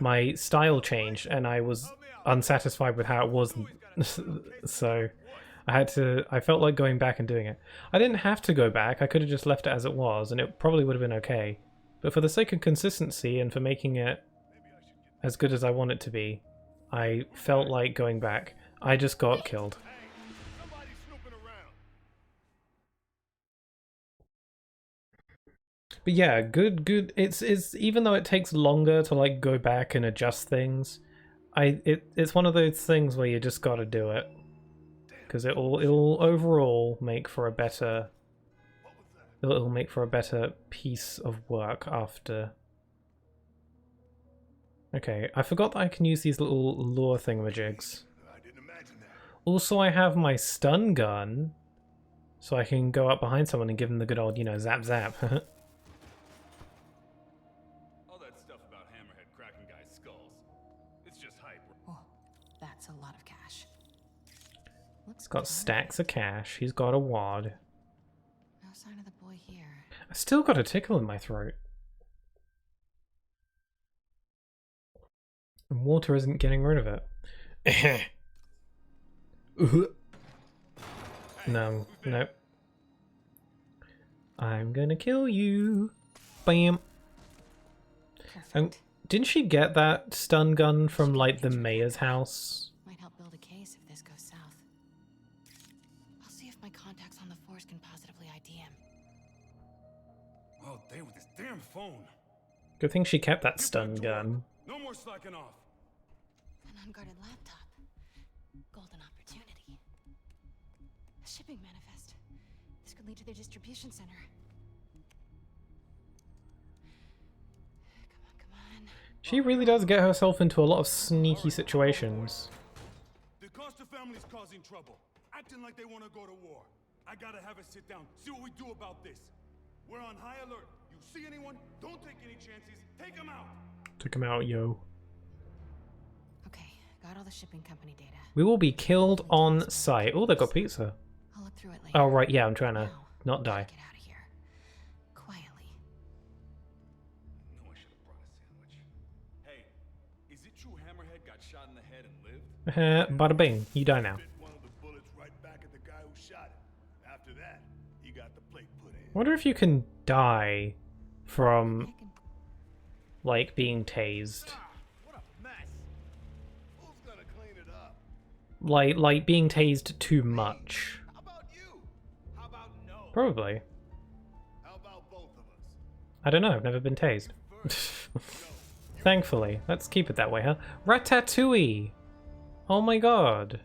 my style changed and I was unsatisfied with how it was. So I felt like going back and doing it. I didn't have to go back. I could have just left it as it was and it probably would have been okay. But for the sake of consistency and for making it as good as I want it to be, I felt like going back. I just got killed. But yeah, good. It's even though it takes longer to like go back and adjust things, it's one of those things where you just got to do it because it'll overall make for a better it'll make for a better piece of work after. Okay, I forgot that I can use these little lure thingamajigs. I didn't imagine that. Also, I have my stun gun, so I can go up behind someone and give them the good old, you know, zap zap. All that stuff about Hammerhead cracking guys' skulls. It's just hype. Oh, that's a lot of cash. Looks He's got good. stacks of cash. He's got a wad. No sign of the boy here. I still got a tickle in my throat. And water isn't getting rid of it. No, no. I'm gonna kill you. Bam. And didn't she get that stun gun from like the mayor's house? Might help build a case if this goes south. I'll see if my contacts on the force can positively ID him. All day with this damn phone. Good thing she kept that stun gun. No more slacking off. An unguarded laptop. Golden opportunity. A shipping manifest. This could lead to their distribution center. Come on, come on. She really does get herself into a lot of sneaky situations. The Costa family's causing trouble, acting like they want to go to war. I gotta have a sit down, see what we do about this. We're on high alert. You see anyone? Don't take any chances. Take them out. Took him out, yo. Okay, got all the shipping company data. We will be killed on sight. Oh, they got pizza. I'll look through it later. Oh, right, yeah, I'm trying to Now, not die. get out of here. Quietly. No, I should have brought a sandwich. Hey, is it true Hammerhead got shot in the head and lived? Bada bing, you die now. Bit one of the bullets right back at the guy who shot him. After that, he got the plate put in. I wonder if you can die from, like, being tased. What a mess. Who's gonna clean it up? Like being tased too much. How about you? How about no? Probably. How about both of us? I don't know, I've never been tased. Thankfully. Let's keep it that way, huh? Ratatouille! Oh my god.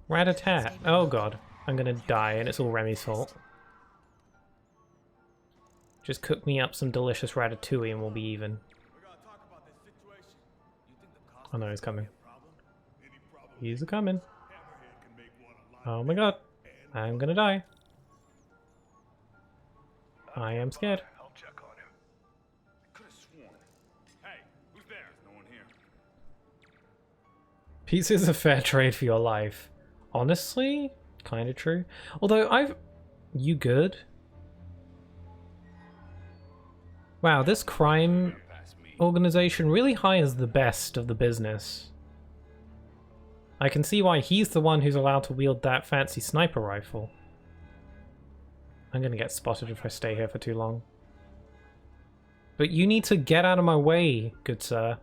Rat-a-tat. Oh god. I'm gonna die and it's all Remy's fault. Just cook me up some delicious ratatouille and we'll be even. We gotta talk about this situation. You think the Costa Oh no, he's coming. Problem? Any problem? He's a-coming. Hammerhead can make one a lot Oh my god. and I'm gonna die. I am scared. I'll check on him. I could have sworn. Hey, who's there? There's no one here. Pizza's a fair trade for your life. Honestly, kind of true. Although You good? Wow, this crime organization really hires the best of the business. I can see why he's the one who's allowed to wield that fancy sniper rifle. I'm gonna get spotted if I stay here for too long. But you need to get out of my way, good sir.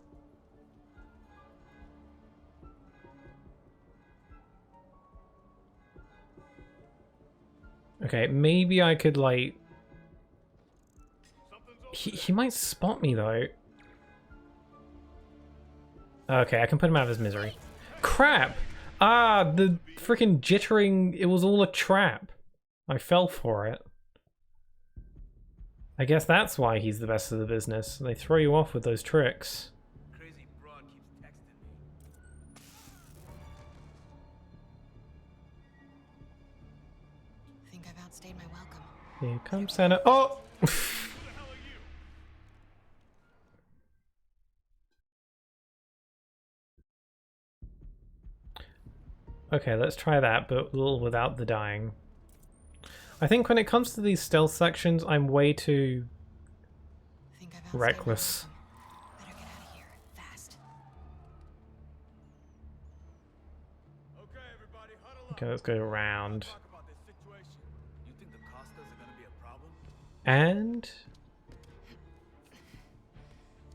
Okay, maybe I could, like... He might spot me, though. Okay, I can put him out of his misery. Crap! Ah, the freaking jittering, it was all a trap. I fell for it. I guess that's why he's the best of the business. They throw you off with those tricks. Crazy broad keeps texting me. Think I've outstayed my welcome. Here comes Santa. Oh! Okay, let's try that, but without the dying. I think when it comes to these stealth sections, I'm way too Think I've outstayed my reckless. welcome. Better get out of here fast. Okay, everybody, huddle up. Okay, let's go around. Talk about this situation. You think the Costas are gonna be a problem? And...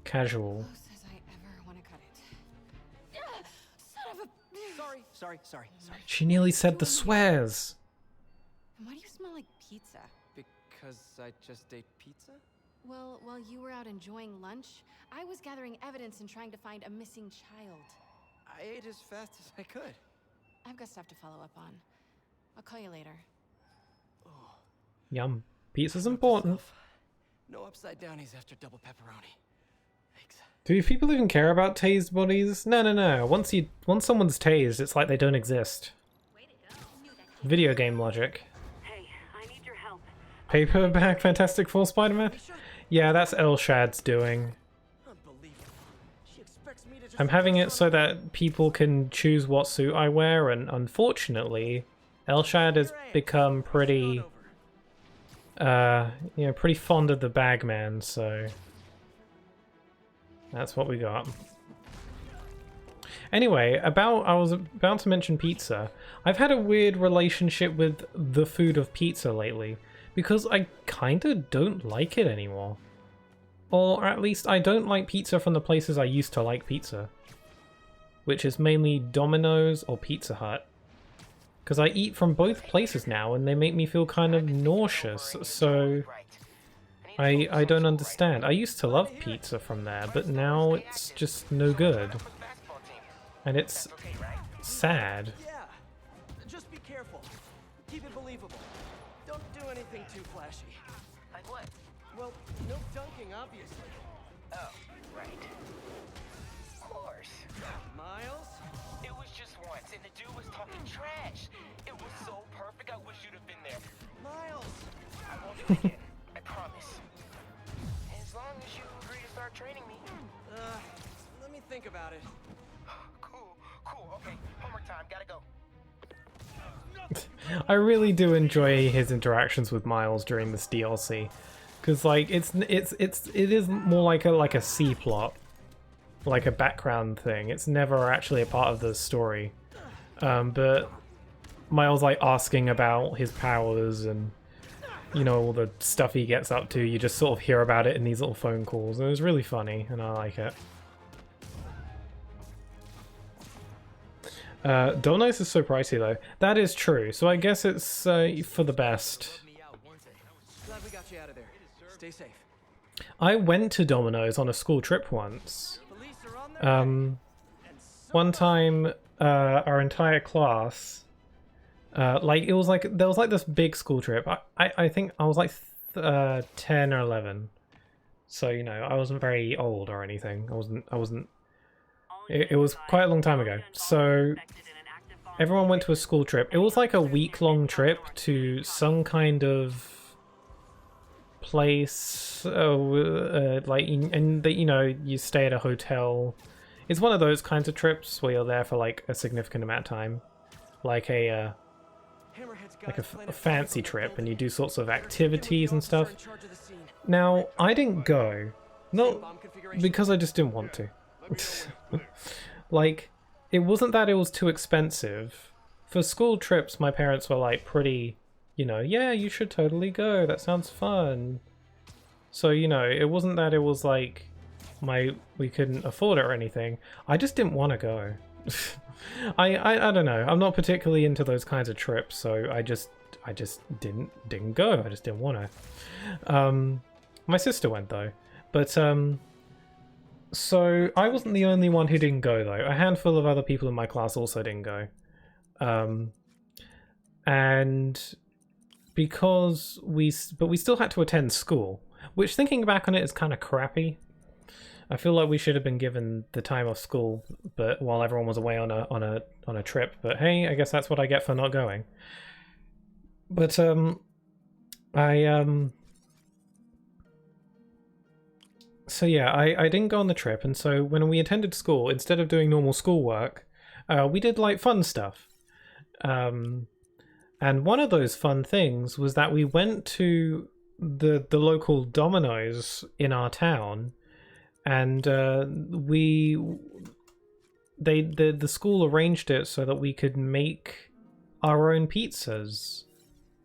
casual. Close as I ever want to cut it. Son of a... Sorry. She nearly said the swears. Why do you smell like pizza? Because I just ate pizza? Well, while you were out enjoying lunch, I was gathering evidence and trying to find a missing child. I ate as fast as I could. I've got stuff to follow up on. I'll call you later. Yum. Pizza's important. No upside downies after double pepperoni. Thanks. Do people even care about tased bodies? No. Once someone's tased, it's like they don't exist. Video game logic. Hey, I need your help. Paperback Fantastic Four Spider-Man? Yeah, that's Elshad's doing. Unbelievable. She expects me to just I'm having it so that people can choose what suit I wear, and unfortunately, Elshad has become pretty, pretty fond of the Bagman, so that's what we got. Anyway, I was about to mention pizza. I've had a weird relationship with the food of pizza lately, because I kinda don't like it anymore. Or at least I don't like pizza from the places I used to like pizza, which is mainly Domino's or Pizza Hut. Because I eat from both places now and they make me feel kind of nauseous, so I don't understand. I used to love pizza from there, but now it's just no good. And it's sad. Yeah. Just be careful. Keep it believable. Don't do anything too flashy. Like what? Well, no dunking, obviously. Oh, right. Of course. Miles? It was just once, and the dude was talking trash. It was so perfect, I wish you'd have been there. Miles! I won't do it again. I promise. As long as you agree to start training me. Let me think about it. Cool, okay. Homework time, gotta go. I really do enjoy his interactions with Miles during this DLC, because like it is more like a C plot, like a background thing. It's never actually a part of the story. But Miles like asking about his powers and all the stuff he gets up to. You just sort of hear about it in these little phone calls, and it's really funny, and I like it. Domino's is so pricey though. That is true. So I guess it's for the best. Glad we got you out of there. Stay safe. I went to Domino's on a school trip once. Police are on their One time, our entire class, it was like there was like this big school trip. I think I was like 10 or 11, so I wasn't very old or anything. I wasn't. It was quite a long time ago. So everyone went to a school trip. It was like a week-long trip to some kind of place, you stay at a hotel. It's one of those kinds of trips where you're there for like a significant amount of time, like a fancy trip, and you do sorts of activities and stuff. Now, I didn't go, not because I just didn't want to. Like, it wasn't that it was too expensive. For school trips, my parents were like pretty, yeah, you should totally go, that sounds fun. So, it wasn't that it was like we couldn't afford it or anything. I just didn't want to go. I don't know. I'm not particularly into those kinds of trips, so I just didn't go. I just didn't want to. My sister went though, but so I wasn't the only one who didn't go though. A handful of other people in my class also didn't go. And because we still had to attend school, which thinking back on it is kind of crappy. I feel like we should have been given the time off school, but while everyone was away on a trip. But hey, I guess that's what I get for not going. But so yeah, I didn't go on the trip, and so when we attended school, instead of doing normal schoolwork, we did like fun stuff. And one of those fun things was that we went to the local Domino's in our town, and the school arranged it so that we could make our own pizzas.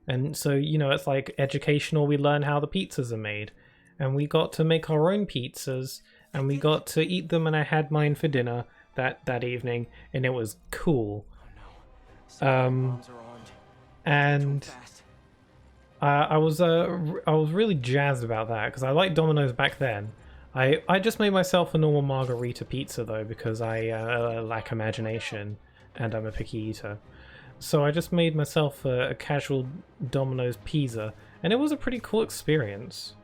And so, it's like educational. We learn how the pizzas are made. And we got to make our own pizzas, and we got to eat them, and I had mine for dinner that evening, and it was cool. And I was really jazzed about that, because I liked Domino's back then. I just made myself a normal margarita pizza though, because I lack imagination, and I'm a picky eater. So I just made myself a casual Domino's pizza, And it was a pretty cool experience.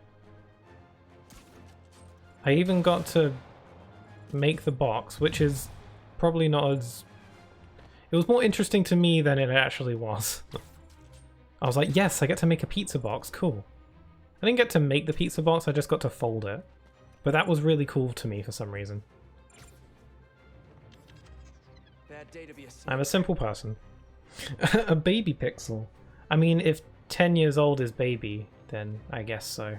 I even got to make the box, which is probably not as... It was more interesting to me than it actually was. I was like, yes, I get to make a pizza box, cool. I didn't get to make the pizza box, I just got to fold it. But that was really cool to me for some reason. Bad day to be a I'm a simple person. A baby pixel. I mean, if 10 years old is baby, then I guess so.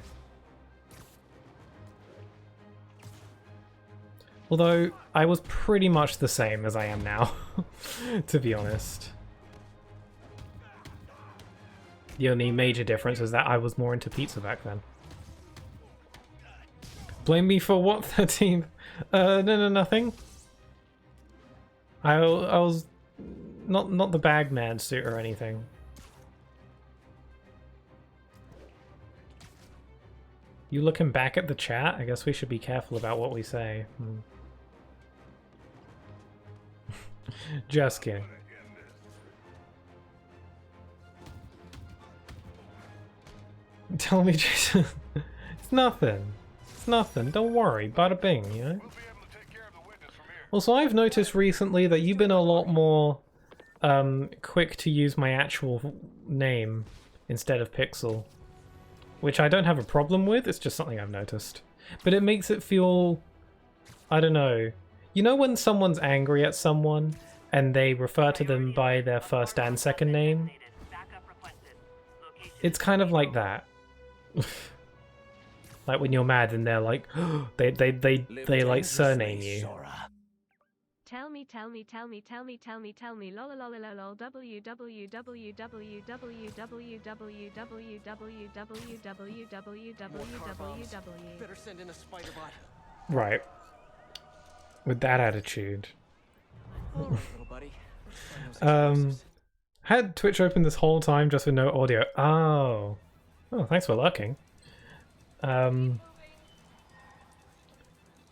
Although, I was pretty much the same as I am now, to be honest. The only major difference is that I was more into pizza back then. Blame me for what, 13th? No, nothing. I was not the Bagman suit or anything. You looking back at the chat? I guess we should be careful about what we say. Just kidding. Tell me, Jason. It's nothing. It's nothing. Don't worry. Bada bing, you know? Also, I've noticed recently that you've been a lot more quick to use my actual name instead of Pixel. Which I don't have a problem with, it's just something I've noticed. But it makes it feel... I don't know. You know when someone's angry at someone and they refer to them by their first and second name? It's kind of like that. Like when you're mad and they're like, they like surname you. Tell me, lol Better send in a spider bot. Right. With that attitude. All right, little buddy. Had Twitch open this whole time just with no audio. Oh. Oh, thanks for lurking.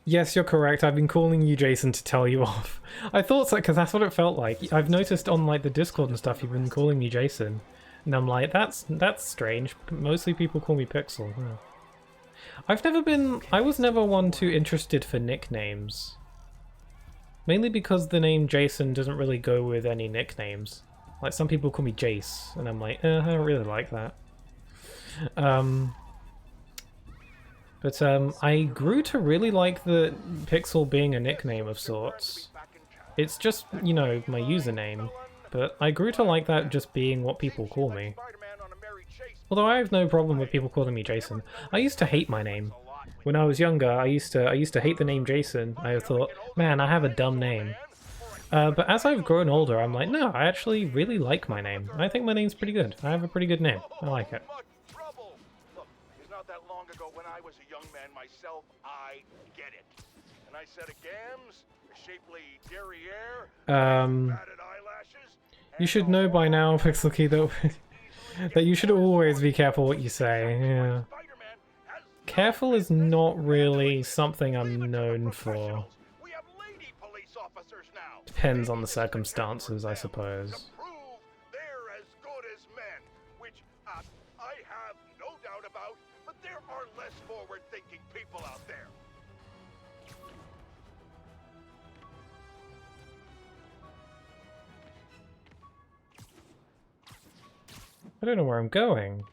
Yes, you're correct. I've been calling you Jason to tell you off. I thought so, because that's what it felt like. I've noticed on like the Discord and stuff, you've been calling me Jason. And I'm like, that's strange. Mostly people call me Pixel. I was never one too interested for nicknames. Mainly because the name Jason doesn't really go with any nicknames. Like some people call me Jace, and I'm like, I don't really like that. But I grew to really like the Pixel being a nickname of sorts. It's just, you know, my username. But I grew to like that just being what people call me. Although I have no problem with people calling me Jason. I used to hate my name. When I was younger, I used to hate the name Jason. I thought, man, I have a dumb name. But as I've grown older, I'm like, no, I actually really like my name. I think my name's pretty good. I have a pretty good name. I like it. Myself, I get it. A nice set of gams, a shapely derriere, matted eyelashes. You should know by now, Pixelkey, that you should always be careful what you say. Yeah. Careful is not really something I'm known for. Depends on the circumstances, I suppose. I don't know where I'm going.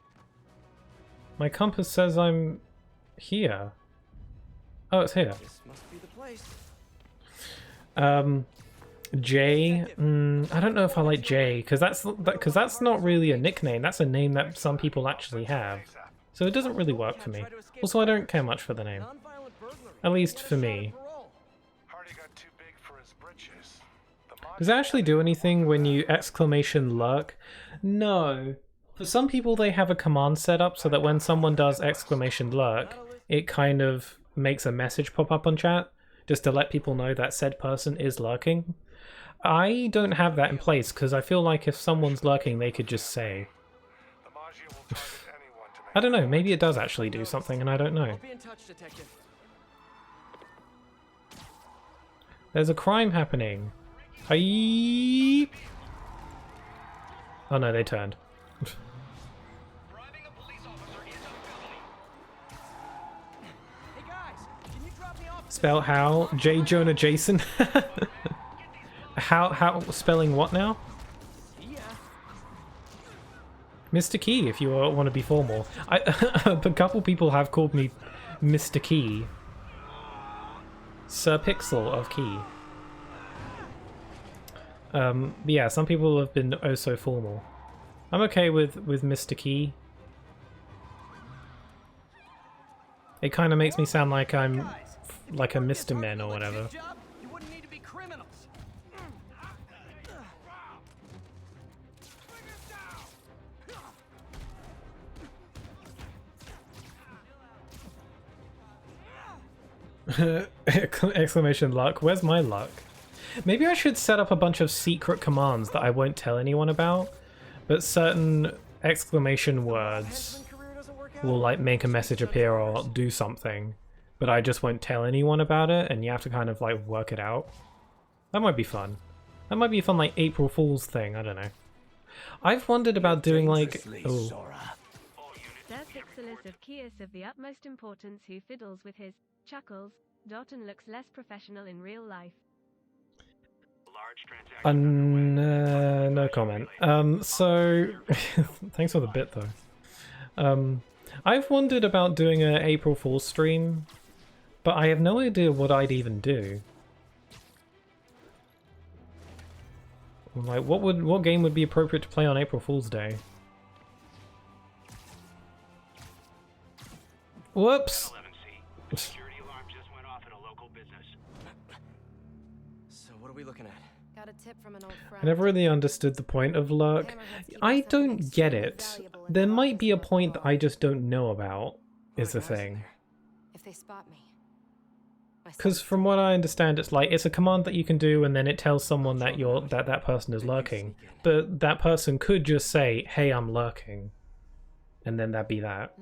My compass says I'm here. Oh, it's here. This must be the place. Jay. I don't know if I like Jay because that's not really a nickname. That's a name that some people actually have. So it doesn't really work for me. Also, I don't care much for the name. At least for me. Does it actually do anything when you exclamation lurk? No. For some people, they have a command set up so that when someone does exclamation lurk, it kind of makes a message pop up on chat, just to let people know that said person is lurking. I don't have that in place, because I feel like if someone's lurking, they could just say. I don't know, maybe it does actually do something, and I don't know. There's a crime happening. Hi. Oh no, they turned. Spell how? J. Jonah Jason? How spelling what now? Mr. Key, if you want to be formal. A couple people have called me Mr. Key. Sir Pixel of Key. But yeah, some people have been oh so formal. I'm okay with Mr. Key. It kind of makes me sound like I'm like a Mr. Men or whatever. You wouldn't need to be criminals. Exclamation luck. Where's my luck? Maybe I should set up a bunch of secret commands that I won't tell anyone about, but certain exclamation words will like make a message appear or do something, but I just won't tell anyone about it, and you have to kind of like work it out. That might be fun. That might be a fun like April Fool's thing, I don't know. I've wondered about doing like... Oh. Sir Pixelis of Key is of the utmost importance who fiddles with his chuckles, and looks less professional in real life. No comment. So thanks for the bit though. I've wondered about doing an April Fool's stream, but I have no idea what I'd even do. Like, what game would be appropriate to play on April Fool's Day? Whoops. So what are we looking at? Got a tip from an old friend. I never really understood the point of luck. I don't get it. There might be a point that I just don't know about, is the thing. If they spot me. Because from what I understand, it's like it's a command that you can do, and then it tells someone that that person is lurking. But that person could just say, "Hey, I'm lurking," and then that'd be that.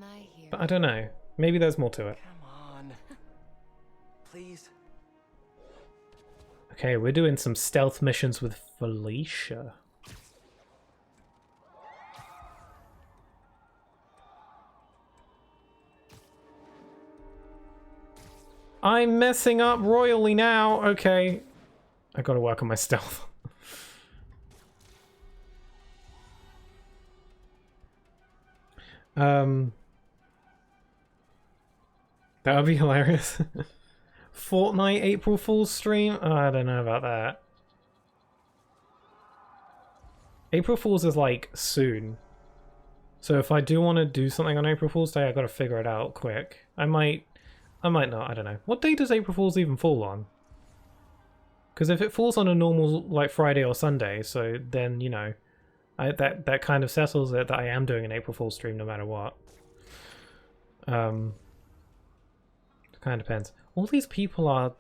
But I don't know. Maybe there's more to it. Come on. Please. Okay, we're doing some stealth missions with Felicia. I'm messing up royally now. Okay. I gotta work on my stealth. That would be hilarious. Fortnite April Fool's stream? Oh, I don't know about that. April Fool's is like soon. So if I do want to do something on April Fool's Day, I gotta figure it out quick. I might not, I don't know. What day does April Fool's even fall on? Because if it falls on a normal, like, Friday or Sunday, so then, you know, that kind of settles it that I am doing an April Fool's stream no matter what. It kind of depends. All these people are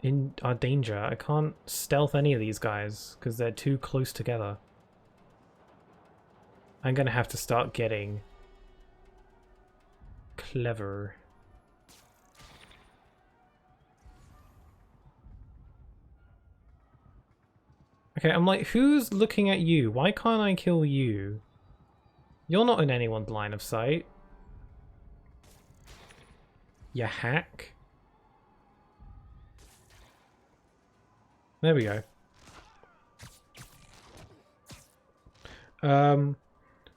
danger. I can't stealth any of these guys because they're too close together. I'm gonna have to start getting clever. Okay, I'm like, who's looking at you? Why can't I kill you? You're not in anyone's line of sight. You hack. There we go.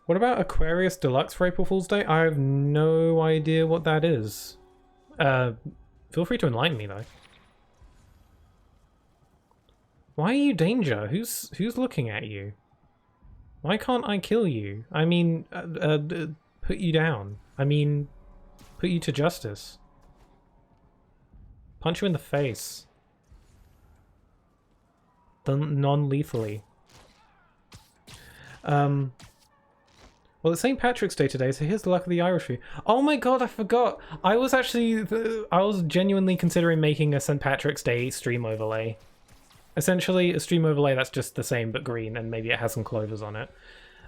What about Aquarius Deluxe for April Fool's Day? I have no idea what that is. Feel free to enlighten me though. Why are you danger? Who's looking at you? Why can't I kill you? I mean, put you down. I mean, put you to justice. Punch you in the face. Non-lethally. Well, it's St. Patrick's Day today, so here's the luck of the Irish for you. Oh my god, I forgot! I was genuinely considering making a St. Patrick's Day stream overlay. Essentially, a stream overlay that's just the same but green, and maybe it has some clovers on it.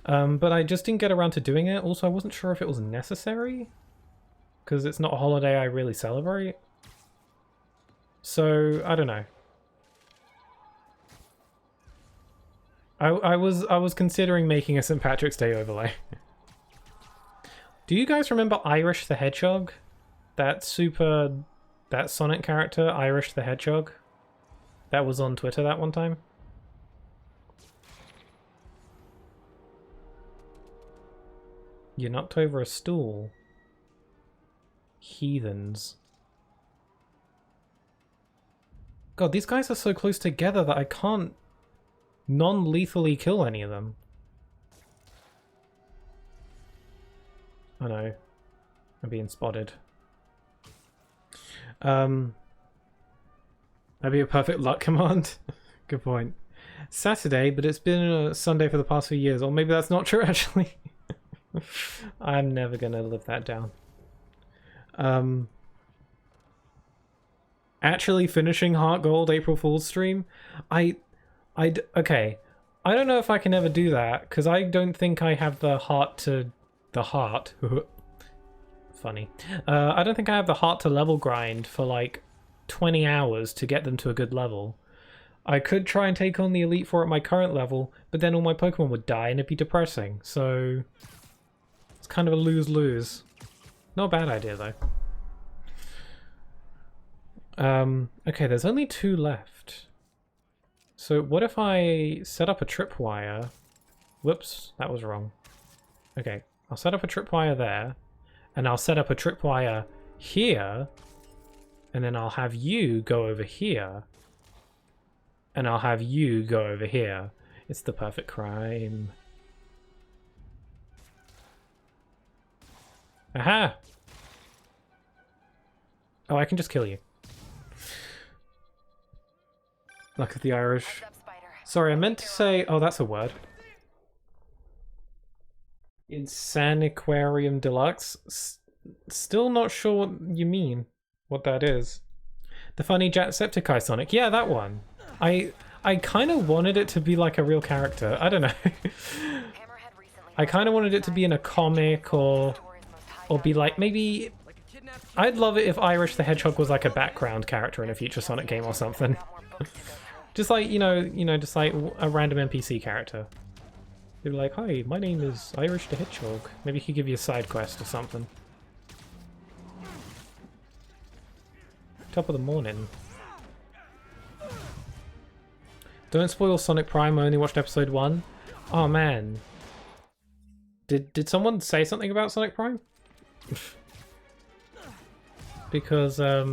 But I just didn't get around to doing it. Also, I wasn't sure if it was necessary, because it's not a holiday I really celebrate. So, I don't know. I was considering making a St. Patrick's Day overlay. Do you guys remember Irish the Hedgehog? That super that Sonic character, Irish the Hedgehog, that was on Twitter that one time. You knocked over a stool. Heathens. God, these guys are so close together that I can't non-lethally kill any of them. I know. I'm being spotted. That'd be a perfect luck command. Good point. Saturday, but it's been a Sunday for the past few years. Or maybe that's not true, actually. I'm never gonna live that down. Actually finishing Heart Gold April Fool's stream? Okay. I don't know if I can ever do that, because I don't think I have the heart to... Funny. I don't think I have the heart to level grind for like 20 hours to get them to a good level. I could try and take on the Elite Four at my current level, but then all my Pokemon would die and it'd be depressing, so... It's kind of a lose-lose. Not a bad idea, though. Okay, there's only 2 left. So what if I set up a tripwire? Whoops, that was wrong. Okay, I'll set up a tripwire there, and I'll set up a tripwire here, and then I'll have you go over here, and I'll have you go over here. It's the perfect crime. Aha! Oh, I can just kill you. Luck of the Irish. Sorry, I meant to say... Oh, that's a word. Insaniquarium Deluxe. Still not sure what you mean. What that is. The funny Jacksepticeye Sonic. Yeah, that one. I kind of wanted it to be like a real character. I don't know. I kind of wanted it to be in a comic or be like maybe... I'd love it if Irish the Hedgehog was like a background character in a future Sonic game or something. Just like, you know, just like a random NPC character. They'd be like, hi, my name is Irish the Hedgehog. Maybe he could give you a side quest or something. Top of the morning. Don't spoil Sonic Prime, I only watched episode 1. Oh man. Did someone say something about Sonic Prime? Because, I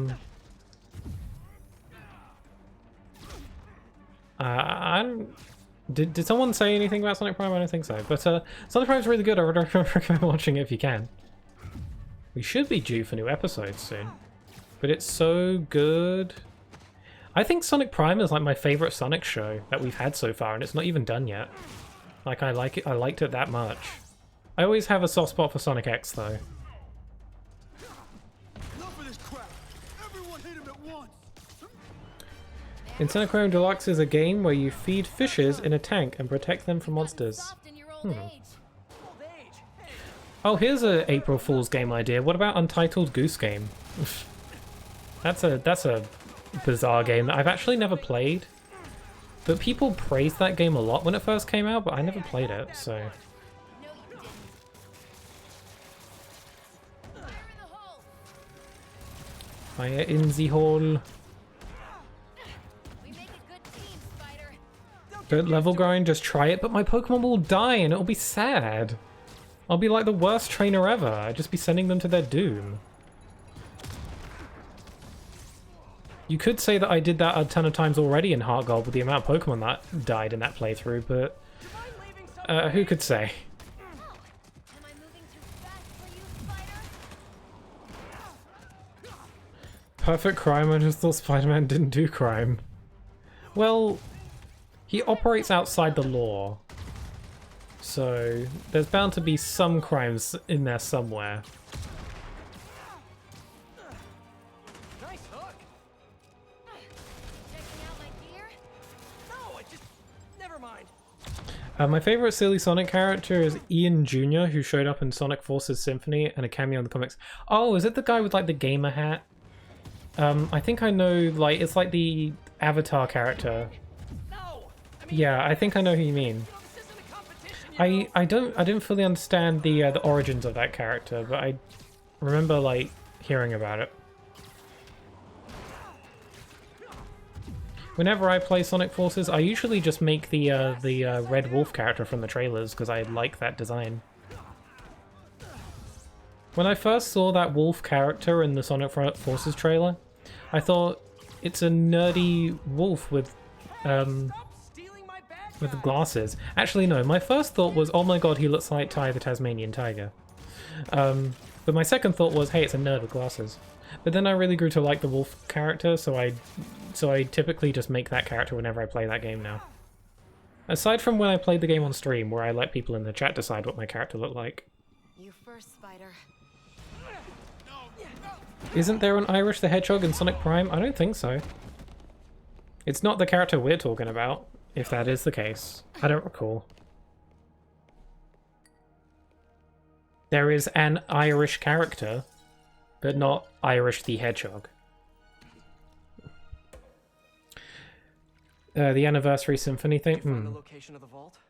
don't... Did someone say anything about Sonic Prime? I don't think so. But Sonic Prime's really good. I would recommend watching it if you can. We should be due for new episodes soon. But it's so good. I think Sonic Prime is like my favorite Sonic show that we've had so far, and it's not even done yet. Like, I like it. I liked it that much. I always have a soft spot for Sonic X, though. Insaniquarium Deluxe is a game where you feed fishes in a tank and protect them from monsters. Oh, here's a April Fool's game idea. What about Untitled Goose Game? That's a bizarre game that I've actually never played. But people praised that game a lot when it first came out, but I never played it, so... Fire in the hole. Don't level grind, just try it, but my Pokemon will die and it'll be sad. I'll be like the worst trainer ever. I'd just be sending them to their doom. You could say that I did that a ton of times already in Heart Gold with the amount of Pokemon that died in that playthrough, but who could say? Perfect crime, I just thought Spiderman didn't do crime. Well, he operates outside the law, so there's bound to be some crimes in there somewhere. Nice hook. Checking out my gear? No, I just never mind. My favorite silly Sonic character is Ian Jr., who showed up in Sonic Forces Symphony and a cameo in the comics. Oh, is it the guy with like the gamer hat? I think I know, like, it's like the Avatar character. Yeah, I think I know who you mean. I didn't fully understand the the origins of that character, but I remember like hearing about it. Whenever I play Sonic Forces, I usually just make the Red Wolf character from the trailers because I like that design. When I first saw that wolf character in the Sonic Forces trailer, I thought it's a nerdy wolf with glasses. Actually, no. My first thought was, oh my god, he looks like Ty the Tasmanian Tiger. But my second thought was, hey, it's a nerd with glasses. But then I really grew to like the wolf character, so I typically just make that character whenever I play that game now. Aside from when I played the game on stream, where I let people in the chat decide what my character looked like. You first, Spider. Isn't there an Irish the Hedgehog in Sonic Prime? I don't think so. It's not the character we're talking about, if that is the case. I don't recall. There is an Irish character, but not Irish the Hedgehog. The Anniversary Symphony thing?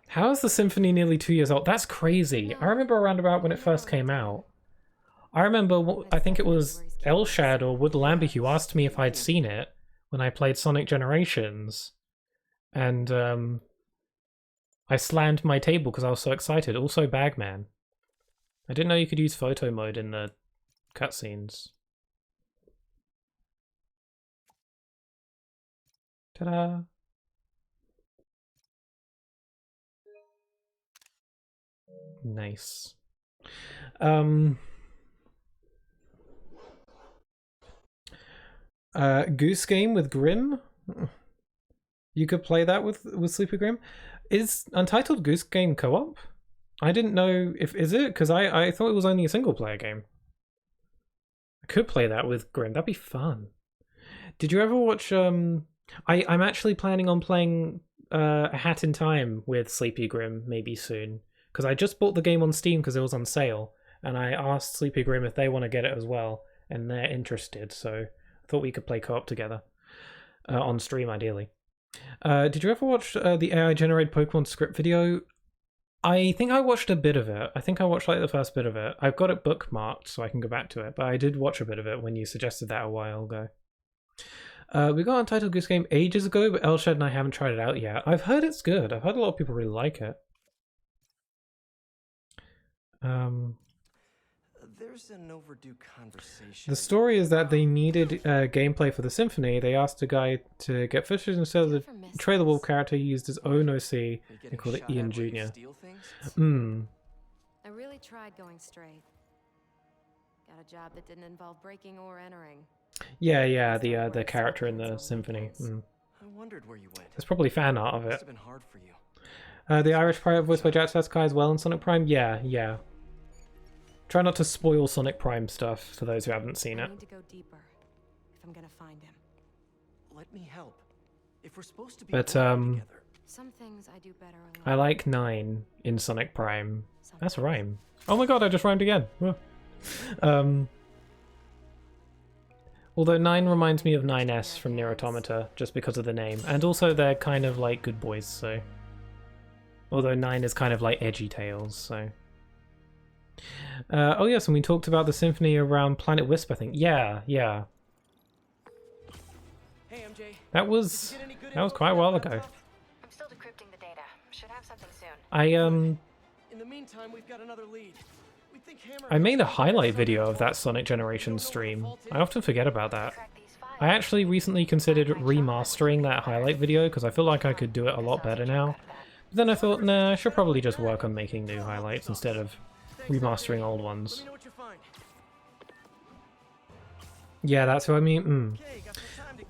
How is the Symphony nearly 2 years old? That's crazy. I remember around about when it first came out. I remember, I think it was Elshad or Wood Lambie who asked me if I'd seen it when I played Sonic Generations. And I slammed my table because I was so excited. Also Bagman. I didn't know you could use photo mode in the cutscenes. Ta-da! Nice. Goose Game with Grim? You could play that with Sleepy Grim? Is Untitled Goose Game co-op? I didn't know if... Is it? Because I thought it was only a single-player game. I could play that with Grim. That'd be fun. Did you ever watch... I'm actually planning on playing A Hat in Time with Sleepy Grim maybe soon. Because I just bought the game on Steam because it was on sale. And I asked Sleepy Grim if they want to get it as well. And they're interested, so I thought we could play co-op together. On stream, ideally. Did you ever watch the AI-generated Pokemon script video? I think I watched a bit of it. I think I watched like the first bit of it. I've got it bookmarked so I can go back to it, but I did watch a bit of it when you suggested that a while ago. We got Untitled Goose Game ages ago, but Elshad and I haven't tried it out yet. I've heard it's good. I've heard a lot of people really like it. There's an overdue conversation. The story is that they needed gameplay for the Symphony. They asked a guy to get footage instead of the trailer wolf character used his own OC and called it Ian Jr. I really tried going straight. Got a job that didn't involve breaking or entering. Yeah, the character in the Symphony. I wondered where you went. There's probably fan art of it. Must have been hard for you. The Irish pirate voiced by Jack Sakai as well in Sonic Prime? Yeah. Try not to spoil Sonic Prime stuff for those who haven't seen it. I need to go deeper if I'm gonna find him. Let me help. If we're supposed to be But together. Some things I do better alone. I like 9 in Sonic Prime. That's a rhyme. Oh my god, I just rhymed again. Although 9 reminds me of 9S from Nier Automata, just because of the name. And also they're kind of like good boys, so... Although 9 is kind of like edgy Tails, so... oh yes, and we talked about the Symphony around Planet Wisp, I think. Yeah. Hey, MJ. That was quite a while ago. I'm still decrypting the data. Should have something soon. In the meantime, we've got another lead. We think I made a highlight video of that Sonic Generation stream. I often forget about that. I actually recently considered remastering that highlight video because I feel like I could do it a lot better now. But then I thought, nah, I should probably just work on making new highlights instead of remastering old ones. Yeah, that's what I mean.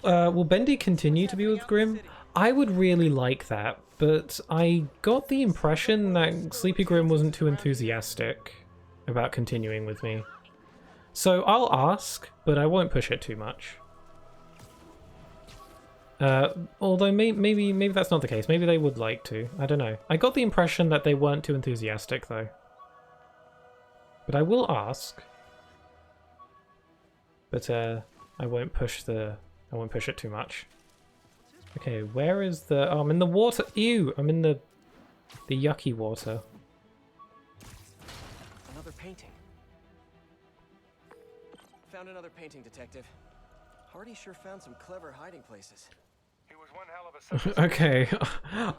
Will Bendy continue to be with Grim? I would really like that, but I got the impression that Sleepy Grim wasn't too enthusiastic about continuing with me. So I'll ask, but I won't push it too much. Although maybe that's not the case. Maybe they would like to. I don't know. I got the impression that they weren't too enthusiastic though. But I will ask. But I won't push it too much. Okay, where is the... Oh, I'm in the water. Ew! I'm in the yucky water. Another painting. Found another painting, Detective. Hardy sure found some clever hiding places. He was one hell of a set. Okay,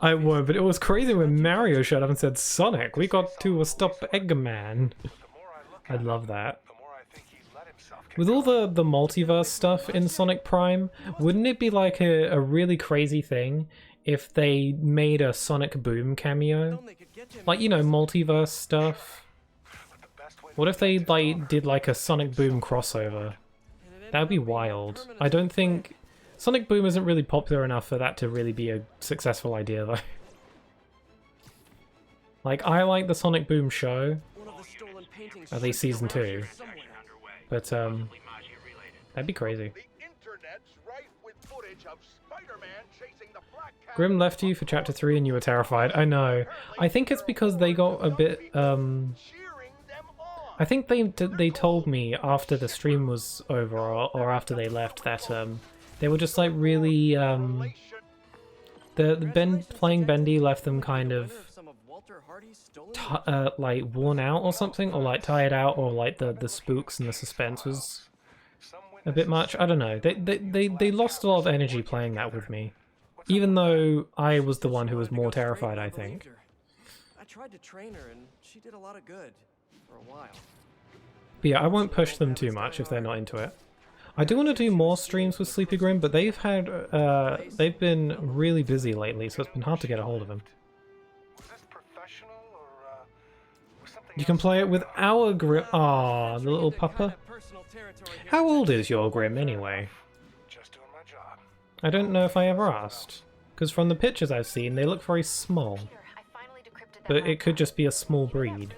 I would, but it was crazy when Mario showed up and said, Sonic, we got to stop Eggman. I love that. The more I think he let himself get With all the multiverse stuff in Sonic Prime, wouldn't it be like a really crazy thing if they made a Sonic Boom cameo? Like, you know, multiverse stuff. What if they like did like a Sonic Boom crossover? That would be wild. I don't think... Sonic Boom isn't really popular enough for that to really be a successful idea, though. Like, I like the Sonic Boom show. At least Season 2. But, that'd be crazy. The internet's rife with footage of Spiderman chasing the Black Cat. Grim left you for Chapter 3 and you were terrified. I know. I think it's because they got a bit, I think they told me after the stream was over or after they left that they were just like really playing Bendy left them kind of like worn out or something, or like tired out, or like the spooks and the suspense was a bit much. I don't know. They lost a lot of energy playing that with me, even though I was the one who was more terrified, I think. I tried to train her and she did a lot of good for a while. But yeah, I won't push them too much if they're not into it. I do want to do more streams with Sleepy Grim, but they've been really busy lately, so it's been hard to get a hold of them. You can play it with our Grim. Aww, the little pupper. How old is your Grim anyway? I don't know if I ever asked, because from the pictures I've seen, they look very small. But it could just be a small breed.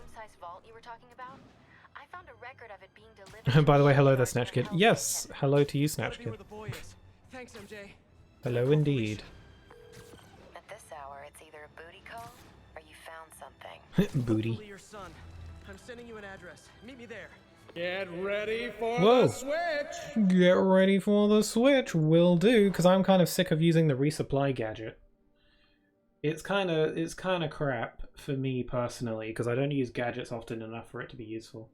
By the way, hello there, Snatch Kid. Yes, hello to you, Snatch Kid. Thanks, MJ. Hello indeed. At this hour, it's either a booty call or you found something. Booty. Your son. I'm sending you an address. Meet me there. Get ready for Whoa. the switch! Get ready for the Switch. Will do, because I'm kind of sick of using the resupply gadget. It's kind of crap for me personally, because I don't use gadgets often enough for it to be useful.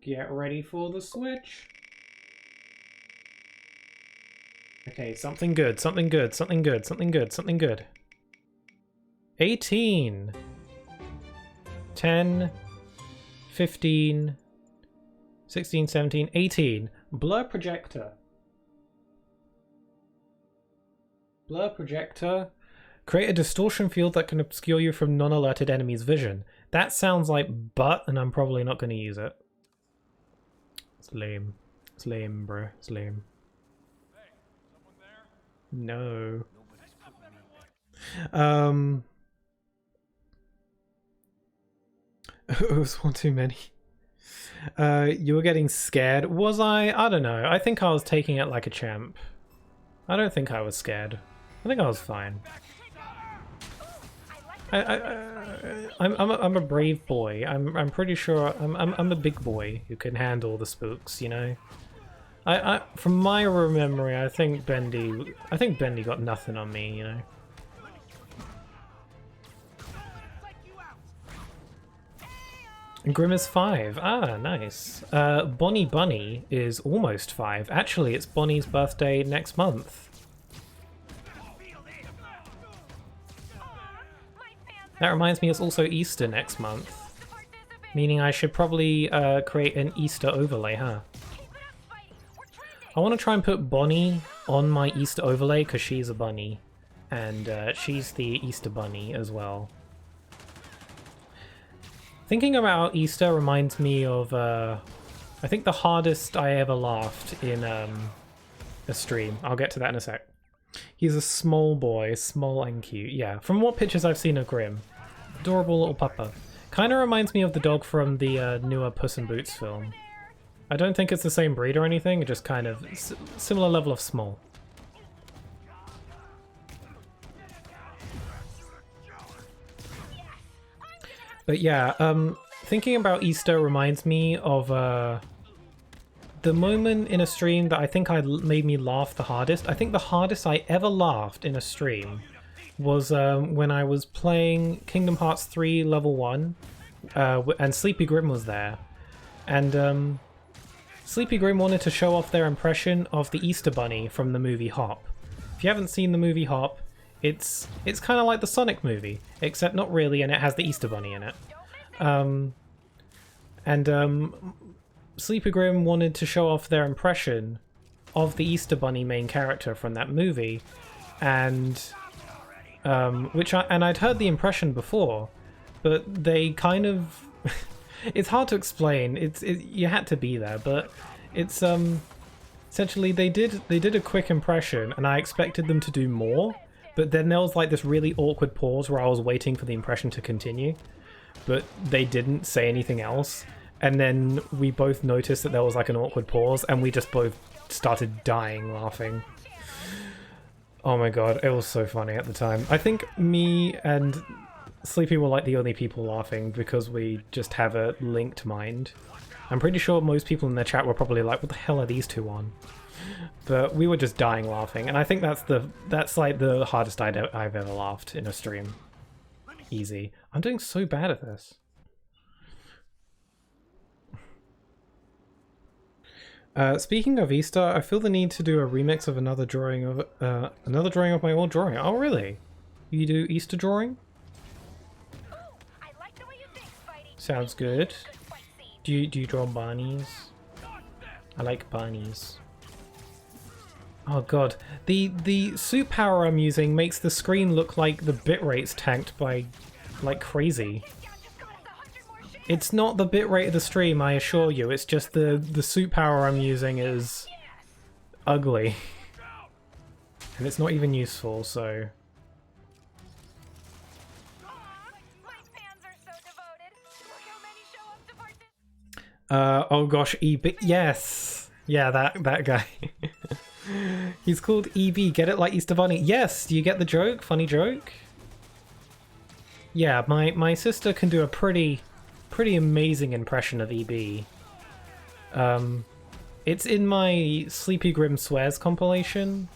Get ready for the Switch. Okay, something good, something good, something good, something good, something good. 18. 10. 15. 16, 17, 18. Blur projector. Blur projector. Create a distortion field that can obscure you from non-alerted enemies' vision. That sounds like butt, and I'm probably not going to use it. It's lame. It's lame, bro. It's lame. Hey, someone there? No. It was one too many. You were getting scared. Was I? I don't know. I think I was taking it like a champ. I don't think I was scared. I think I was fine. I'm a brave boy. I'm pretty sure I'm a big boy who can handle the spooks, you know. From my memory, I think Bendy got nothing on me, you know. Grim is 5. Ah, nice. Bonnie Bunny is almost 5. Actually, it's Bonnie's birthday next month. That reminds me, it's also Easter next month. Meaning I should probably create an Easter overlay, huh? I want to try and put Bonnie on my Easter overlay because she's a bunny. And she's the Easter bunny as well. Thinking about Easter reminds me of, I think the hardest I ever laughed in a stream. I'll get to that in a sec. He's a small boy, small and cute. Yeah, from what pictures I've seen of Grim. Adorable little pupper. Kind of reminds me of the dog from the newer Puss in Boots film. I don't think it's the same breed or anything, just kind of similar level of small. But yeah, thinking about Easter reminds me of the moment in a stream that I think made me laugh the hardest. I think the hardest I ever laughed in a stream was when I was playing Kingdom Hearts 3 level 1 and Sleepy Grim was there. And Sleepy Grim wanted to show off their impression of the Easter Bunny from the movie Hop. If you haven't seen the movie Hop, it's kind of like the Sonic movie, except not really, and it has the Easter Bunny in it. Sleepy Grim wanted to show off their impression of the Easter Bunny main character from that movie, and I'd heard the impression before, but they kind of it's hard to explain. You had to be there, but it's essentially they did a quick impression, and I expected them to do more, but then there was like this really awkward pause where I was waiting for the impression to continue, but they didn't say anything else. And then we both noticed that there was like an awkward pause, and we just both started dying laughing. Oh my god, it was so funny at the time. I think me and Sleepy were like the only people laughing because we just have a linked mind. I'm pretty sure most people in the chat were probably like, what the hell are these two on? But we were just dying laughing, and I think that's like the hardest I've ever laughed in a stream. Easy. I'm doing so bad at this. Speaking of Easter, I feel the need to do a remix of another drawing of my old drawing. Oh, really? You do Easter drawing? Sounds good. Do you draw bunnies? I like bunnies. Oh god, the suit power I'm using makes the screen look like the bitrate's tanked by like crazy. It's not the bitrate of the stream, I assure you. It's just the suit power I'm using is ugly. And it's not even useful, so... Oh gosh, EB. Yes! Yeah, that guy. He's called EB. Get it like Easter Bunny. Yes! Do you get the joke? Funny joke? Yeah, my sister can do a pretty amazing impression of EB. It's in my Sleepy Grim Swears compilation.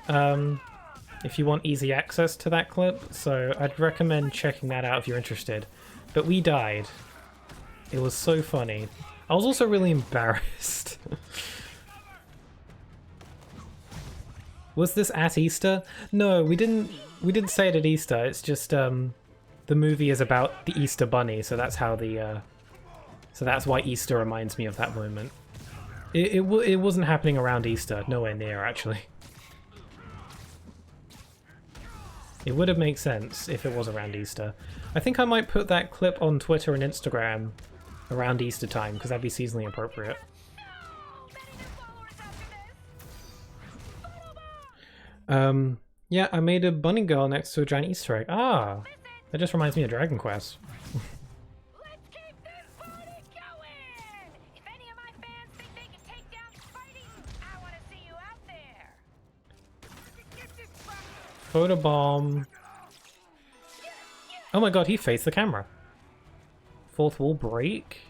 If you want easy access to that clip, so I'd recommend checking that out if you're interested. But we died. It was so funny. I was also really embarrassed. Was this at Easter? No, we didn't say it at Easter. It's just the movie is about the Easter Bunny, so that's how so that's why Easter reminds me of that moment. It wasn't happening around Easter, nowhere near actually. It would have made sense if it was around Easter. I think I might put that clip on Twitter and Instagram around Easter time, because that'd be seasonally appropriate. Yeah, I made a bunny girl next to a giant Easter egg. Ah! That just reminds me of Dragon Quest. Let's keep this party going! If any of my fans think they can take down Spidey, I want to see you out there! Photobomb. Oh my god, he faced the camera. Fourth wall break.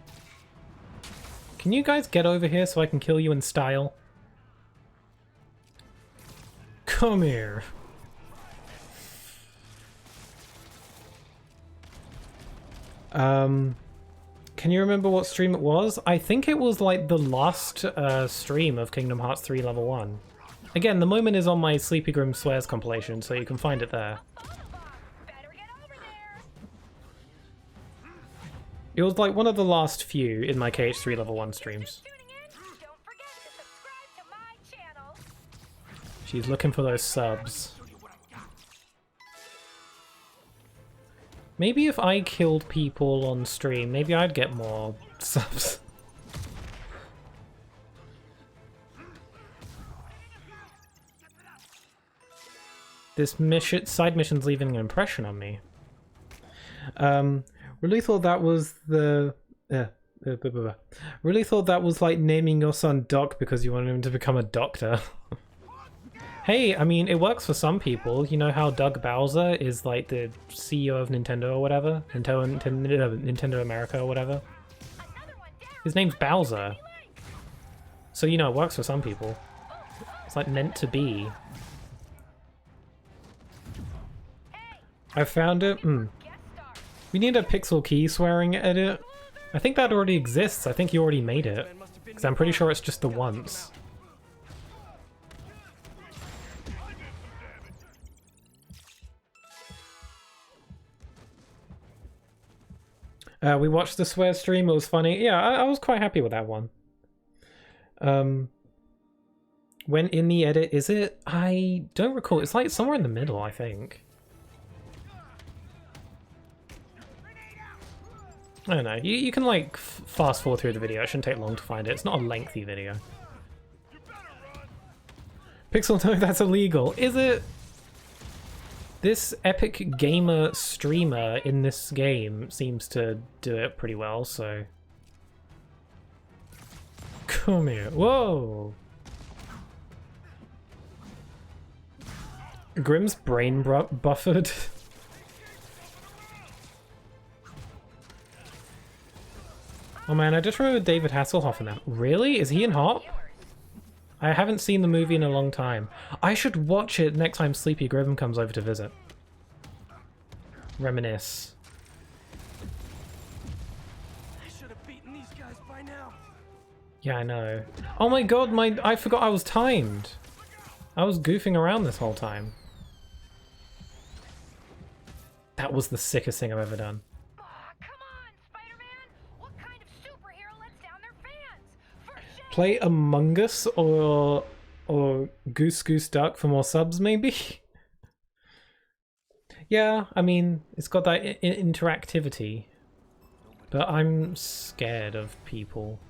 Can you guys get over here so I can kill you in style? Come here. Can you remember what stream it was? I think it was like the last stream of Kingdom Hearts 3 Level 1. Again, the moment is on my Sleepy Grim Swears compilation, so you can find it there. It was like one of the last few in my KH3 Level 1 streams. She's looking for those subs. Maybe if I killed people on stream, maybe I'd get more subs. This side mission's leaving an impression on me. Really thought that was the... Really thought that was like naming your son Doc because you wanted him to become a doctor. Hey, I mean, it works for some people. You know how Doug Bowser is like the CEO of Nintendo or whatever? Nintendo America or whatever? His name's Bowser. So, you know, it works for some people. It's like meant to be. I found it. We need a pixel key swearing edit. I think that already exists. I think you already made it. Because I'm pretty sure it's just the once. We watched the swear stream, it was funny. Yeah, I was quite happy with that one. When in the edit, is it? I don't recall. It's like somewhere in the middle, I think. I don't know. You can like fast forward through the video. It shouldn't take long to find it. It's not a lengthy video. Pixel, no, that's illegal. Is it? This epic gamer streamer in this game seems to do it pretty well, so... Come here. Whoa! Grimm's brain buffered. Oh man, I just remember David Hasselhoff in that. Really? Is he in Hop? I haven't seen the movie in a long time. I should watch it next time Sleepy Grimm comes over to visit. Reminisce. I should have beaten these guys by now. Yeah, I know. Oh my god, I forgot I was timed. I was goofing around this whole time. That was the sickest thing I've ever done. Aw, come on, Spider-Man! What kind of superhero lets down their fans? For shame! Play Among Us or Goose Goose Duck for more subs, maybe? Yeah, I mean, it's got that interactivity. But I'm scared of people.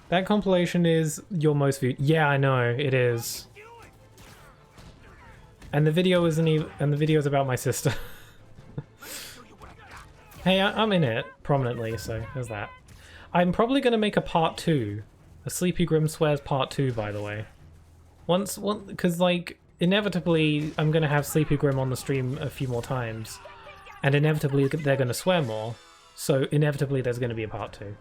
That compilation is your most viewed. Yeah, I know, it is. And the video isn't even, and the video is about my sister. Hey, I'm in it prominently, so there's that. I'm probably gonna make a part 2. A Sleepy Grimm Swears part 2, by the way. Because like, inevitably I'm gonna have Sleepy Grimm on the stream a few more times. And inevitably they're gonna swear more. So inevitably there's gonna be a part 2.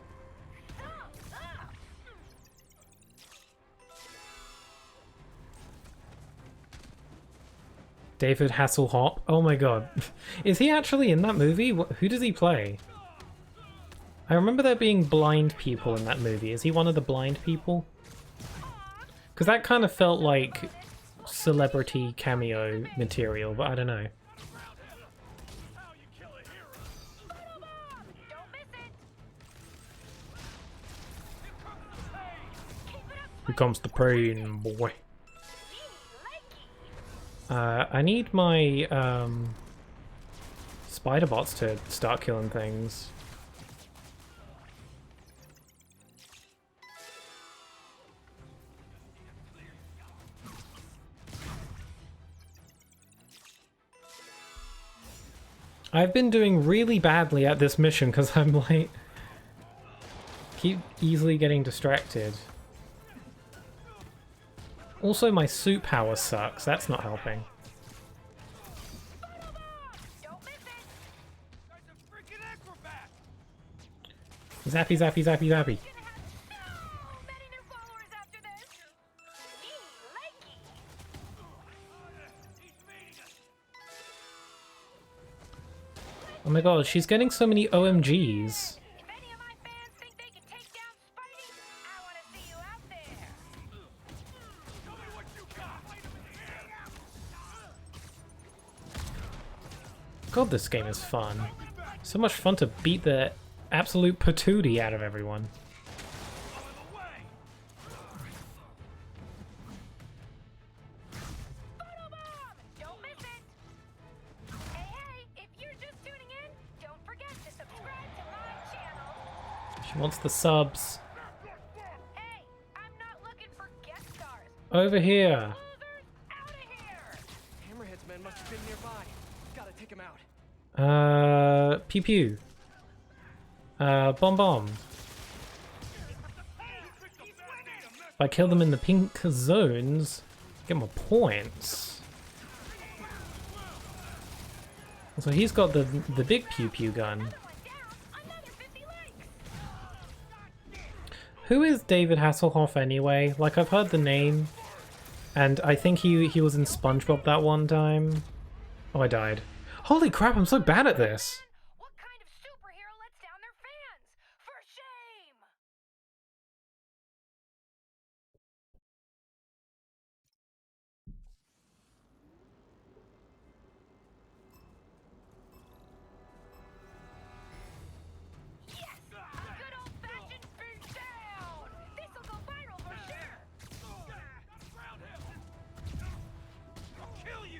David Hasselhoff. Oh my god. Is he actually in that movie? Who does he play? I remember there being blind people in that movie. Is he one of the blind people? Because that kind of felt like celebrity cameo material, but I don't know. Here comes the pain, boy. I need my spider bots to start killing things. I've been doing really badly at this mission because I'm like keep easily getting distracted. Also, my suit power sucks. That's not helping. Zappy, zappy, zappy, zappy. Oh my god, she's getting so many OMGs. God, this game is fun. So much fun to beat the absolute patootie out of everyone. She wants the subs. Over here. Hammerhead's men must have been nearby. Gotta take him out. Pew pew. Bomb bomb. If I kill them in the pink zones, get more points. So he's got the big pew pew gun. Who is David Hasselhoff anyway? Like, I've heard the name, and I think he was in SpongeBob that one time. Oh, I died. Holy crap, I'm so bad at this. What kind of superhero lets down their fans? For shame! Yes! Good old-fashioned beat down! This'll go viral for sure! Ground him! I'll kill you!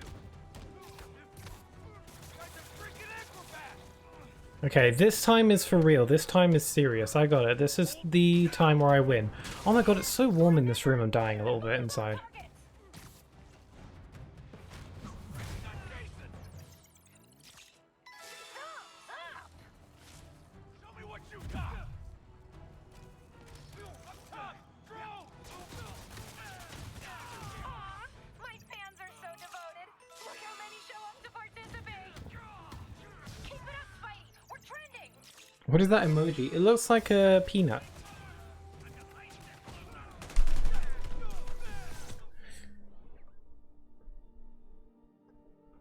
Guy's a freaking acrobat! Okay, this time is for real. This time is serious. I got it. This is the time where I win. Oh my god, it's so warm in this room. I'm dying a little bit inside. Show me what you got! Up top! Throw! Aw, my fans are so devoted. Look how many show up to participate. Keep it up, Spidey. We're trending. What is that emoji? It looks like a peanut.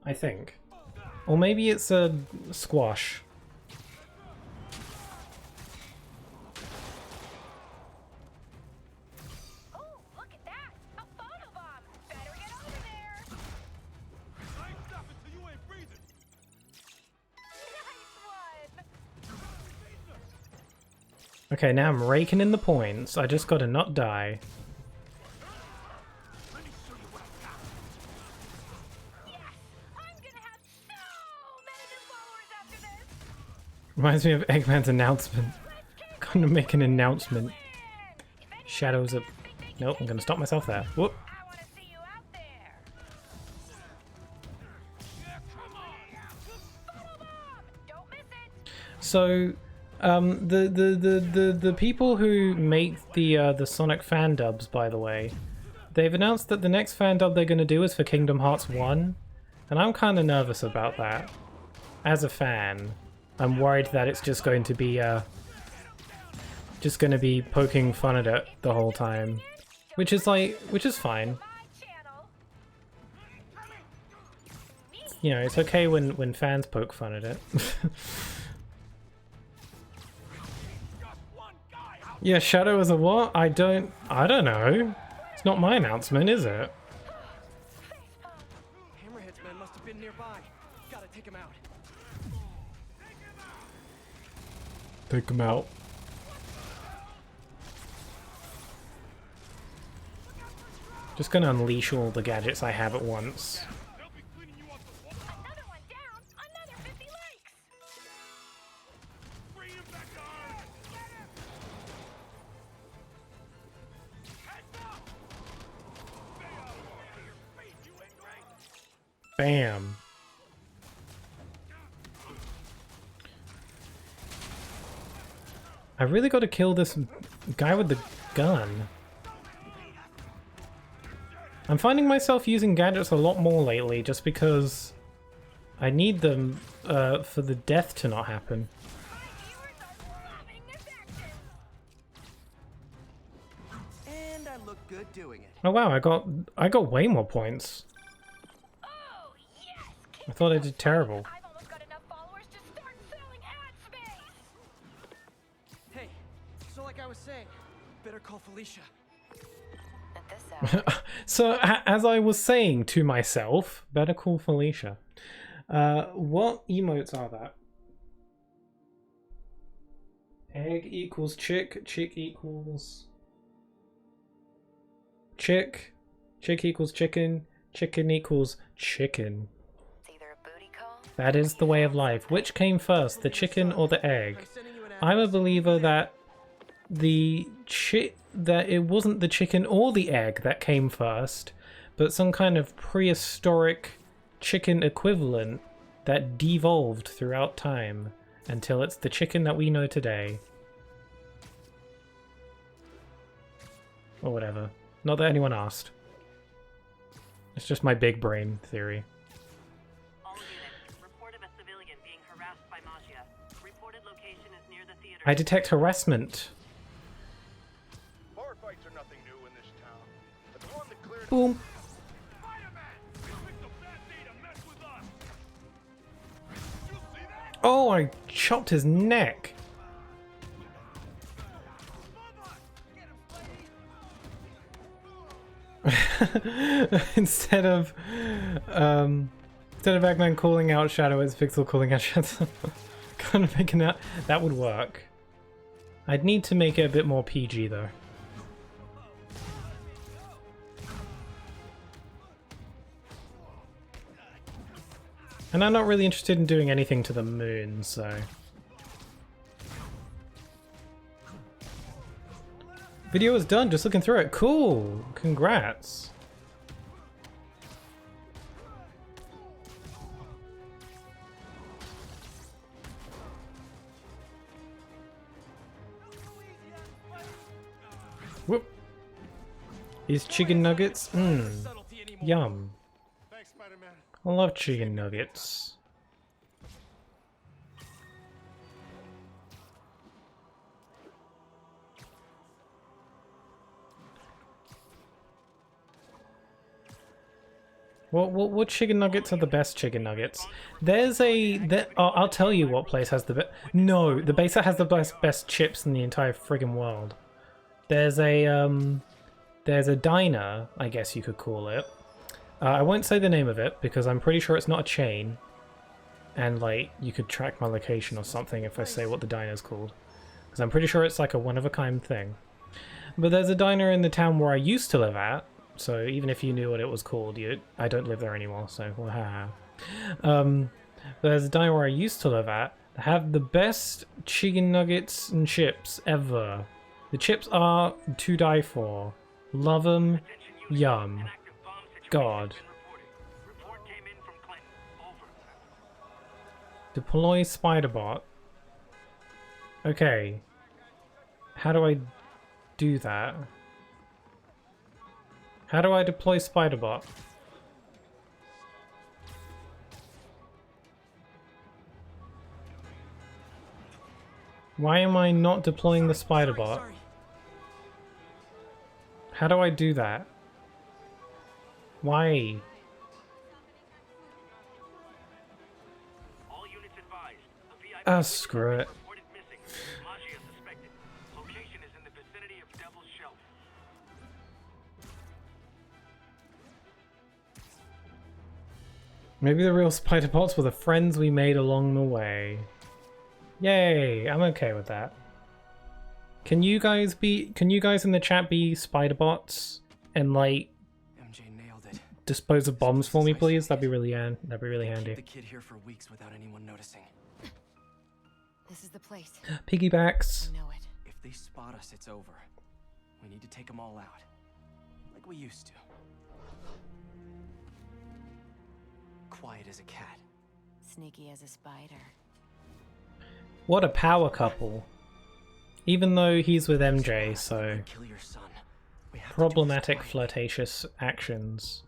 I think. Or maybe it's a squash. Oh, look at that! A photobomb. Better get over there. I ain't stopping till you ain't breathing! Nice one. Okay, now I'm raking in the points. I just gotta not die. Let me show you what I got! Yes! I'm gonna have so many new followers after this. Reminds me of Eggman's announcement. Gonna make an announcement. Shadows up. Nope, I'm gonna stop myself there. Whoop. I want to see you out there. Yeah, come on! Photobomb. Don't miss it. So, the people who make the Sonic fan dubs, by the way, they've announced that the next fan dub they're gonna do is for Kingdom Hearts 1, and I'm kind of nervous about that. As a fan, I'm worried that it's just going to be poking fun at it the whole time, which is fine. My channel. You know, it's okay when fans poke fun at it. Yeah, Shadow is a what? I don't know. It's not my announcement, is it? Hammerhead's men must have been nearby. Gotta take him out. Take him out. Just gonna unleash all the gadgets I have at once. They'll be cleaning you off the wall! Another one down. Another 50 likes. Bring him back to Earth! Get him! Heads up! Stay out of your face, you ingrate! Bam. I really gotta kill this guy with the gun. I'm finding myself using gadgets a lot more lately just because I need them for the death to not happen. And I look good doing it. Oh wow, I got way more points. Oh, yes. I thought I did terrible. I've almost got enough followers to start selling ad space. Hey, so like I was saying, better call Felicia. At this hour. So as I was saying to myself, better call Felicia. What emotes are that? Egg equals chick, chick equals chick, chick equals chicken, chicken equals chicken. It's either a booty call. That is the way of life. Which came first, the chicken or the egg? I'm sending you an I'm a address. believer that that it wasn't the chicken or the egg that came first, but some kind of prehistoric chicken equivalent that devolved throughout time until it's the chicken that we know today. Or whatever. Not that anyone asked. It's just my big brain theory. All units, report of a civilian being harassed by Magia. Reported location is near the theater. I detect harassment. Bar fights are nothing new in this town. But the one that cleared Boom. Spiderman! We picked a bad day to mess with us! Oh, I chopped his neck. Instead of Eggman calling out Shadow, it's Pixel calling out Shadow. Kind of making that would work. I'd need to make it a bit more PG though. And I'm not really interested in doing anything to the moon, so... Video is done, just looking through it. Cool! Congrats! Whoop! These chicken nuggets? Mmm. Yum. Thanks, Spider-Man. I love chicken nuggets. What chicken nuggets are the best chicken nuggets? There's oh, I'll tell you what place has the best. No, the base that has the best chips in the entire friggin' world. There's a diner, I guess you could call it. I won't say the name of it because I'm pretty sure it's not a chain, and like you could track my location or something if I say what the diner's called, because I'm pretty sure it's like a one-of-a-kind thing. But there's a diner in the town where I used to live at. So even if you knew what it was called, I don't live there anymore, so well, haha. There's a diner where I used to live at, have the best chicken nuggets and chips ever. The chips are to die for. Love them. Yum. God. Deploy Spiderbot. Okay. How do I do that? How do I deploy Spiderbot? Why am I not deploying the Spiderbot? How do I do that? Why? Ah, screw it. Maybe the real Spiderbots were the friends we made along the way. Yay! I'm okay with that. Can you guys in the chat be Spiderbots and like MJ nailed it. dispose of bombs for me, please? That'd be really handy. Keep the kid here for weeks without anyone noticing. This is the place. Piggybacks. I know it. If they spot us, it's over. We need to take them all out, like we used to. Quiet as a cat. Sneaky as a spider. What a power couple. Even though he's with MJ, so Kill your son. We have to do problematic this quietly. flirtatious actions.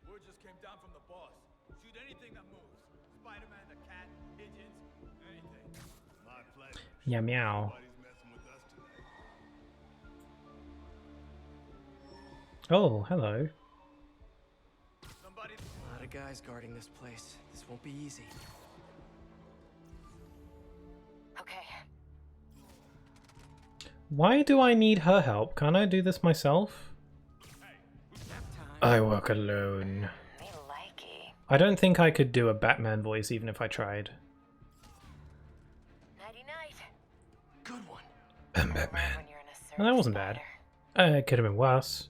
Word just came down from the boss. Shoot anything that moves. Spider-Man, the cat, pigeons, anything. My pleasure. Meow meow. Nobody's messing with us tonight. Oh, hello. Somebody. A lot of guys guarding this place. This won't be easy. Okay. Why do I need her help? Can't I do this myself? I work alone. Me likey. I don't think I could do a Batman voice even if I tried. Nighty night. Good one. I'm Batman. When you're in a Well, that wasn't bad. It could have been worse.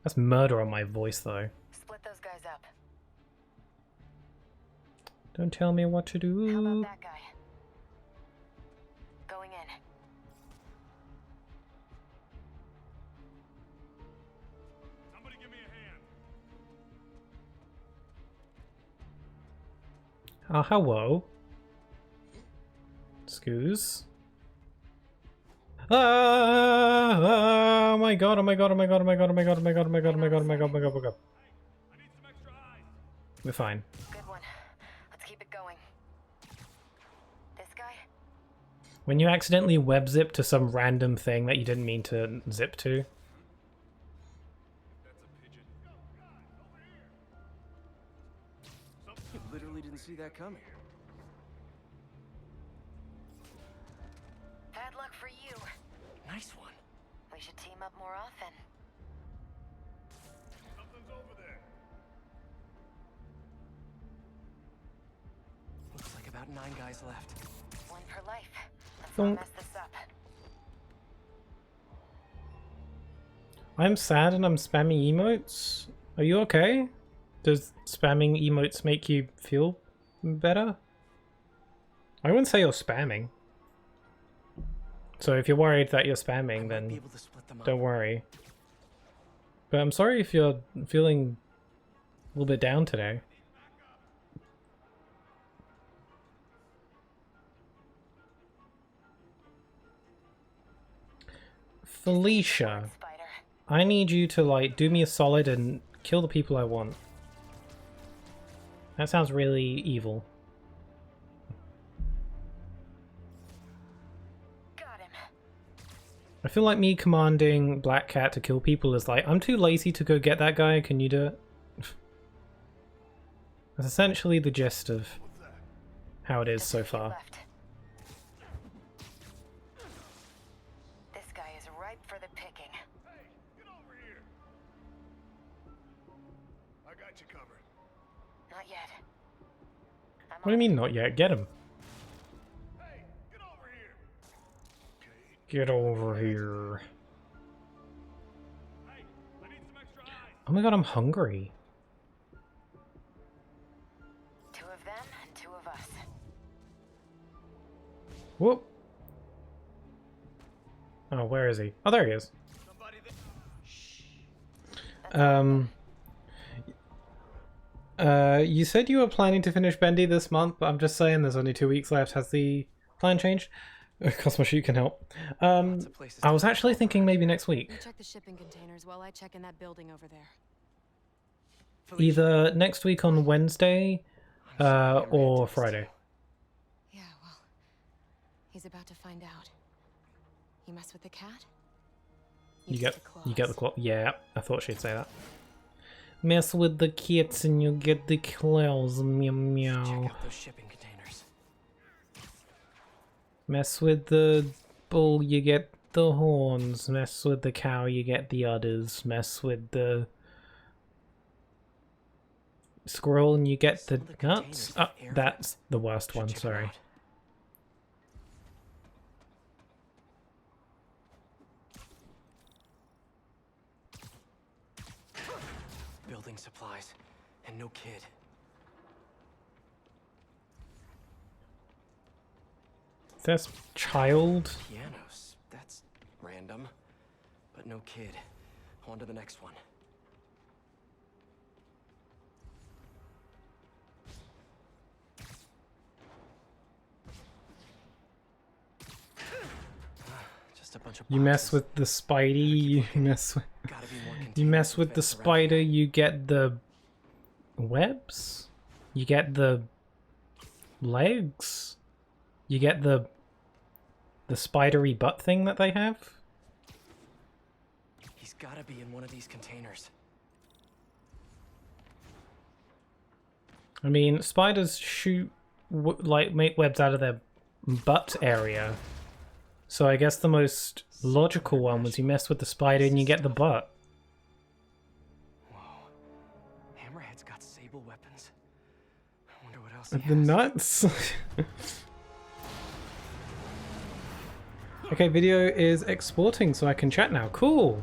That's murder on my voice though. Split those guys up. Don't tell me what to How do. about that guy? Going in. Somebody give me a hand. Hello. Excuse. Oh my god, oh my god, oh my god, oh my god, oh my god, oh my god, oh my god, oh my god, oh my god, oh my god, oh my god. I need some extra eyes. We're fine. Good one. Let's keep it going. This guy? When you accidentally web zip to some random thing that you didn't mean to zip to. That's a pigeon. that coming. Bad luck for you. Nice one. We should team up more often. Something's over there. Looks like about 9 guys left. One per life. Let's Don't- not mess this up. I'm sad and I'm spamming emotes. Are you okay? Does spamming emotes make you feel better? I wouldn't say you're spamming. So if you're worried that you're spamming, Be then able to split them up. don't worry. But I'm sorry if you're feeling a little bit down today. Felicia, Spider. I need you to like do me a solid and kill the people I want. That sounds really evil. Got him. I feel like me commanding Black Cat to kill people is like, I'm too lazy to go get that guy, can you do it? That's essentially the gist of how it is so far. Left. This guy is ripe for the picking. Hey, get over here. I got you covered. Not yet. I'm What do you mean not yet? Get him. Hey, get over here. Get over here. Hey, I need some extra eyes. Oh my god, I'm hungry. 2 of them and 2 of us. Whoop. Oh, where is he? Oh, there he is. Somebody You said you were planning to finish Bendy this month, but I'm just saying there's only 2 weeks left. Has the plan changed? Cosmo Shoot can help. I was actually thinking maybe next week. You check the shipping containers while I check in that building over there. Either next week on Wednesday or Friday. Yeah, well, he's about to find out. You mess with the cat? You get the claws. claw. Yeah, I thought she'd say that. Mess with the kits and you get the claws. Meow meow. Check out those shipping containers. Mess with the bull, you get the horns. Mess with the cow, you get the udders. Mess with the squirrel and you get the Some of the nuts. containers Oh, have air that's the worst Should one, check 'em sorry. out. Building supplies, and no kid. That's child. Pianos. That's random. But no kid. On to the next one. Just a bunch of You mess boxes. with the Spidey, you mess with Gotta be more you mess containers with the fenced around spider, here. you get the webs, you get the legs, you get the spidery butt thing that they have. He's gotta be in one of these containers. I mean, spiders shoot like make webs out of their butt area, so I guess the most logical one was you mess with the spider and you get the butt. Whoa. Hammerhead's got sable weapons. I wonder what else he The has. nuts. Okay, video is exporting so I can chat now. Cool.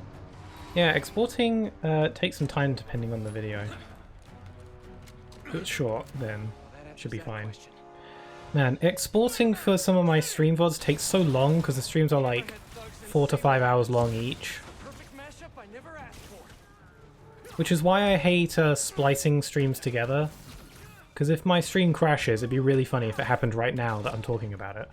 Yeah, exporting takes some time depending on the video. If it's short, then should be fine. Man, exporting for some of my stream VODs takes so long because the streams are like 4 to 5 hours long each. Perfect mashup I never asked for. Which is why I hate splicing streams together. Because if my stream crashes, it'd be really funny if it happened right now that I'm talking about it.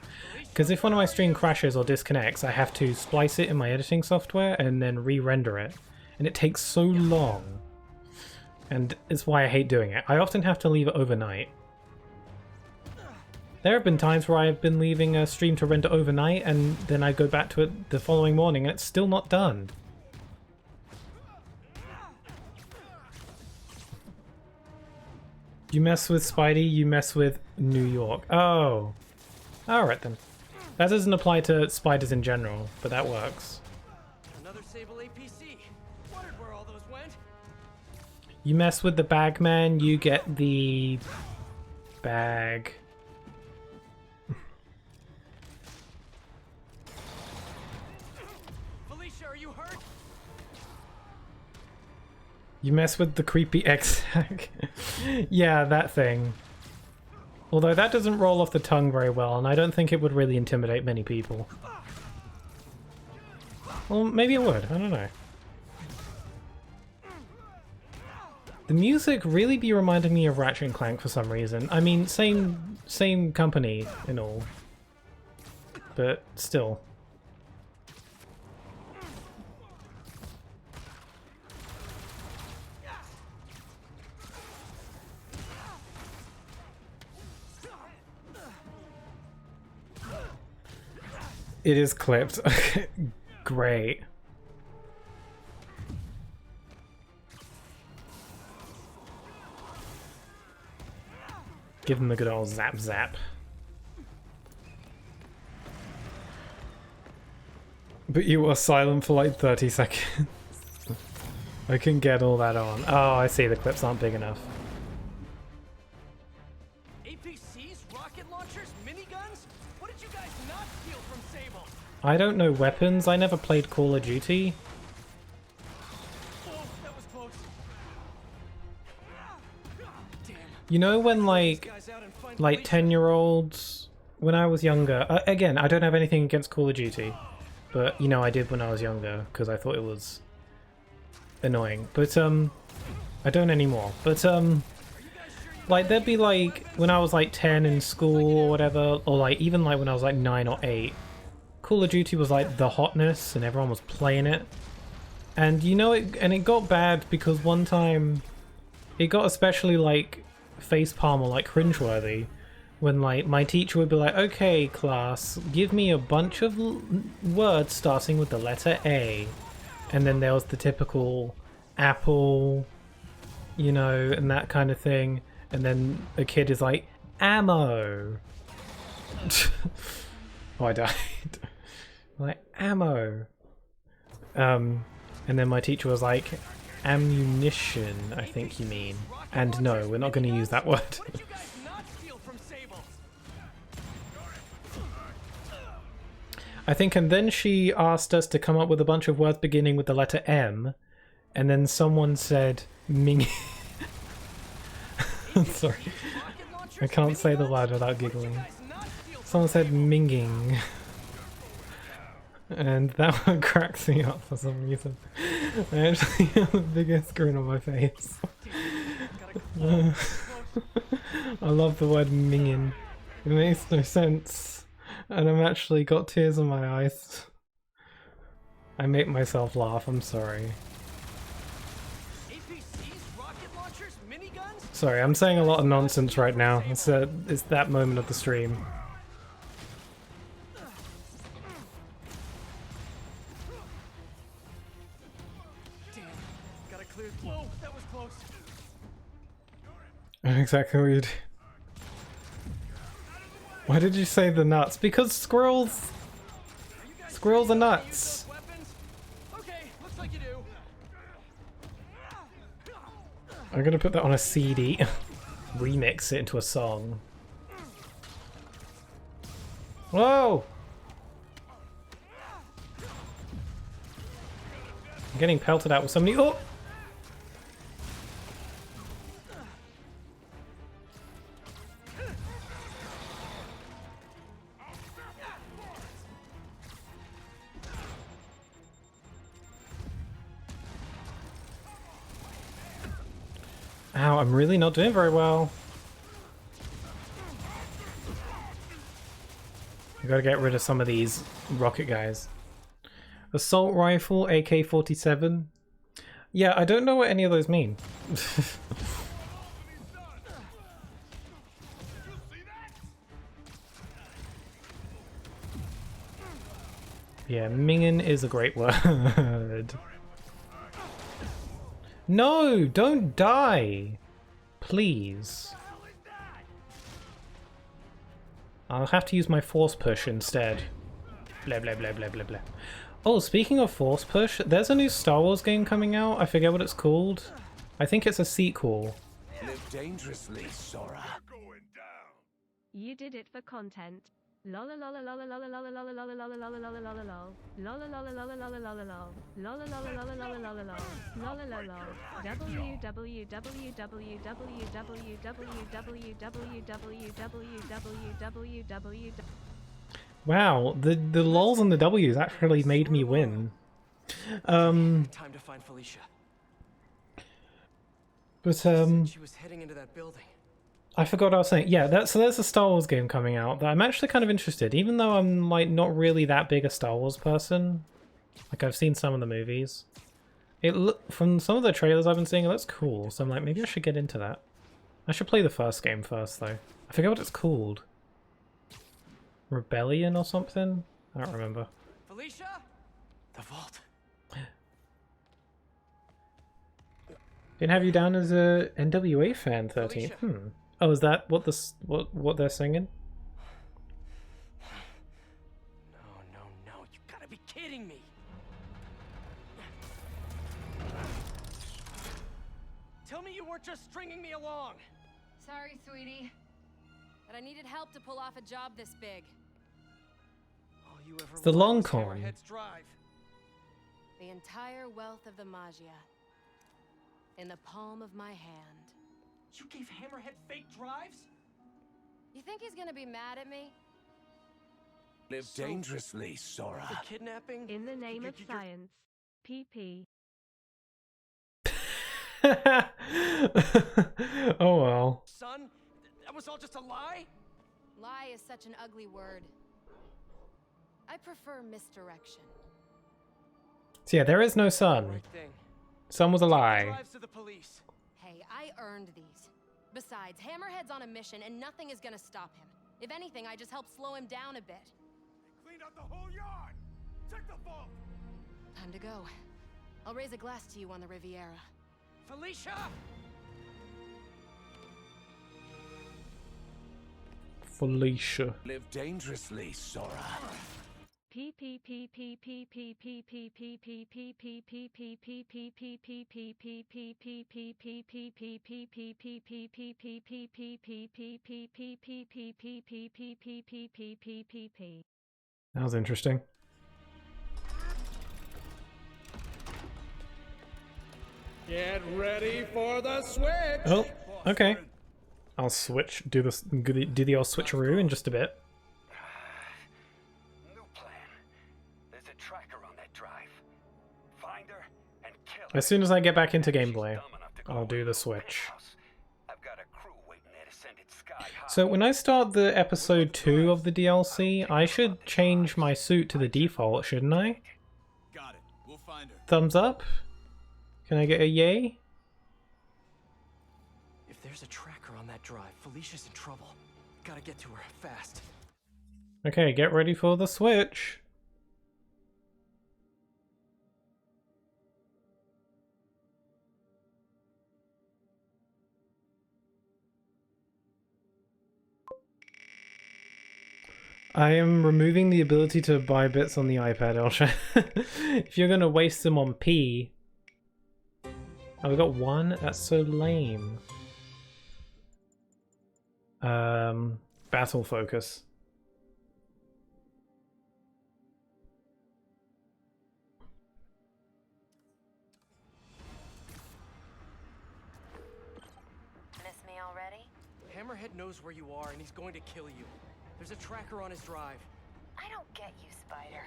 Because if one of my stream crashes or disconnects, I have to splice it in my editing software and then re-render it. And it takes so long. And it's why I hate doing it. I often have to leave it overnight. There have been times where I've been leaving a stream to render overnight and then I go back to it the following morning and it's still not done. You mess with Spidey, you mess with New York. Oh. Alright then. That doesn't apply to spiders in general, but that works. Another Sable APC. Wondered where all those went. You mess with the bag man, you get the bag. Felicia, are you hurt? You mess with the creepy X-Hack. Yeah, that thing. Although that doesn't roll off the tongue very well, and I don't think it would really intimidate many people. Well, maybe it would, I don't know. The music really be reminding me of Ratchet & Clank for some reason. I mean, same company and all. But still. It is clipped. Great. Give them a good old zap zap. But you were silent for like 30 seconds. I can get all that on. Oh, I see, the clips aren't big enough. APCs, rocket launchers, miniguns? What did you guys not steal from Sable? I don't know weapons. I never played Call of Duty. Oh, that was close. Damn. You know when like 10-year-olds, when I was younger, again, I don't have anything against Call of Duty, but you know, I did when I was younger because I thought it was annoying, but I don't anymore. But like there'd be like when I was like 10 in school or whatever, or like even like when I was like 9 or 8, Call of Duty was like the hotness and everyone was playing it. And you know, it got bad because one time it got especially like facepalm or like cringeworthy when like my teacher would be like, okay class, give me a bunch of words starting with the letter A, and then there was the typical apple, you know, and that kind of thing, and then a kid is like, ammo. Oh, I died. Like, ammo. And then my teacher was like, ammunition, I think you mean. And no, we're not going to use that word. What did you guys not steal from Sable? I think, and then she asked us to come up with a bunch of words beginning with the letter M, and then someone said Ming. Sorry, I can't say the word without giggling. Someone said minging. And that one cracks me up for some reason. I actually have the biggest grin on my face. I love the word minging. It makes no sense. And I'm actually got tears in my eyes. I make myself laugh, I'm sorry. Sorry, I'm saying a lot of nonsense right now. It's that moment of the stream. Whoa, that was close. Exactly what you do. Why did you say the nuts? Because squirrels are nuts. Okay, looks like you do. I'm gonna put that on a CD. Remix it into a song. Whoa! I'm getting pelted out with somebody. Oh! Ow, I'm really not doing very well. I gotta get rid of some of these rocket guys. Assault rifle, AK-47. Yeah, I don't know what any of those mean. Yeah, mingin is a great word. No, don't die! Please. I'll have to use my force push instead. Blah blah blah blah blah blah. Oh, speaking of force push, there's a new Star Wars game coming out. I forget what it's called. I think it's a sequel. Live dangerously, Sora. You did it for content. Lola lola lola lola lola lola lola lola lola lola lola lol. Lola lola lola lola lola lol. Lola lola lola lola lola lol. Lola lola lol. www. Wow, the lols and the W's actually made me win. Time to find Felicia. But She was heading into that building. I forgot what I was saying. Yeah, so there's a Star Wars game coming out that I'm actually kind of interested, even though I'm like not really that big a Star Wars person. Like I've seen some of the movies. From some of the trailers I've been seeing, it looks cool. So I'm like, maybe I should get into that. I should play the first game first though. I forget what it's called. Rebellion or something? I don't remember. Felicia? The vault. Didn't have you down as a NWA fan, 13. Oh, is that what what they're singing? No, you gotta be kidding me. Tell me you weren't just stringing me along. Sorry, sweetie. But I needed help to pull off a job this big. All you ever It's the wanted long was con. Hammerhead's drive. The entire wealth of the Magia. In the palm of my hand. You gave Hammerhead fake drives? You think he's gonna be mad at me? Live dangerously, Sora. The kidnapping? In the name of science. PP. Oh well. Son, that was all just a lie? Lie is such an ugly word. I prefer misdirection. So yeah, there is no sun. Right thing. Sun was a lie. Drives to the police. Hey, I earned these. Besides, Hammerhead's on a mission and nothing is gonna stop him. If anything, I just help slow him down a bit. They cleaned out the whole yard. Check the vault. Time to go. I'll raise a glass to you on the Riviera. Felicia! Felicia. Live dangerously, Sora. That was interesting. Get ready for the switch. Oh, okay. I'll switch. Do the old switcheroo in just a bit. New plan. There's a tracker on that drive. Find her and kill her. As soon as I get back into gameplay, I'll do the switch. I've got a crew waiting there to send it sky high. So when I start the episode 2 of the DLC, I should change my suit to the default, shouldn't I? Got it. We'll find her. Thumbs up? Can I get a yay? If there's a tracker on that drive, Felicia's in trouble. Gotta get to her fast. Okay, get ready for the switch. I am removing the ability to buy bits on the iPad, Elsha. If you're gonna waste them on P... Oh, we got one? That's so lame. Battle focus. Miss me already? Hammerhead knows where you are and he's going to kill you. There's a tracker on his drive. I don't get you, Spider.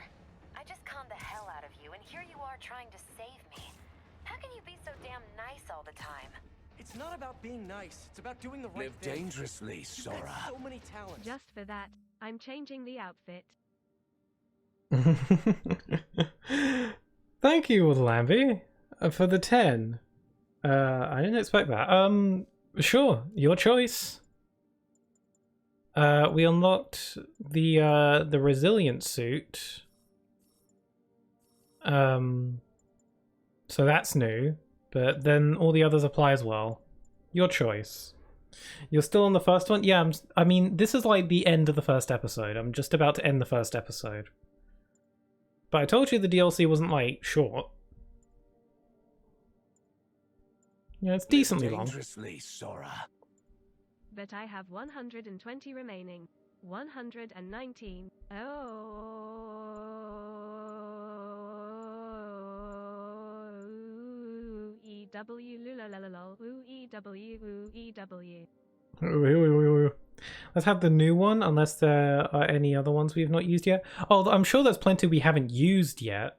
I just conned the hell out of you, and here you are trying to save me. How can you be so damn nice all the time? It's not about being nice. It's about doing the right Live thing. dangerously, You've Sora. got so many talents. Just for that, I'm changing the outfit. Thank you, Lambie, for the 10. I didn't expect that. Sure, your choice. We unlocked the resilient suit. So that's new, but then all the others apply as well. Your choice. You're still on the first one? Yeah, I mean, this is like the end of the first episode. I'm just about to end the first episode. But I told you the DLC wasn't, like, short. Yeah, it's decently long. Dangerously, Sora. But I have 120 remaining. 119. Oh. EW lulalala. Ooh EW ooh EW. Let's have the new one, unless there are any other ones we've not used yet. Oh, I'm sure there's plenty we haven't used yet.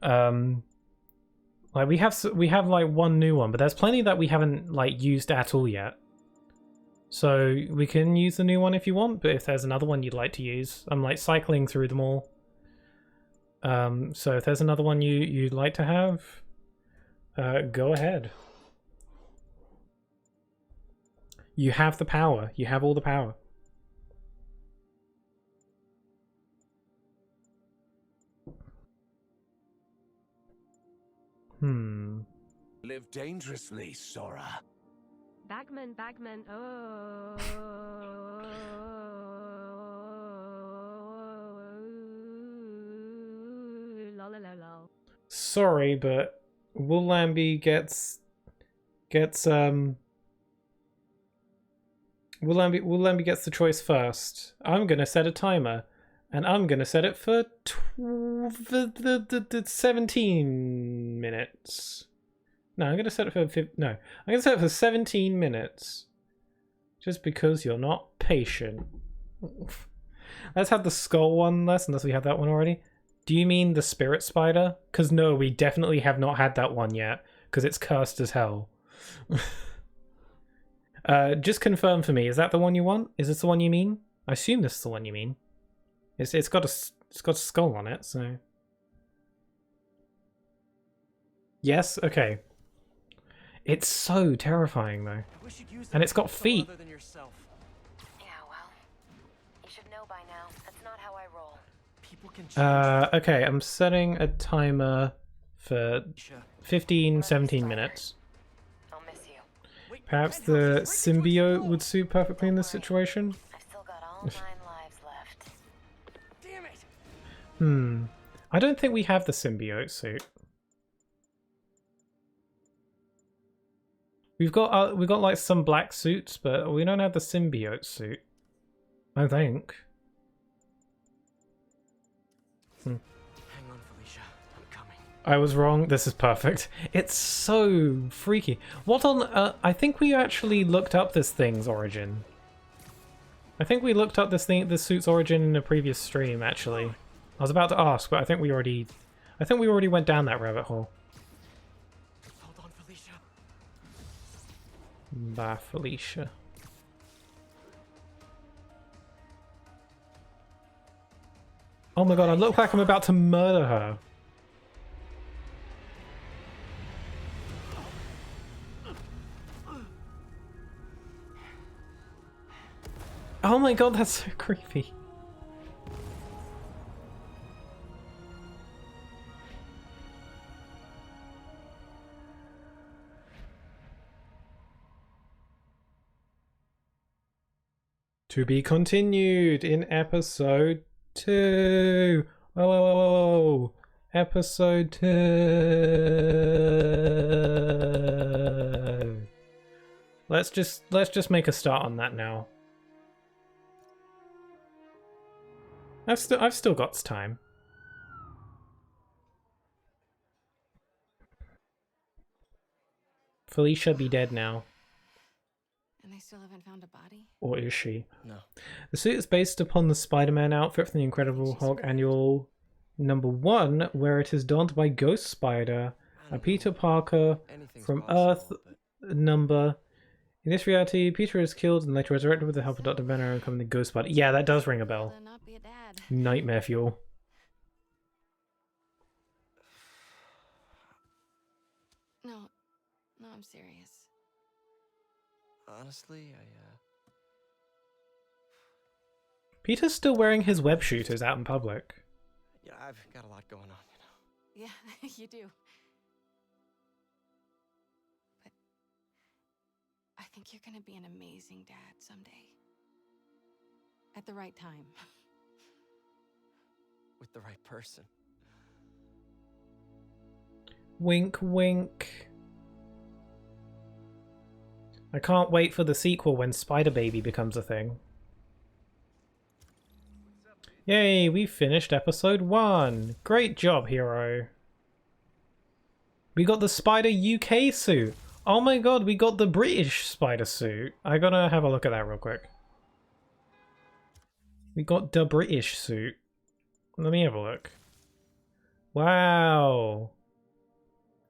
Like we have like one new one, but there's plenty that we haven't like used at all yet. So we can use the new one if you want, but if there's another one you'd like to use, I'm like cycling through them all. So if there's another one you'd like to have, go ahead. You have the power. You have all the power. Live dangerously, Sora. Bagman, oh. Lol. Sorry, but Woollamby gets Woollamby gets the choice first. I'm gonna set a timer, and I'm gonna set it for 17 minutes. No, I'm gonna set it for I'm gonna set it for 17 minutes. Just because you're not patient. Let's have the skull one less, unless we have that one already. Do you mean the spirit spider? Because no, we definitely have not had that one yet, because it's cursed as hell. Just confirm for me, is that the one you want? Is this the one you mean? I assume this is the one you mean. It's got a skull on it, so... Yes? Okay. It's so terrifying, though. And it's got feet. Yeah, well, you should know by now. That's not how I roll. People can Okay, I'm setting a timer for 17 minutes. I'll miss you. Perhaps the symbiote would suit perfectly in this situation? I've still got all 9 lives left. Damn it! I don't think we have the symbiote suit. We've got like some black suits, but we don't have the symbiote suit. I think. Hang on, Felicia. I'm coming. I was wrong. This is perfect. It's so freaky. What on... I think we actually looked up this thing's origin. I think we looked up this suit's origin in a previous stream, actually. I was about to ask, but I think we already went down that rabbit hole. Hold on, Felicia. Bye, Felicia. Oh my god, I look like I'm about to murder her. Oh my god, that's so creepy. To be continued in episode 2. Whoa. Episode 2. Let's just make a start on that now. I've still got time. Felicia be dead now. And they still haven't found a body? Or is she? No. The suit is based upon the Spider-Man outfit from the Incredible Hulk Annual #1, where it is donned by Ghost Spider, a Peter Parker from Earth number. In this reality, Peter is killed and later resurrected with the help of Dr. Banner and becoming the Ghost Spider. Yeah, that does ring a bell. Not be a dad. Nightmare fuel. No, I'm serious. Honestly, Peter's still wearing his web shooters out in public. yeah, I've got a lot going on, you know. Yeah, you do. I think you're gonna be an amazing dad someday. At the right time. With the right person. Wink, wink. I can't wait for the sequel when Spider Baby becomes a thing. Yay, we finished episode 1. Great job, hero. We got the Spider UK suit. Oh my god, we got the British Spider suit. I gotta have a look at that real quick. We got the British suit. Let me have a look. Wow.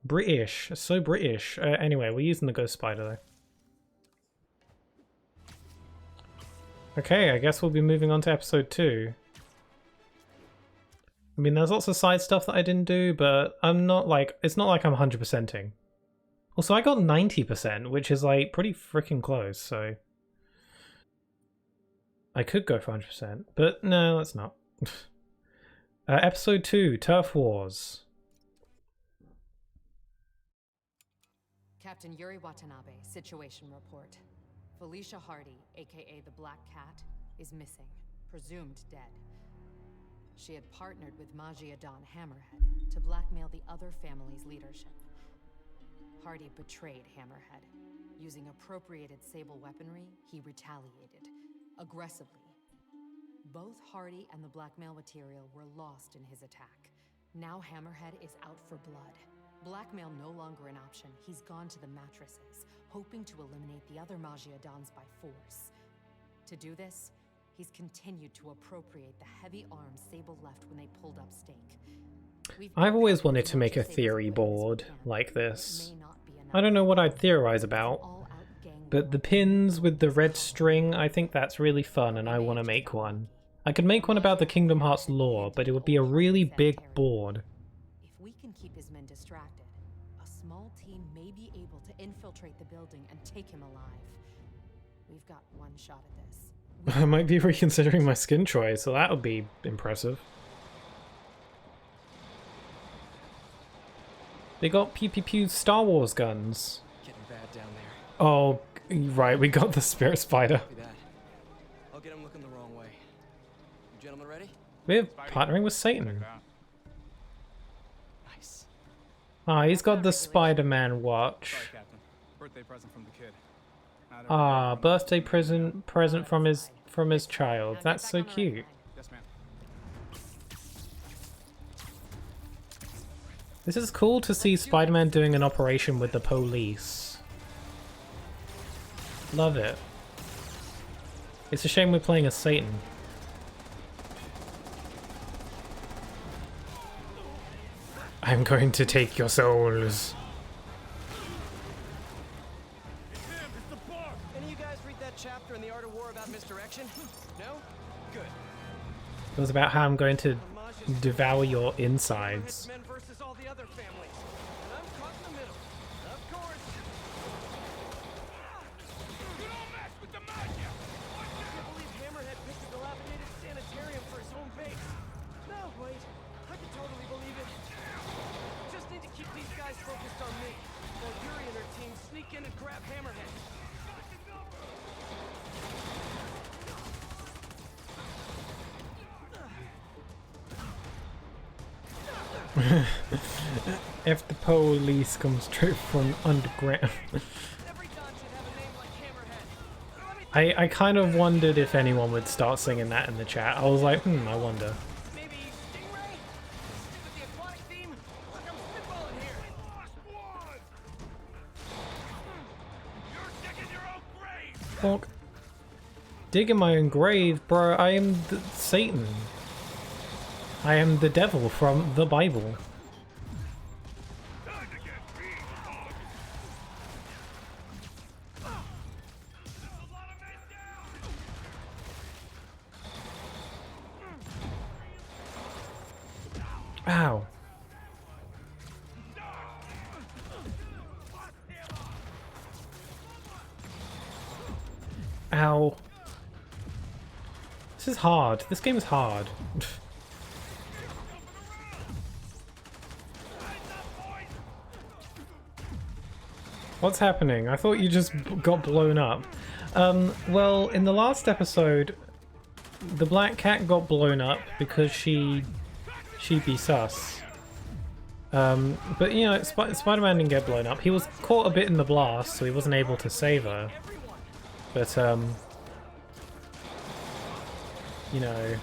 British. So British. Anyway, we're using the Ghost Spider though. Okay, I guess we'll be moving on to episode 2. I mean, there's lots of side stuff that I didn't do, but I'm not like, it's not like I'm 100%ing. Also, I got 90%, which is like pretty freaking close, so I could go for 100%, but no, let's not. Episode 2, Turf Wars. Captain Yuri Watanabe, situation report. Felicia Hardy, aka the Black Cat, is missing, presumed dead. She had partnered with Magia Don Hammerhead to blackmail the other family's leadership. Hardy betrayed Hammerhead. Using appropriated Sable weaponry, he retaliated, aggressively. Both Hardy and the blackmail material were lost in his attack. Now Hammerhead is out for blood. Blackmail no longer an option. He's gone to the mattresses, hoping to eliminate the other Magia Dons by force. To do this, he's continued to appropriate the heavy arms Sable left when they pulled up stake. I've always wanted to make a theory board like this. I don't know what I'd theorize about, but the pins with the red string, I think that's really fun and I want to make one. I could make one about the Kingdom Hearts lore, but it would be a really big board. If we can keep his men distracted, a small team may be able to infiltrate the building and take him alive. We've got one shot at this. I might be reconsidering my skin choice, so that would be impressive. They got pew pew pew Star Wars guns. Getting bad down there. Oh, right, we got the Spirit Spider. I'll get him looking the wrong way. You gentlemen ready? We're partnering with Satan. Nice. Ah, he's got the Spider-Man watch. Sorry, Captain. Birthday present from the kid. Ah, birthday present from his child. That's so cute. Yes, ma'am. This is cool to see Spider-Man doing an operation with the police. Love it. It's a shame we're playing as Satan. I'm going to take your souls. Any of you guys read that chapter in The Art of War about misdirection? No? Good. It was about how I'm going to devour your insides. Men versus all the other families. And I'm caught in the middle. Of course. You don't mess with the Magia! I can't believe Hammerhead picked a dilapidated sanitarium for his home base. No, wait. I can totally believe it. Just need to keep these guys focused on me, while Yuri and her team sneak in and grab Hammerhead. If the police come straight from underground. I kind of wondered if anyone would start singing that in the chat. I was like, I wonder. Maybe Stingray? Stick with the aquatic theme? Look, I'm spitballing here. You're digging your own grave! Fuck. Digging my own grave, bro. I am Satan. I am the devil from the Bible. Ow. Ow. This is hard. This game is hard. What's happening? I thought you just got blown up. Well, in the last episode, the black cat got blown up because she'd be sus. But you know, Spider-Man didn't get blown up. He was caught a bit in the blast, so he wasn't able to save her. But you know,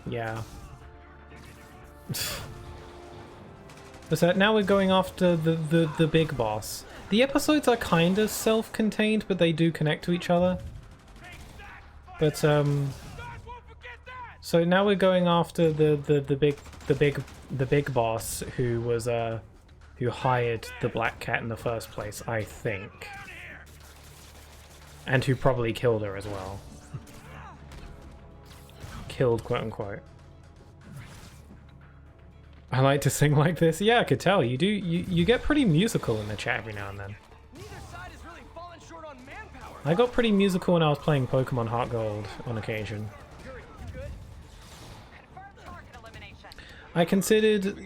yeah. So now we're going after the big boss. The episodes are kind of self-contained, but they do connect to each other. But so now we're going after the big boss who was who hired the Black Cat in the first place, I think, and who probably killed her as well. Killed, quote unquote. I like to sing like this. Yeah, I could tell. You do. You get pretty musical in the chat every now and then. I got pretty musical when I was playing Pokemon Heart Gold on occasion. I considered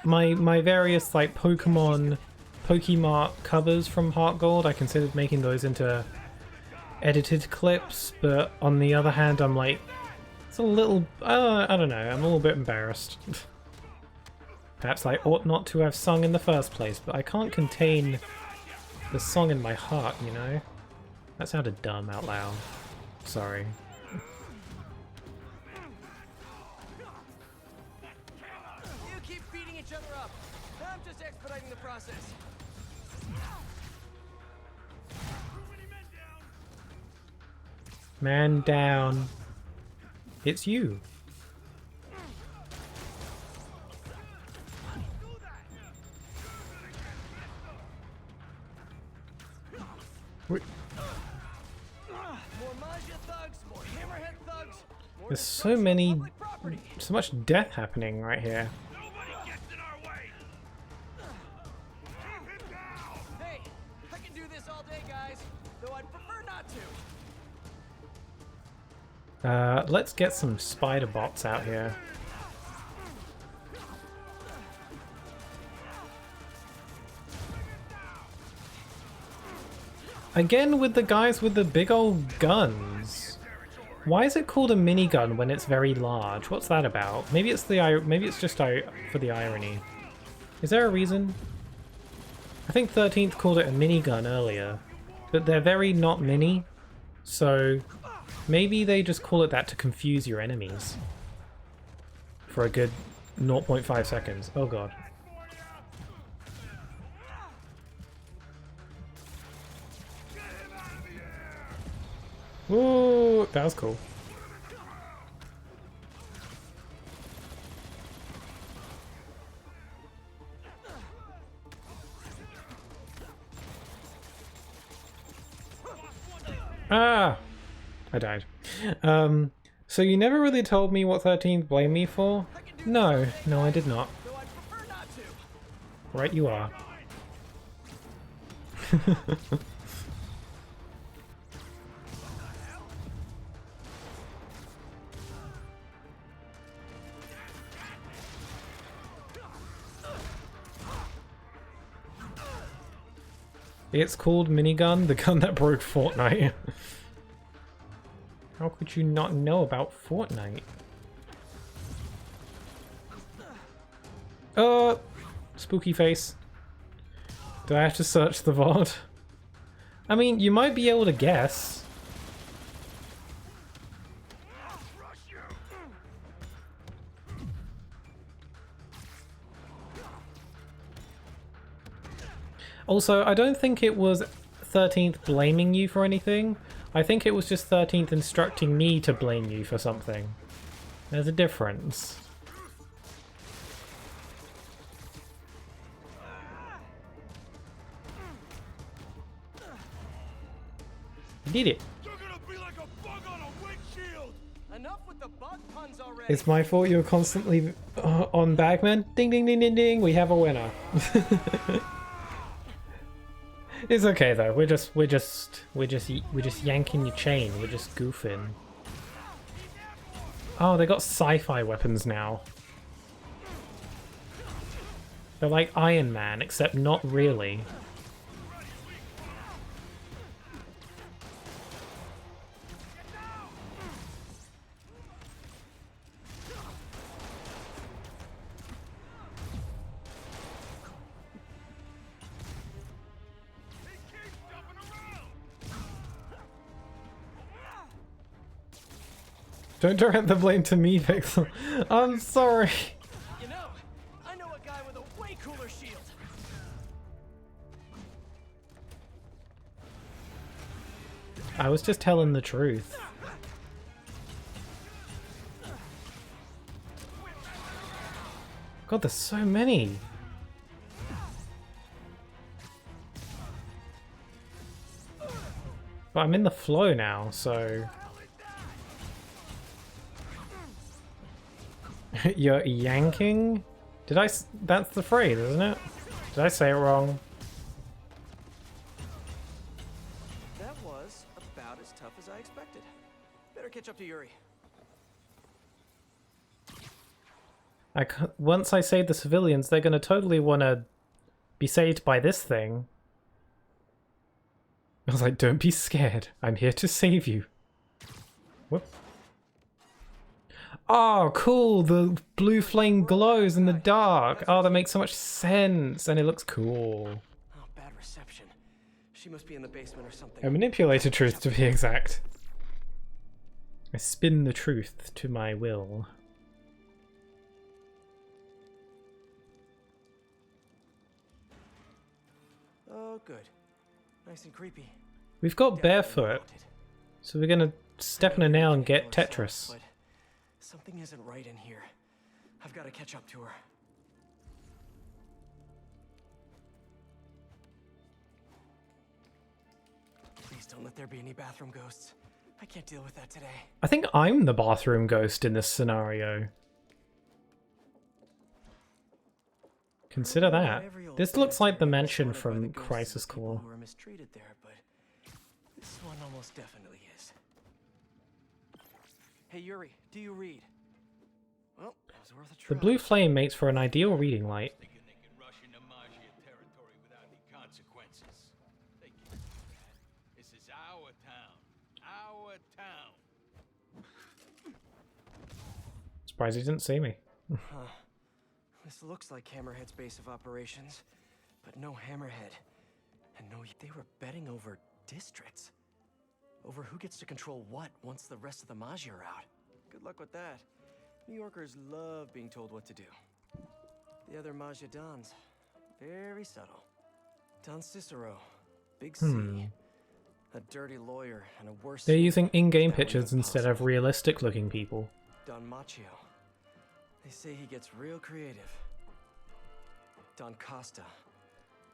my various like Pokemon Pokemart covers from Heart Gold. I considered making those into edited clips, but on the other hand, I'm like, it's a little. I don't know. I'm a little bit embarrassed. Perhaps I ought not to have sung in the first place, but I can't contain the song in my heart, you know? That sounded dumb out loud. Sorry. You keep beating each other up. I'm just expediting the process. Man down. It's you. There's so much death happening right here. Hey, I can do this all day, guys. Though I'd prefer not to. Let's get some spider bots out here. Again with the guys with the big old guns. Why is it called a minigun when it's very large? What's that about? Maybe it's just for the irony. Is there a reason? I think 13th called it a minigun earlier, but they're very not mini, so maybe they just call it that to confuse your enemies for a good 0.5 seconds. Oh god. Whoa, that was cool. Ah! I died. So you never really told me what 13th blamed me for? No, I did not. Right you are. It's called minigun, the gun that broke Fortnite. How could you not know about Fortnite? Spooky face. Do I have to search the VOD? I mean, you might be able to guess. Also, I don't think it was 13th blaming you for anything. I think it was just 13th instructing me to blame you for something. There's a difference. You did it. You're gonna be like a bug on a windshield. Enough with the bug puns already. It's my fault you're constantly on Bagman. Ding ding ding ding ding. We have a winner. It's okay though. We're just yanking your chain. We're just goofing. Oh, they got sci-fi weapons now. They're like Iron Man, except not really. Don't direct the blame to me, Pixel. I'm sorry. You know, I know a guy with a way cooler shield. I was just telling the truth. God, there's so many. But I'm in the flow now, so... You're yanking? Did I... That's the phrase, isn't it? Did I say it wrong? That was about as tough as I expected. Better catch up to Yuri. Once I save the civilians, they're gonna totally wanna be saved by this thing. I was like, don't be scared. I'm here to save you. Whoop. Oh, cool! The blue flame glows in the dark! Oh, that makes so much sense! And it looks cool. Oh, bad reception. She must be in the basement or something. I manipulated truth, to be exact. I spin the truth to my will. Oh, good. Nice and creepy. We've got barefoot, so we're gonna step on a nail and get Tetris. But something isn't right in here. I've got to catch up to her. Please don't let there be any bathroom ghosts. I can't deal with that today. I think I'm the bathroom ghost in this scenario. Consider that. This looks like the mansion from Crisis Core. Who are mistreated there, but this one almost definitely is. Hey Yuri, do you read? Well, that was worth a try. The blue flame makes for an ideal reading light. This is our town. Our town. Surprised he didn't see me. Huh. This looks like Hammerhead's base of operations, but no Hammerhead. And no, they were betting over districts. Over who gets to control what once the rest of the Magi are out. Good luck with that. New Yorkers love being told what to do. The other Magi Dons, very subtle. Don Cicero, Big C, a dirty lawyer, and a worse... They're using in-game pictures instead of realistic-looking people. Don Macchio. They say he gets real creative. Don Costa.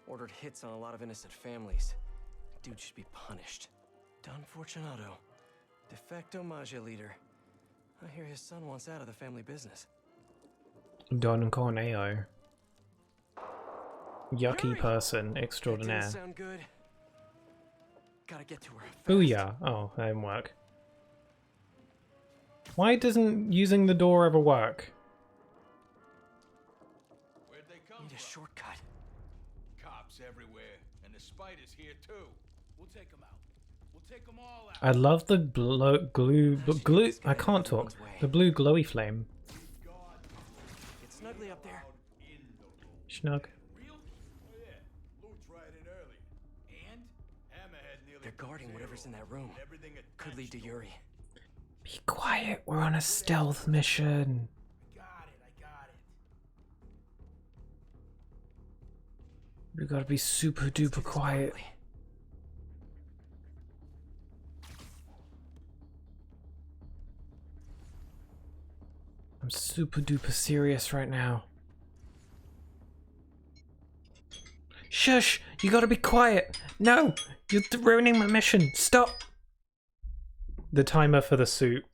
Ordered hits on a lot of innocent families. Dude should be punished. Don Fortunato. De facto Magi leader. I hear his son wants out of the family business. Don Corneo. Yucky Yuri! person That extraordinaire. didn't sound good. Gotta get to her fast. Booyah. Oh, that didn't work. Why doesn't using the door ever work? Where'd they come Need a from? shortcut. Cops everywhere, and the spider's here too. We'll take them out. We'll take them all out. I love the glue. I can't talk. The blue glowy flame. Get snugly up there. Schnug. Real? Oh yeah. Loot's right in early. And Hammerhead nearly. They're guarding whatever's in that room. Could lead to Yuri. Be quiet. We're on a stealth mission. I got it. We gotta be super duper quiet. I'm super duper serious right now. Shush! You gotta be quiet! No! You're ruining my mission! Stop! The timer for the suit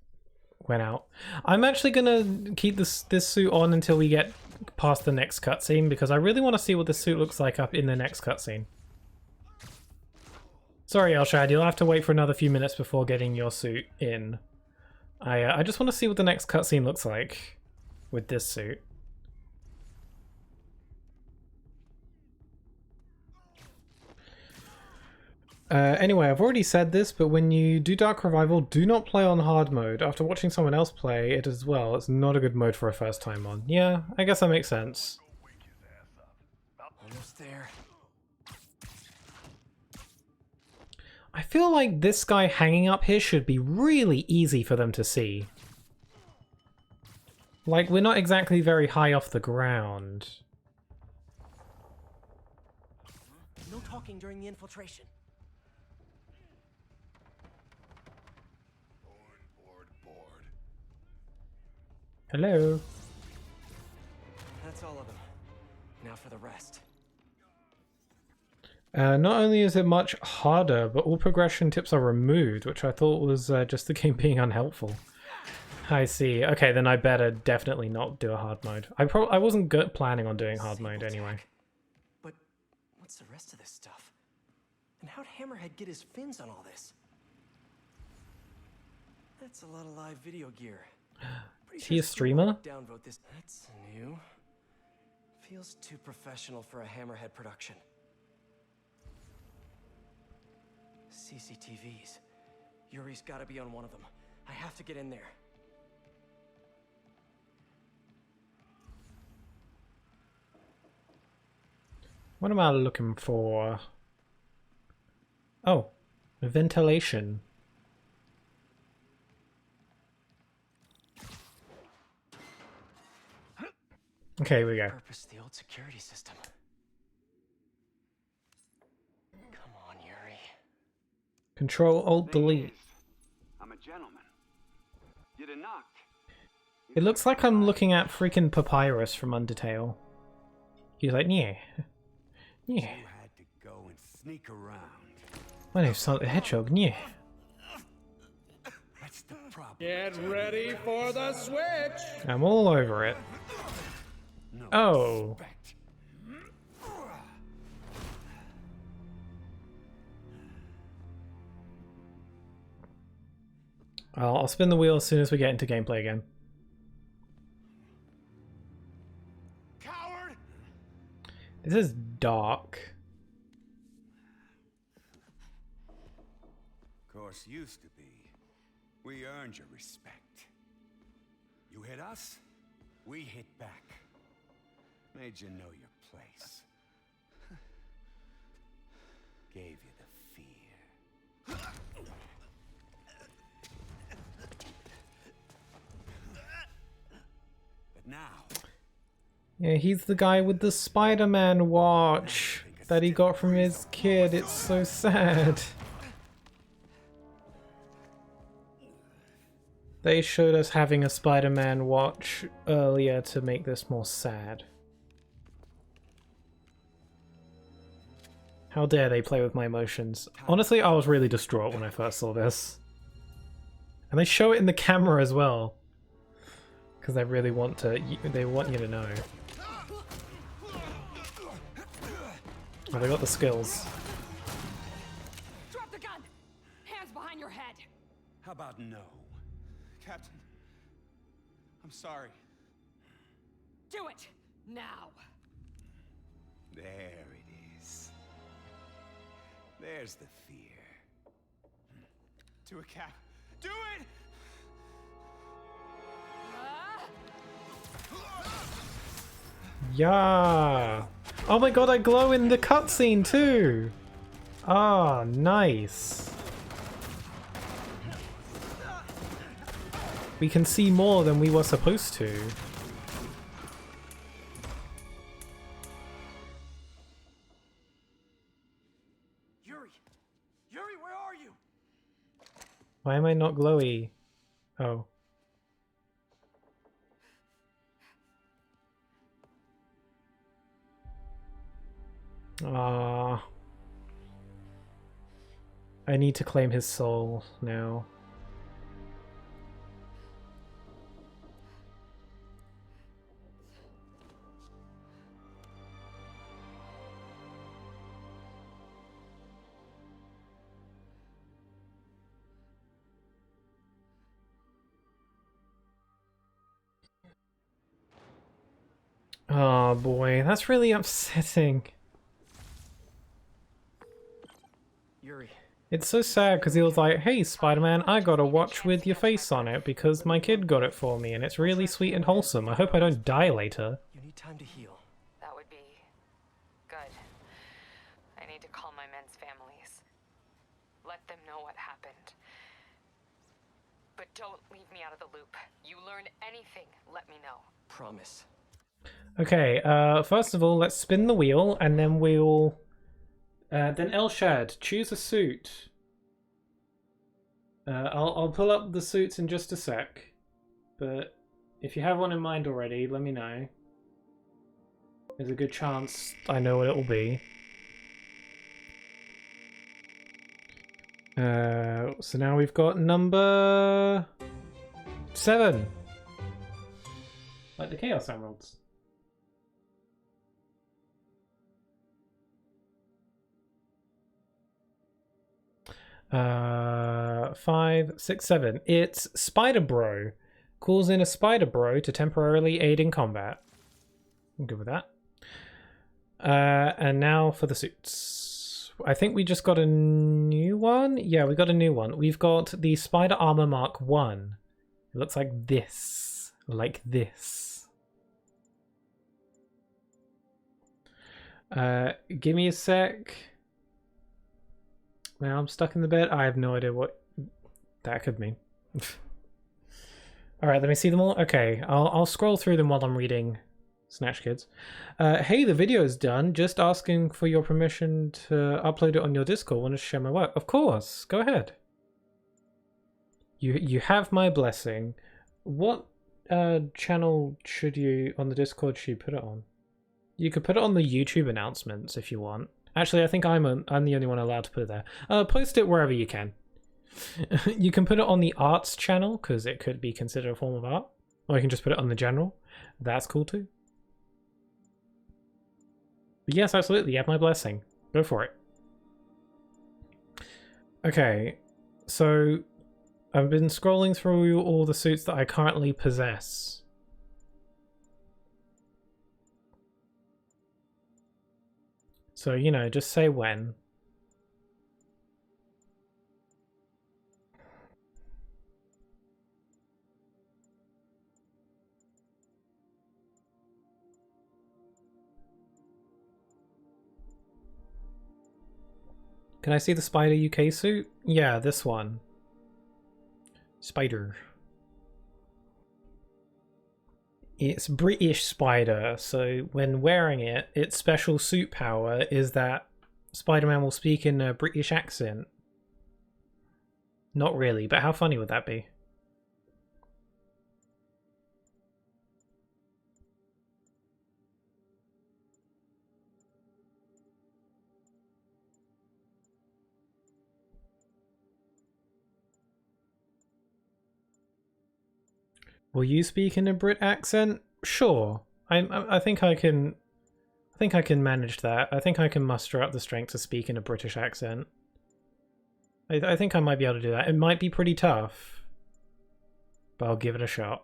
went out. I'm actually gonna keep this suit on until we get past the next cutscene because I really want to see what the suit looks like up in the next cutscene. Sorry, Elshad, you'll have to wait for another few minutes before getting your suit in. I just want to see what the next cutscene looks like with this suit. Anyway, I've already said this, but when you do Dark Revival, do not play on hard mode. After watching someone else play it as well, it's not a good mode for a first time on. Yeah, I guess that makes sense. Almost there. I feel like this guy hanging up here should be really easy for them to see. Like, we're not exactly very high off the ground. No talking during the infiltration. Board. Hello. That's all of them. Now for the rest. Not only is it much harder, but all progression tips are removed, which I thought was just the game being unhelpful. I see. Okay, then I better definitely not do a hard mode. I wasn't planning on doing hard mode anyway. But what's the rest of this stuff? And how'd Hammerhead get his fins on all this? That's a lot of live video gear. Is he a streamer? Downvote this. That's new. Feels too professional for a Hammerhead production. CCTVs. Yuri's gotta be on one of them. I have to get in there. What am I looking for? Oh, ventilation. Okay, here we go. Purpose the old security system. Come on, Yuri. Control Alt Delete. I'm a gentleman. You'd have knocked. It looks like I'm looking at freaking Papyrus from Undertale. He's like, yeah. Yeah. You had to go and sneak around. My name's Sonic the Hedgehog, yeah. That's the problem. Get ready for the switch! I'm all over it. No Oh. respect. I'll spin the wheel as soon as we get into gameplay again. Coward! This is dark. Of course, used to be. We earned your respect. You hit us, we hit back. Made you know your place. Gave you the fear. But now, Yeah, he's the guy with the Spiderman watch that he got from his kid. It's so sad. They showed us having a Spider-Man watch earlier to make this more sad. How dare they play with my emotions. Honestly, I was really distraught when I first saw this. And they show it in the camera as well. Because they really want to, they want you to know. Oh, they got the skills. Drop the gun! Hands behind your head! how about no? Captain, I'm sorry. Do it! Now! There it is. There's the fear. Do it, Cap. Do it! Yeah. Oh my god, I glow in the cutscene too. Ah, nice. We can see more than we were supposed to. Yuri! Yuri, where are you? Why am I not glowy? Oh. Ah. I need to claim his soul now. Oh boy, that's really upsetting. Yuri. It's so sad because he was like, hey Spider-Man, I got a watch with your face on it because my kid got it for me and it's really sweet and wholesome. I hope I don't die later. You need time to heal. That would be good. I need to call my men's families. Let them know what happened. But don't leave me out of the loop. You learn anything, let me know. Promise. Okay, first of all, let's spin the wheel, and then we'll... then Elshad, choose a suit. I'll pull up the suits in just a sec. But if you have one in mind already, let me know. There's a good chance I know what it will be. So now we've got number 7. Like the Chaos Emeralds. Five, 6, 7. It's Spider Bro. Calls in a Spider Bro to temporarily aid in combat. I'm good with that. And now for the suits. I think we just got a new one. Yeah, we got a new one. We've got the Spider Armor Mark 1. It looks like this. Like this. Give me a sec. Now I'm stuck in the bed. I have no idea what that could mean. Alright, let me see them all. Okay, I'll scroll through them while I'm reading Snatch Kids. Hey, the video is done. Just asking for your permission to upload it on your Discord. Want to share my work? Of course, go ahead. You have my blessing. What channel should you, on the Discord, should you put it on? You could put it on the YouTube announcements if you want. Actually, I think I'm the only one allowed to put it there. Post it wherever you can. You can put it on the arts channel, because it could be considered a form of art. Or you can just put it on the general. That's cool too. But yes, absolutely, you have my blessing. Go for it. Okay, so I've been scrolling through all the suits that I currently possess. So, you know, just say when. Can I see the Spider UK suit? Yeah, this one. Spider. It's British Spider, so when wearing it, its special suit power is that Spider-Man will speak in a British accent. Not really, but how funny would that be? Will you speak in a Brit accent? Sure. I think I can. I think I can manage that. I think I can muster up the strength to speak in a British accent. I think I might be able to do that. It might be pretty tough, but I'll give it a shot.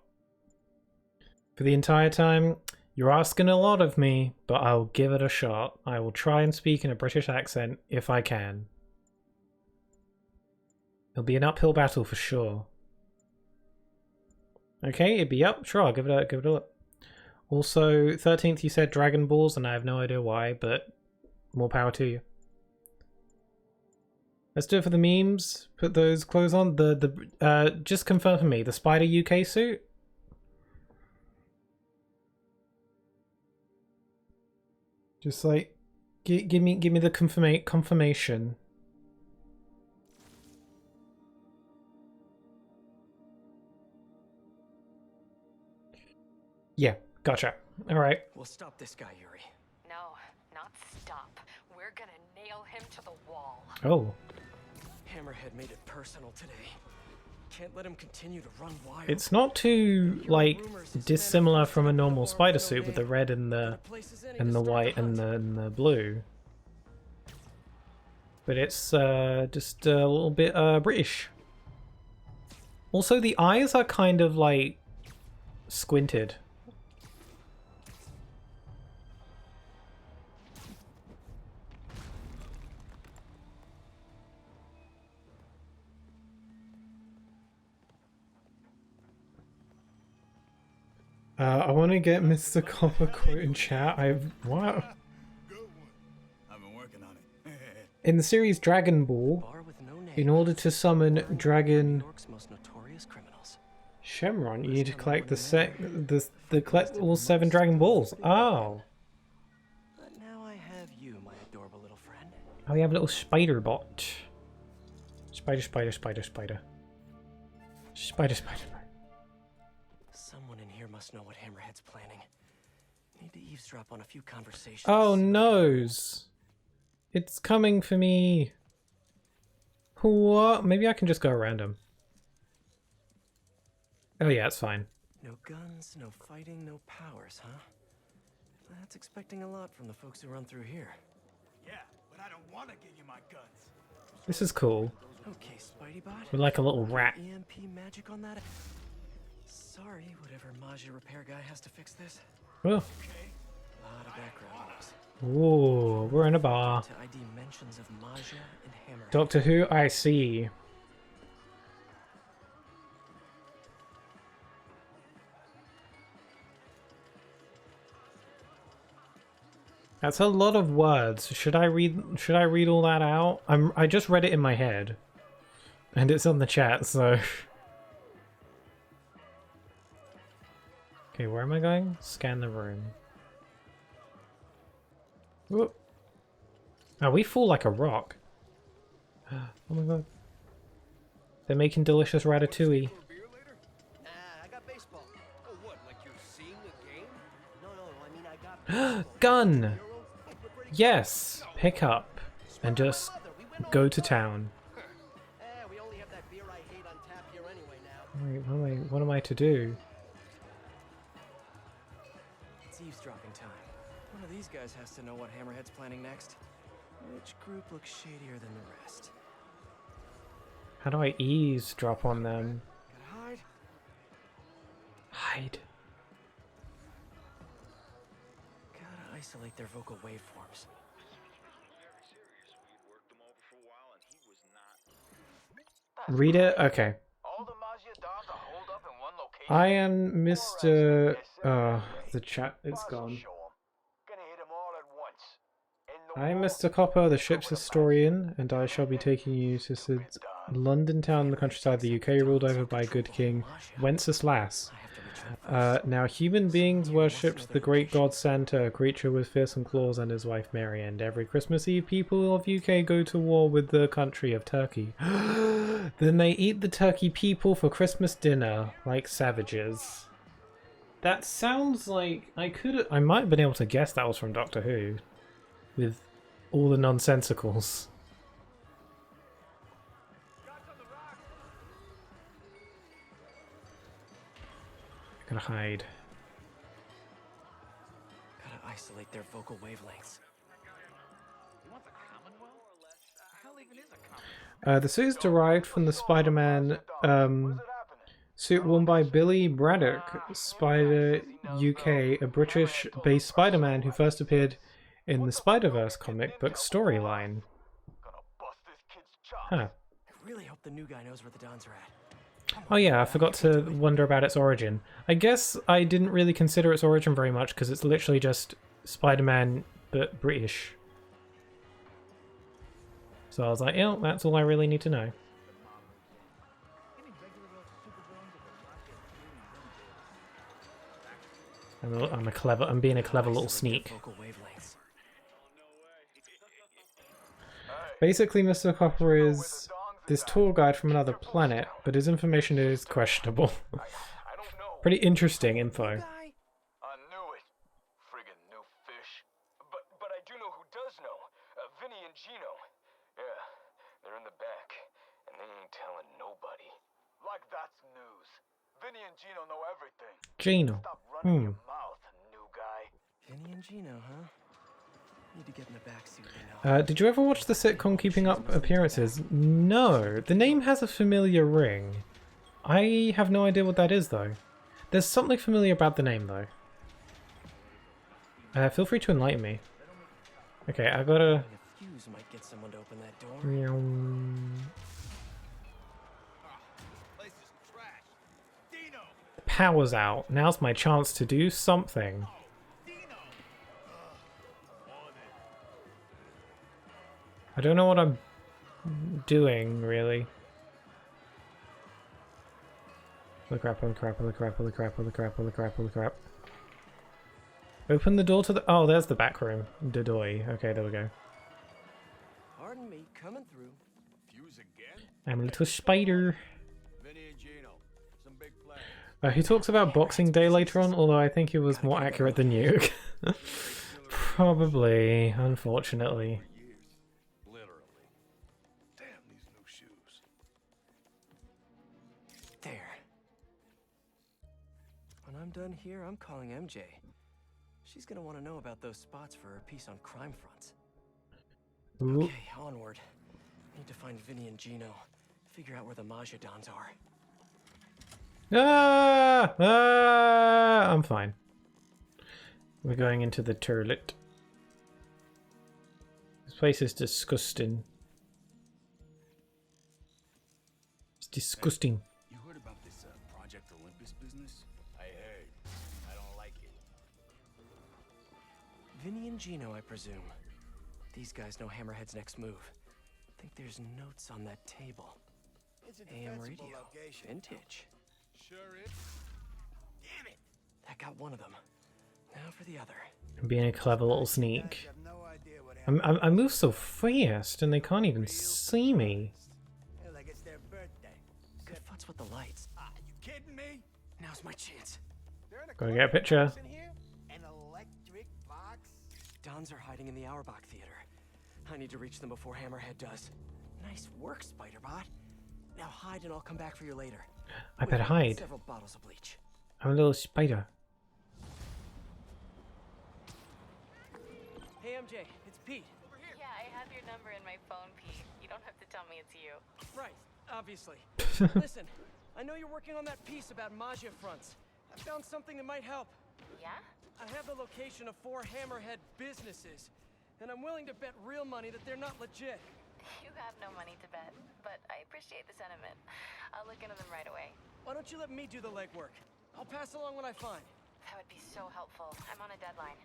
For the entire time, you're asking a lot of me, but I'll give it a shot. I will try and speak in a British accent if I can. It'll be an uphill battle for sure. Okay, it'd be up. Sure, I'll give it a look. Also, 13th you said Dragon Balls, and I have no idea why, but more power to you. Let's do it for the memes. Put those clothes on. Just confirm for me, the Spider UK suit? Just like, give me the confirmation. Yeah, gotcha. All right. We'll stop this guy, Yuri. No, not stop. We're gonna nail him to the wall. Oh. Hammerhead made it personal today. Can't let him continue to run wild. It's not too, like, dissimilar from a normal spider suit with the red and the white and the blue. But it's just a little bit British. Also, the eyes are kind of, like, squinted. I want to get Mr. Copper quote in chat. Wow. I've been working on it. In the series Dragon Ball, in order to summon Dragon Shenron, you need to collect the collect all 7 Dragon Balls. Oh. But now I have you, my adorable little friend. Oh, we have a little spider bot. Spider, spider, spider, spider. Spider, spider, spider. Someone in here must know what Hammerhead's planning. Need to eavesdrop on a few conversations. Oh, noes. It's coming for me. What? Maybe I can just go around him. Oh yeah, it's fine. No guns, no fighting, no powers, huh? That's expecting a lot from the folks who run through here. Yeah, but I don't want to give you my guns. This is cool. Okay, Spidey-Bot. We're like a little rat. EMP magic on that? Sorry, whatever Magia repair guy has to fix this. Oh. A lot of background noise. Ooh, we're in a bar. To ID mentions of Magia and Hammerhead. Doctor Who, I see. That's a lot of words. Should I read all that out? I just read it in my head. And it's on the chat, so okay, where am I going? Scan the room. Whoop. Oh, we fall like a rock. Oh my god. They're making delicious ratatouille. I got baseball. Oh, what? Like you're seeing the game? No, I mean I got Gun! Yes! Pick up and just go to town. we only have that beer I hate on tap here anyway now. Wait, what am I to do? It's eavesdropping time. One of these guys has to know what Hammerhead's planning next. Which group looks shadier than the rest? How do I eavesdrop on them? Gotta hide. Hide. Gotta isolate their vocal waveforms. Read it? Okay. I am Mr. The chat, it's gone. I am Mr. Copper, the ship's historian, and I shall be taking you to Sid's London town in the countryside, the UK, ruled over by good King Wenceslas. Now human beings worshipped the great god Santa, a creature with fearsome claws, and his wife Mary, and every Christmas Eve people of UK go to war with the country of Turkey. Then they eat the turkey people for Christmas dinner, like savages. That sounds like I might have been able to guess that was from Doctor Who, with all the nonsensicals. Gotta hide. Gotta isolate their vocal wavelengths. The suit is derived from the Spiderman suit worn by Billy Braddock, Spider UK, a British-based Spider-Man who first appeared in the Spider-Verse comic book storyline. Huh. I really hope the new guy knows where the Dons are at. Oh yeah, I forgot to wonder about its origin. I guess I didn't really consider its origin very much because it's literally just Spider-Man but British. So I was like, yeah, that's all I really need to know. I'm being a clever little sneak. Basically, Mr. Copper is this tour guide from another planet, but his information is questionable. Pretty interesting info. I knew it. Friggin' new fish. But I do know who does know. Vinny and Gino. Yeah, they're in the back, and they ain't telling nobody. Like that's news. Vinny and Gino know everything. Gino. Stop running your mouth, new guy. Vinny and Gino, huh? Need to get in the backseat. Did you ever watch the sitcom Keeping Up Appearances? No. The name has a familiar ring. I have no idea what that is, though. There's something familiar about the name, though. Feel free to enlighten me. Okay, I gotta... Fuse might get someone to open that door. The power's out. Now's my chance to do something. I don't know what I'm doing, really. Holy crap, holy crap, holy crap, holy crap, holy crap, holy crap, holy crap. Open the door to the... Oh, there's the back room. Dodoy. Okay, there we go. Pardon me, coming through. Fuse again? I'm a little spider. Vinny and Gino, some big plans. He talks about Boxing Day later on, although I think it was more accurate than you. Probably, unfortunately. Literally. Damn these new shoes. There. When I'm done here, I'm calling MJ. She's gonna want to know about those spots for her piece on crime fronts. Ooh. Okay, onward. Need to find Vinny and Gino. Figure out where the Maggia Dons are. I'm fine. We're going into the turlet. This place is disgusting. It's disgusting. You heard about this Project Olympus business? I heard. I don't like it. Vinny and Gino, I presume. These guys know Hammerhead's next move. Think there's notes on that table. It's a AM defensible radio. location. Vintage. Sure is. Damn it! That got one of them. Now for the other. I'm being a clever little sneak. I move so fast and they can't even see me. Like it's their birthday. Good futz with the lights. You kidding me? Now's my chance. Gotta get a picture. An electric box? Dons are hiding in the Auerbach Theater. I need to reach them before Hammerhead does. Nice work, Spiderbot. Now hide and I'll come back for you later. I better hide. Several bottles of bleach. I'm a little spider. Hey MJ, it's Pete. Yeah, I have your number in my phone, Pete. You don't have to tell me it's you. Right, obviously. Listen, I know you're working on that piece about Maggia fronts. I found something that might help. Yeah? I have the location of 4 Hammerhead businesses, and I'm willing to bet real money that they're not legit. You have no money to bet, but I appreciate the sentiment. I'll look into them right away. Why don't you let me do the legwork? I'll pass along what I find. That would be so helpful. I'm on a deadline.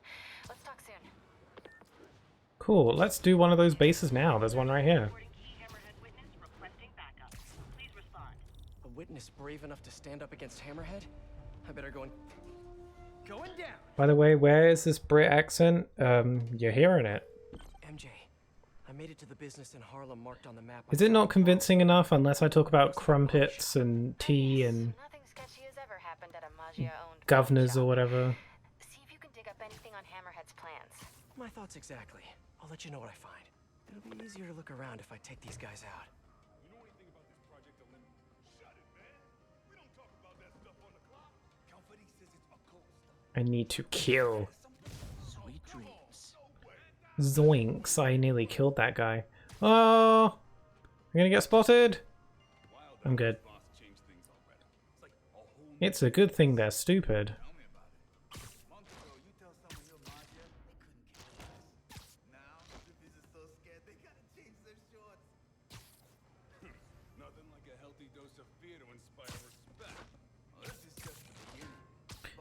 Let's talk soon. Cool, let's do one of those bases now. There's one right here. A witness brave enough to stand up against Hammerhead? I better go and... Going down! By the way, where is this Brit accent? You're hearing it. MJ, I made it to the business in Harlem marked on the map. Is it not convincing enough unless I talk about crumpets and tea and Nothing sketchy has ever happened at a Maggia-owned governors or whatever? See if you can dig up anything on Hammerhead's plans. My thoughts exactly. I'll let you know what I find. It'll be easier to look around if I take these guys out. You know anything about this Project Olympus? Shut it, man. We don't talk about that stuff on the clock. Calvary says it's occult stuff. I need to kill. Sweet dreams. Zoinks, I nearly killed that guy. Oh! I'm gonna get spotted! I'm good. It's a good thing they're stupid.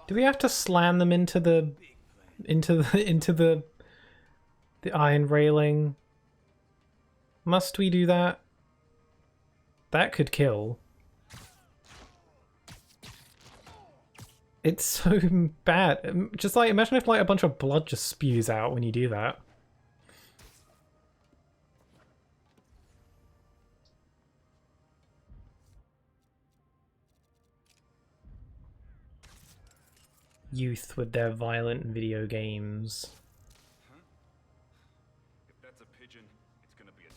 Do we have to slam them into the iron railing? Must we do that? That could kill. It's so bad. Just like, imagine if like a bunch of blood just spews out when you do that. Youth with their violent video games. Huh? If that's a pigeon, it's gonna be a...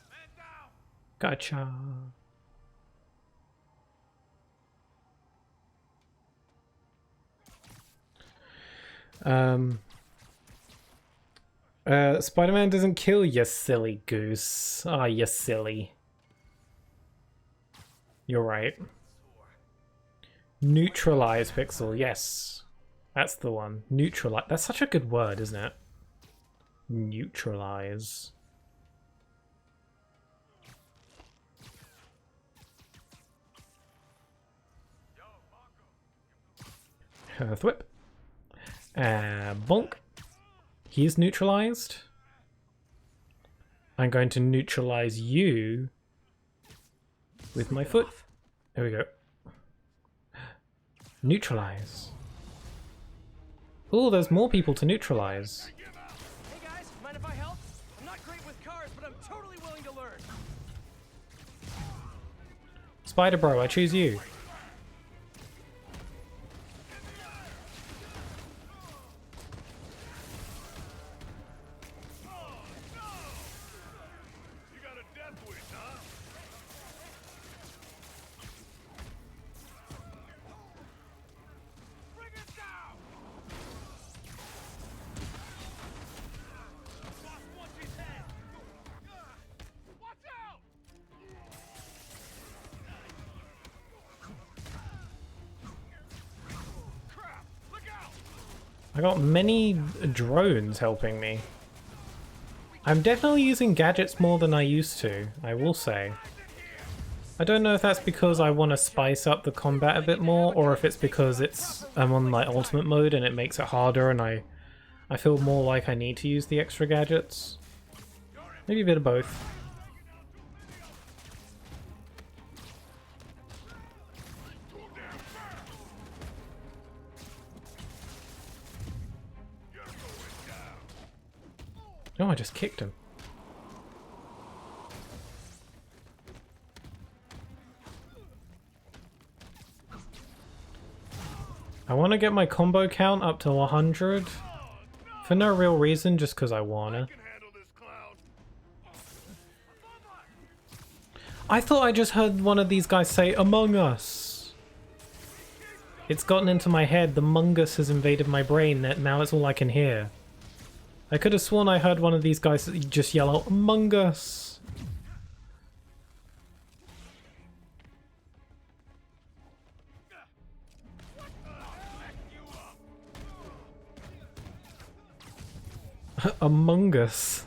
Man down! Gotcha. Spider-Man doesn't kill, you silly goose. Ah, you silly. You're right. Neutralize pixel, yes. That's the one. Neutralize. That's such a good word, isn't it? Neutralize. Thwip. Bonk. He's neutralized. I'm going to neutralize you with my foot. There we go. Neutralize. Oh, there's more people to neutralize. Hey guys, mind if I help? I'm not great with cars, but I'm totally willing to learn. Spider Bro, I choose you. I got many drones helping me. I'm definitely using gadgets more than I used to, I will say. I don't know if that's because I want to spice up the combat a bit more, or if it's because I'm on like ultimate mode and it makes it harder and I feel more like I need to use the extra gadgets. Maybe a bit of both. No, I just kicked him. I want to get my combo count up to 100 for no real reason, just because I wanna. I thought I just heard one of these guys say Among Us. It's gotten into my head. The Mungus has invaded my brain. Now it's all I can hear. I could have sworn I heard one of these guys just yell out, Among Us! Among Us.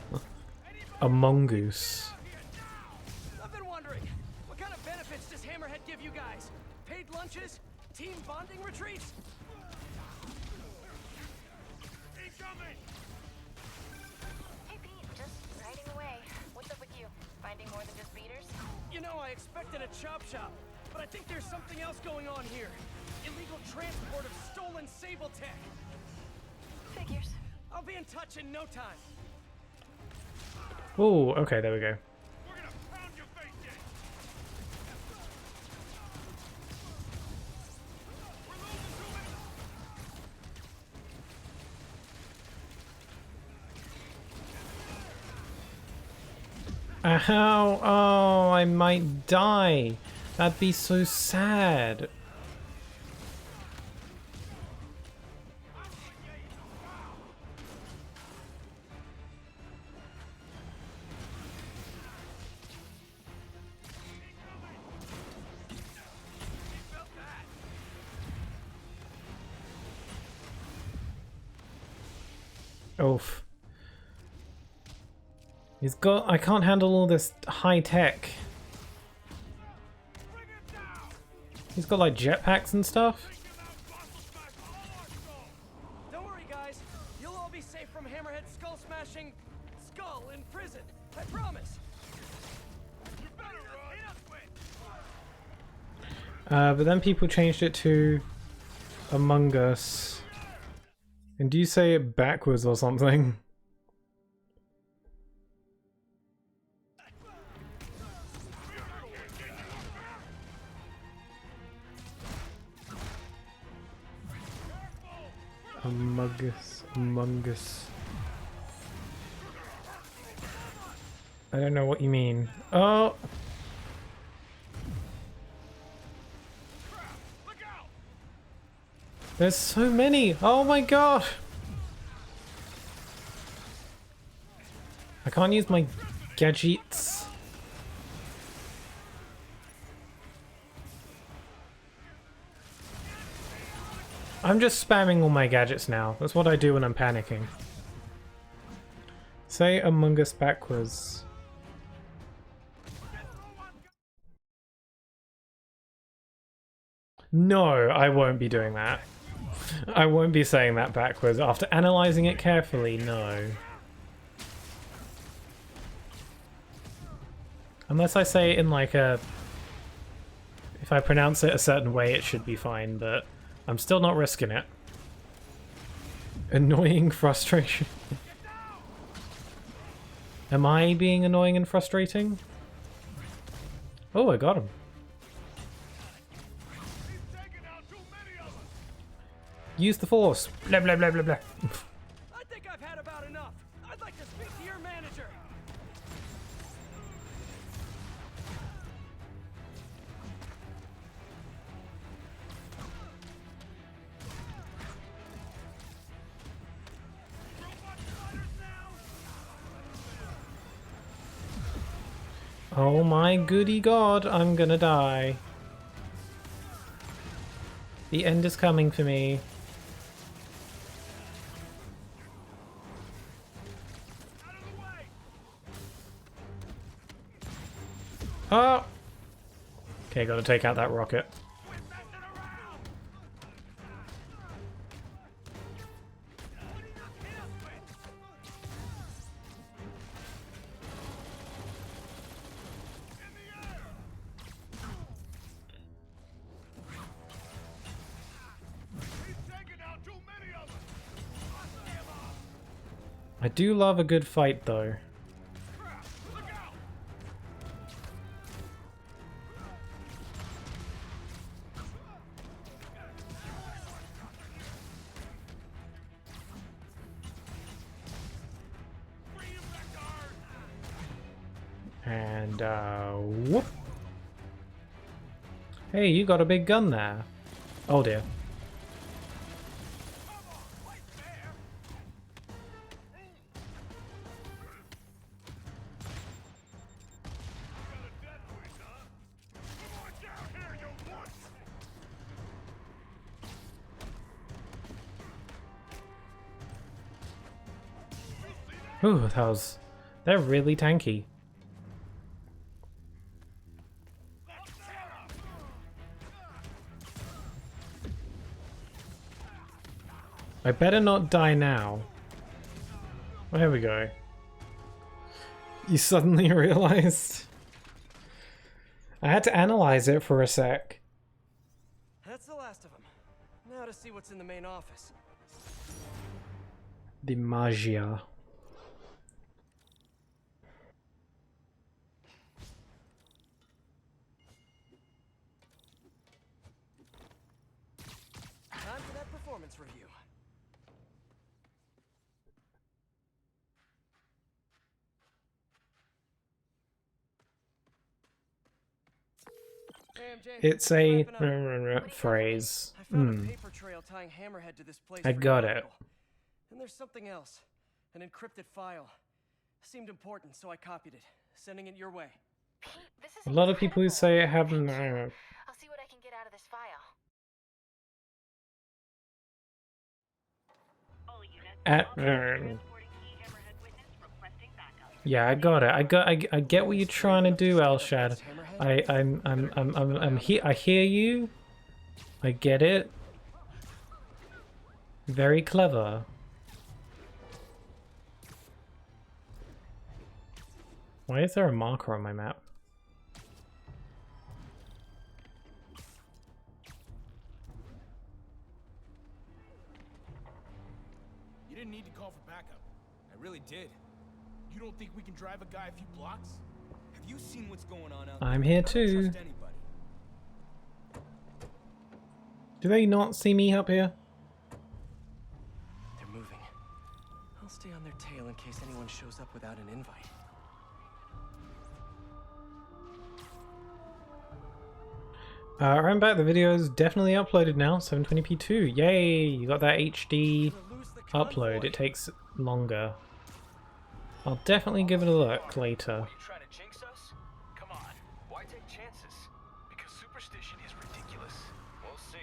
Among Us. I've been wondering, what kind of benefits does Hammerhead give you guys? Paid lunches? Team bonding retreats? Incoming! Hey Pete, just riding away. What's up with you? Finding more than just beaters? You know, I expected a chop shop, but I think there's something else going on here. Illegal transport of stolen Sable tech. Figures. I'll be in touch in no time. Oh, okay, there we go. Ow! Oh, I might die. That'd be so sad. Oof. I can't handle all this high tech. He's got like jetpacks and stuff. Don't worry, guys. You'll all be safe from Hammerhead's skull-smashing skull in prison. I promise. You better run. But then people changed it to Among Us. And do you say it backwards or something? Among Us. I don't know what you mean. Oh! There's so many! Oh my god! I can't use my gadgets. I'm just spamming all my gadgets now. That's what I do when I'm panicking. Say Among Us backwards. No, I won't be doing that. I won't be saying that backwards. After analyzing it carefully, no. Unless I say it in like a... If I pronounce it a certain way, it should be fine, but I'm still not risking it. Annoying frustration. Am I being annoying and frustrating? Oh, I got him. Use the force. Blah blah blah blah blah. I think I've had about enough. I'd like to speak to your manager. Oh my goody god, I'm gonna die. The end is coming for me. Oh! Okay, gotta take out that rocket. I do love a good fight though. And whoop. Hey, you got a big gun there. Oh dear. Ooh, they're really tanky. I better not die now. Oh, here we go. You suddenly realized? I had to analyze it for a sec. That's the last of them. Now to see what's in the main office. The magia. Time for that performance review. It's a phrase. I found a paper trail tying Hammerhead to this place. I got it. And there's something else. An encrypted file. Seemed important, so I copied it, sending it your way. A lot of people who say it haven't. I'll see what I can get out of this file. Yeah, I got it. I get what you're trying to do, Elshad. I'm here. I hear you. I get it. Very clever. Why is there a marker on my map? You didn't need to call for backup. I really did. You don't think we can drive a guy a few blocks? Have you seen what's going on out there? I'm here too. Do they not see me up here? They're moving. I'll stay on their tail in case anyone shows up without an invite. I'm back. The video is definitely uploaded now. 720p too. Yay! You got that HD upload. It takes longer. I'll definitely give it a look later. Are you trying to jinx us? Come on. Why take chances? Because superstition is ridiculous. We'll see.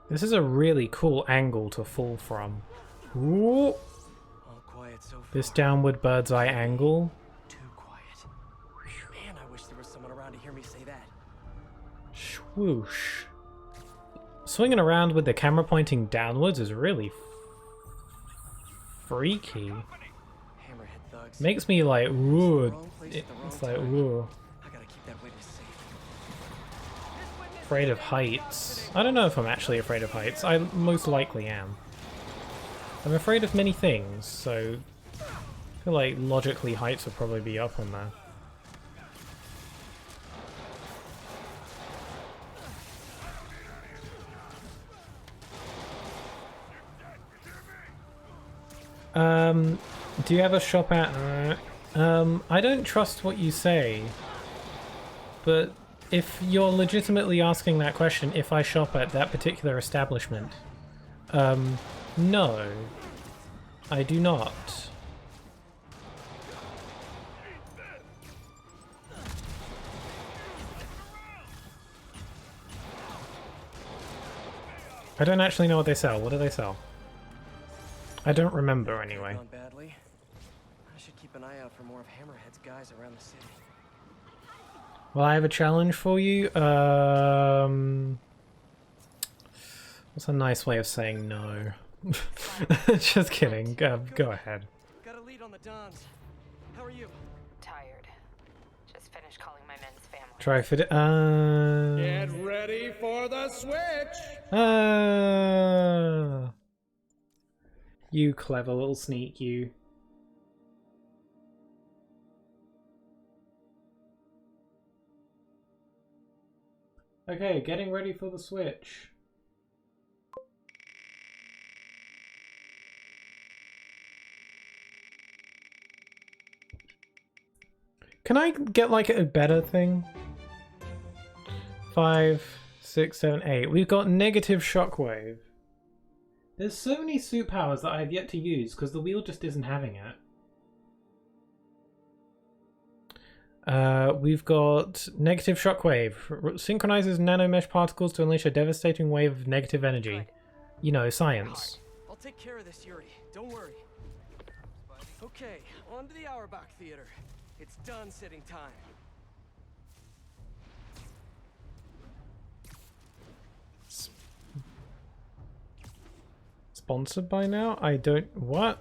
This is a really cool angle to fall from. Ooh. All quiet so far. This downward bird's eye angle. Too quiet. Man, I wish there was someone around to hear me say that. Swoosh. Swinging around with the camera pointing downwards is really freaky. Hammerhead thugs. Makes me like, ooh. Wrong place at the wrong It's like, time. ooh. I gotta keep that witness safe. Afraid of heights. I don't know if I'm actually afraid of heights. I most likely am. I'm afraid of many things, so I feel like logically heights would probably be up on there. Do you have a shop at? I don't trust what you say, but if you're legitimately asking that question, if I shop at that particular establishment, no, I do not. I don't actually know what they sell. What do they sell? I don't remember anyway. Gone badly. I should keep an eye out for more of Hammerhead's guys around the city. Well, I have a challenge for you. What's a nice way of saying no? Just kidding. Go ahead. Got a lead on the Dons. How are you? Tired. Just finished calling my men's family. Try fit it. Get ready for the switch! You clever little sneak, you. Okay, getting ready for the switch. Can I get like a better thing? 5, 6, 7, 8. We've got negative shockwave. There's so many suit powers that I have yet to use because the wheel just isn't having it. We've got negative shockwave. Synchronizes nanomesh particles to unleash a devastating wave of negative energy. You know, science. I'll take care of this, Yuri. Don't worry. Okay, on to the Auerbach Theater. It's done sitting time. Sponsored by now? I don't... What?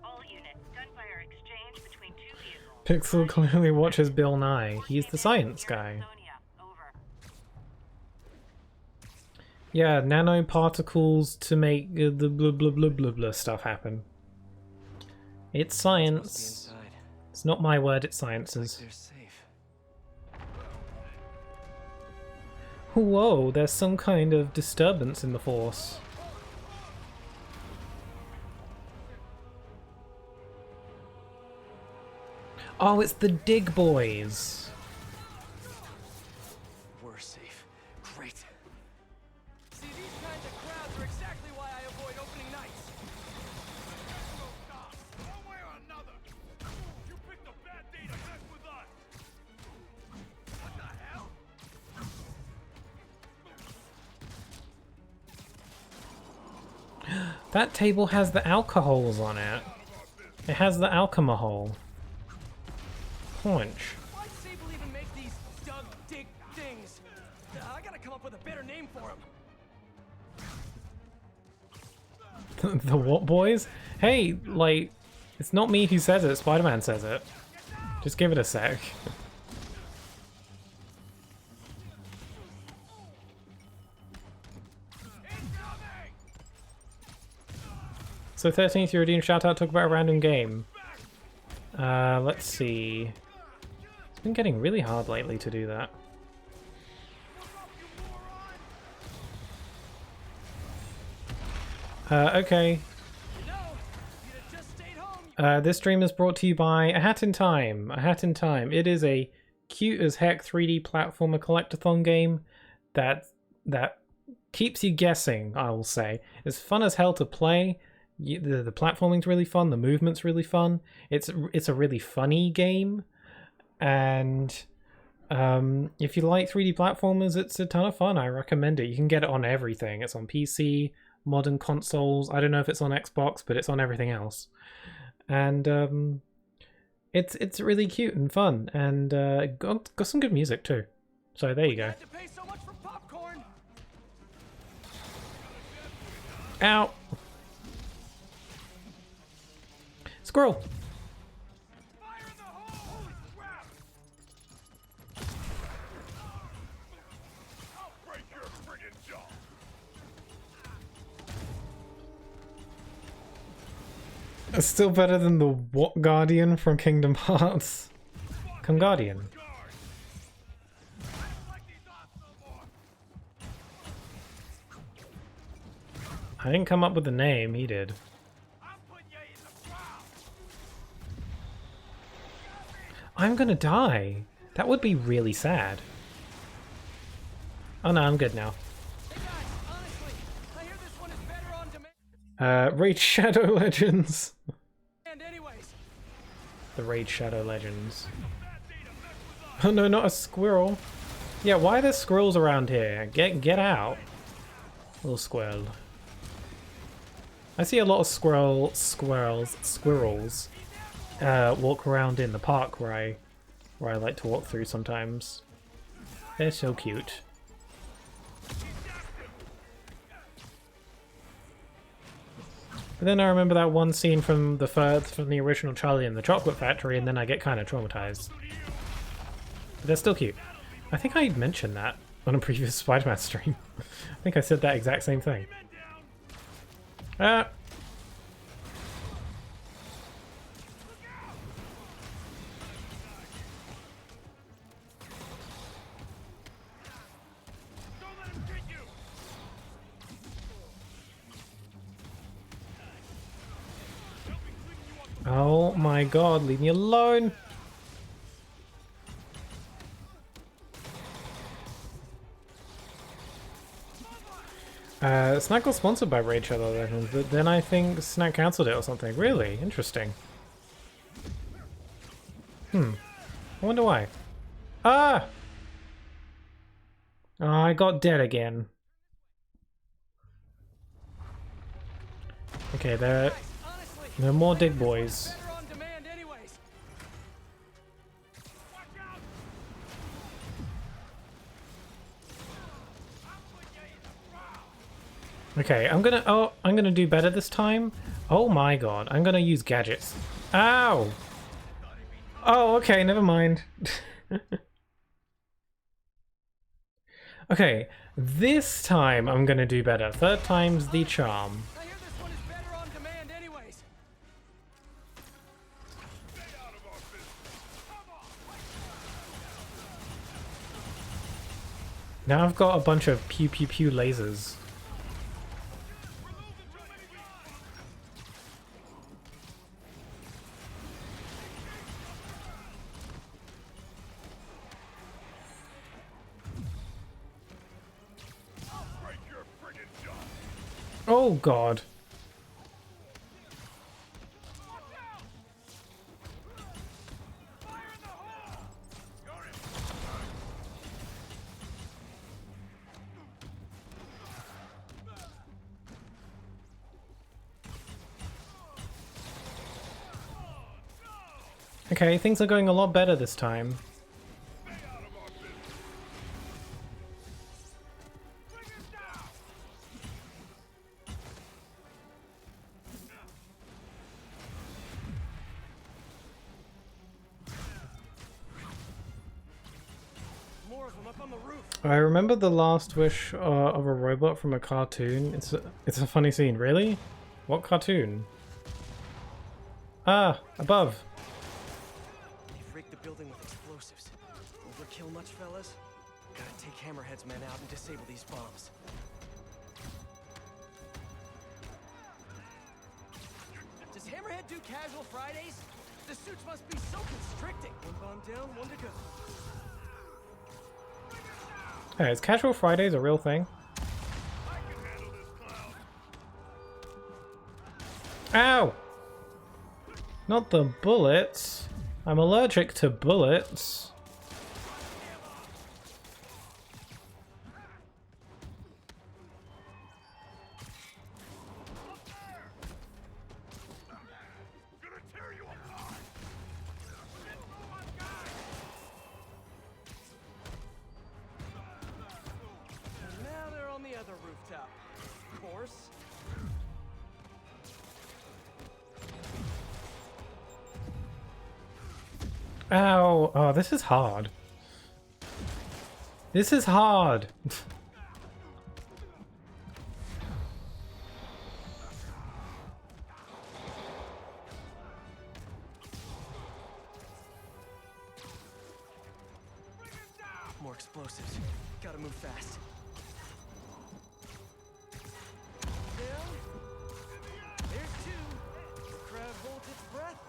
All units, gunfire exchange between two vehicles. Pixel clearly watches Bill Nye. He's the science guy. Yeah, nanoparticles to make the blah blah blah blah blah stuff happen. It's science. It's not my word, it's science's. Whoa, there's some kind of disturbance in the force. Oh, it's the Dig Boys. We're safe. Great. See, these kinds of crowds are exactly why I avoid opening nights. One way or another. You picked a bad day to mess with us. What the hell? That table has the alcohols on it. It has the alcohol. Punch. Why'd Sable even make these Doug Dig things? I gotta come up with a better name for them. The what boys? Hey, like, it's not me who says it, Spiderman says it. Just give it a sec. So 13th, you redeemed shout out, talk about a random game. Let's see. It's been getting really hard lately to do that. Okay. This stream is brought to you by A Hat in Time. A Hat in Time. It is a cute as heck 3D platformer collectathon game that keeps you guessing, I will say. It's fun as hell to play. The platforming's really fun. The movement's really fun. It's a really funny game, and if you like 3D platformers, it's a ton of fun. I recommend it. You can get it on everything. It's on PC, modern consoles. I don't know if it's on Xbox, but it's on everything else. And it's really cute and fun, and got some good music too. So there you go. Ow! squirrel. It's still better than the what Guardian from Kingdom Hearts. Come Guardian. I didn't come up with the name, he did. I'm gonna die. That would be really sad. Oh no, I'm good now. Raid Shadow Legends. The Raid Shadow Legends. Oh no, not a squirrel. Yeah, why are there squirrels around here? Get out. Little squirrel. I see a lot of squirrels walk around in the park where I like to walk through sometimes. They're so cute. But then I remember that one scene from the original Charlie and the Chocolate Factory, and then I get kind of traumatized. But they're still cute. I think I mentioned that on a previous Spiderman stream. I think I said that exact same thing. Ah! Oh my god, leave me alone! Snack was sponsored by Raid Shadow Legends, but then I think Snack cancelled it or something. Really? Interesting. I wonder why. Ah! Oh, I got dead again. Okay, there are more dig boys. Okay, I'm gonna do better this time. Oh my god, I'm gonna use gadgets. Ow! Oh, okay, never mind. Okay, this time I'm gonna do better. Third time's the charm. Now I've got a bunch of pew pew pew lasers. Oh god. Okay, things are going a lot better this time. I remember the last wish of a robot from a cartoon. It's a funny scene. Really? What cartoon? Ah, above. They rigged the building with explosives. Overkill much, fellas? Gotta take Hammerhead's men out and disable these bombs. Does Hammerhead do casual Fridays? The suits must be so constricting. One bomb down, one to go. Hey, is Casual Fridays a real thing? Ow! Not the bullets. I'm allergic to bullets. Ow! Oh, this is hard. This is hard! More explosives. Gotta move fast. Down. There's two. The crowd holds its breath.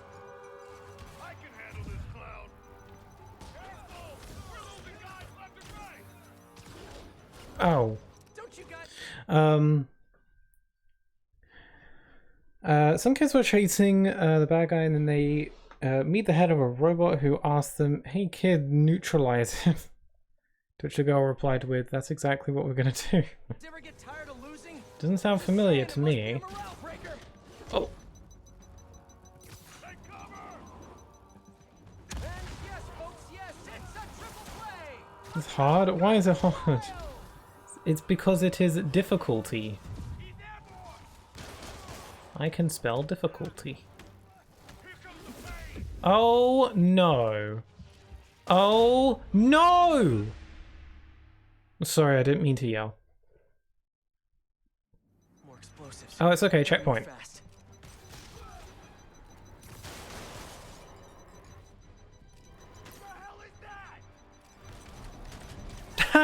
I can handle this clown. Careful! We're losing guys left and right. Oh. Don't you guys? Some kids were chasing the bad guy and then they meet the head of a robot who asks them, "Hey kid, neutralize him." To which the girl replied with, "That's exactly what we're gonna do." Ever get tired of losing? Doesn't sound familiar to me. Oh. Yes, folks, yes, it's a triple play. It's hard? Why is it hard? It's because it is difficulty. I can spell difficulty. Oh no. Oh no! Sorry, I didn't mean to yell. More explosives. Oh, it's okay, checkpoint. Fast.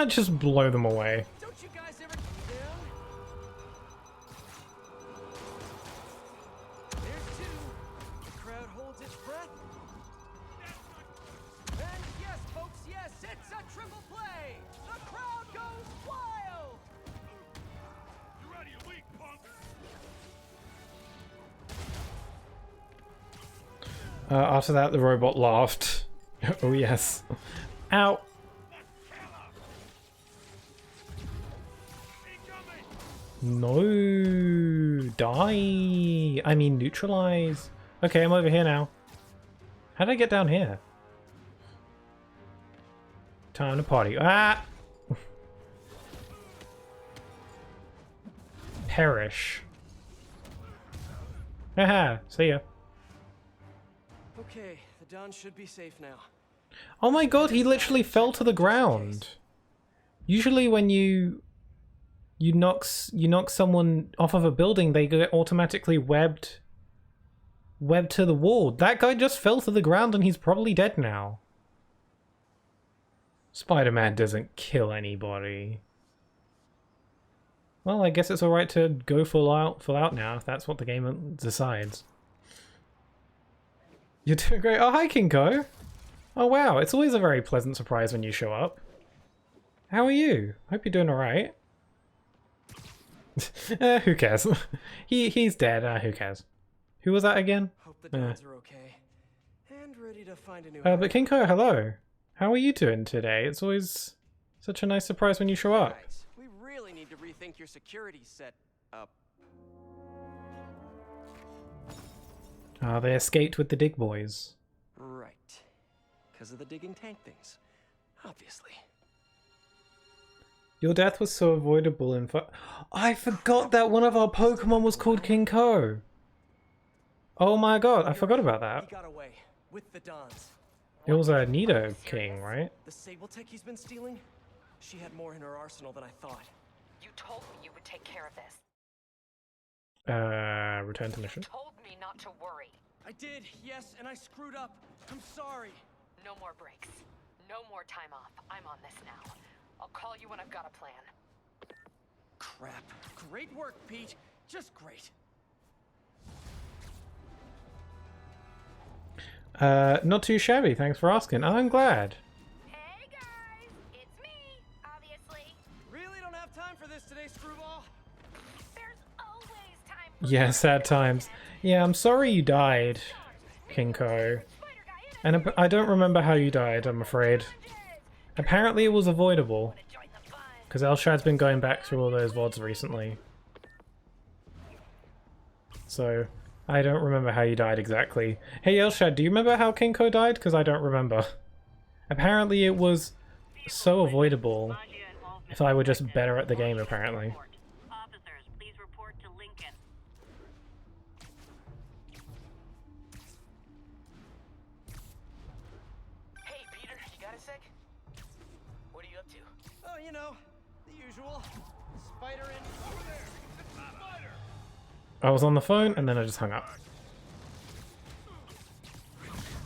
Just blow them away. Don't you guys ever down? There's two. The crowd holds its breath. And yes, folks, yes, it's a triple play. The crowd goes wild. You ready, you weak punk? After that, the robot laughed. Oh yes. Ow. No, die. I mean, neutralize. Okay, I'm over here now. How did I get down here? Time to party. Ah! Perish. Haha, see ya. Okay, the Don should be safe now. Oh my god, he literally fell to the ground. Usually when you knock someone off of a building, they get automatically webbed to the wall. That guy just fell to the ground and he's probably dead now. Spider-Man doesn't kill anybody. Well, I guess it's alright to go full out now if that's what the game decides. You're doing great. Oh, hi, Kinko. Oh, wow. It's always a very pleasant surprise when you show up. How are you? Hope you're doing alright. Who cares? He's dead. Who cares? Who was that again? Hope the Dons are okay. And ready to find a new but Kinko, hello. How are you doing today? It's always such a nice surprise when you show up. Guys, we really need to rethink your security set up. They escaped with the dig boys. Right. Because of the digging tank things. Obviously. Your death was so avoidable in fact. I forgot that one of our Pokemon was called Kinko. Oh my god, I forgot about that. He got away with the Dons. It was a Nido King, right? The Sable Tech he's been stealing? She had more in her arsenal than I thought. You told me you would take care of this. Return to mission. You told me not to worry. I did, yes, and I screwed up. I'm sorry. No more breaks. No more time off. I'm on this now. I'll call you when I've got a plan. Crap. Great work, Pete. Just great. Not too shabby, thanks for asking. I'm glad. Hey guys, it's me, obviously. Really don't have time for this today, Screwball. There's always time for Yeah, sad times. Yeah, I'm sorry you died, Kinko. And I don't remember how you died, I'm afraid. Apparently it was avoidable. Because Elshad's been going back through all those VODs recently. So, I don't remember how you died exactly. Hey Elshad, do you remember how Kinko died? Because I don't remember. Apparently it was so avoidable if I were just better at the game, apparently. Officers, please report to Lincoln. You know, the usual. Spiderman. Over there. Spider. I was on the phone and then I just hung up.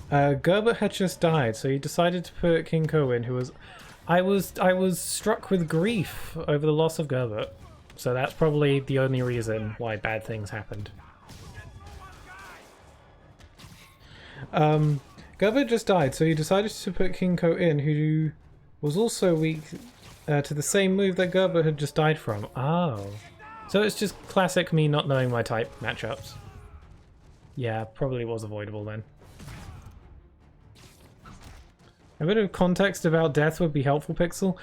Gerbert had just died, so he decided to put Kinko in, who was... I was struck with grief over the loss of Gerbert, so that's probably the only reason why bad things happened. Gerbert just died, so he decided to put Kinko in, who was also weak to the same move that Gerbert had just died from. Oh. So it's just classic me not knowing my type matchups. Yeah, probably was avoidable then. A bit of context about death would be helpful, Pixel.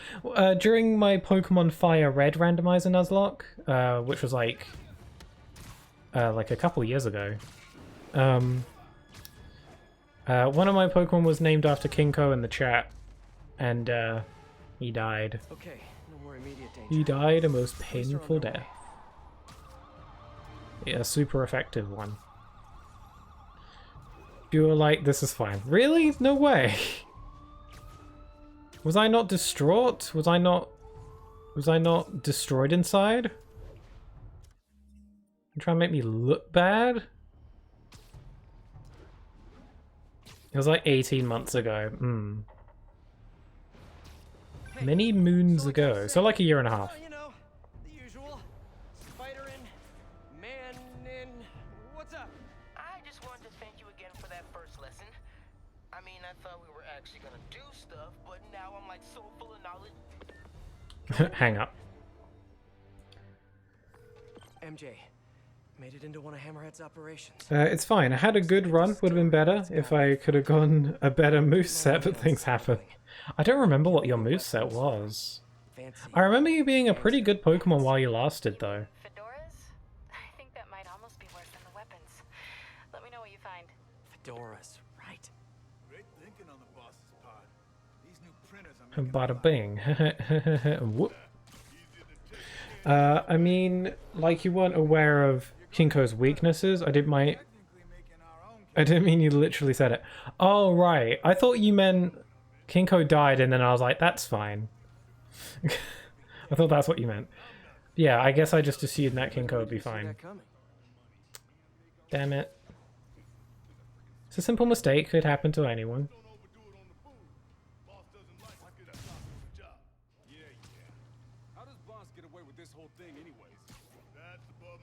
During my Pokemon Fire Red randomizer Nuzlocke, which was like a couple years ago, one of my Pokemon was named after Kinko in the chat, and he died. Okay, no more immediate danger. He died a most painful death. Yeah, a super effective one. You were like, this is fine. Really? No way. Was I not distraught? Was I not destroyed inside? You trying to make me look bad? It was like 18 months ago. Many moons ago. So like a year and a half. You know, the usual. Spiderman, man, what's up? I just wanted to thank you again for that first lesson. I mean, I thought we were actually gonna do stuff, but now I'm like so full of knowledge. Hang up. MJ, made it into one of Hammerhead's operations. It's fine. I had a good run. Would have been better if I could have gone a better moveset, but things happen. I don't remember what your moveset was. I remember you being a pretty good Pokemon while you lasted, though. Fedoras? I think that might almost be worse than the weapons. Let me know what you find. Fedoras, right. Great thinking on the boss's part. These new printers are making Bada bing. Whoop. I mean, like you weren't aware of Kinko's weaknesses. I didn't mean you literally said it. Oh, right. I thought you meant Kinko died and then I was like, that's fine. I thought that's what you meant. Yeah, I guess I just assumed that Kinko would be fine. Damn it. It's a simple mistake. Could happen to anyone.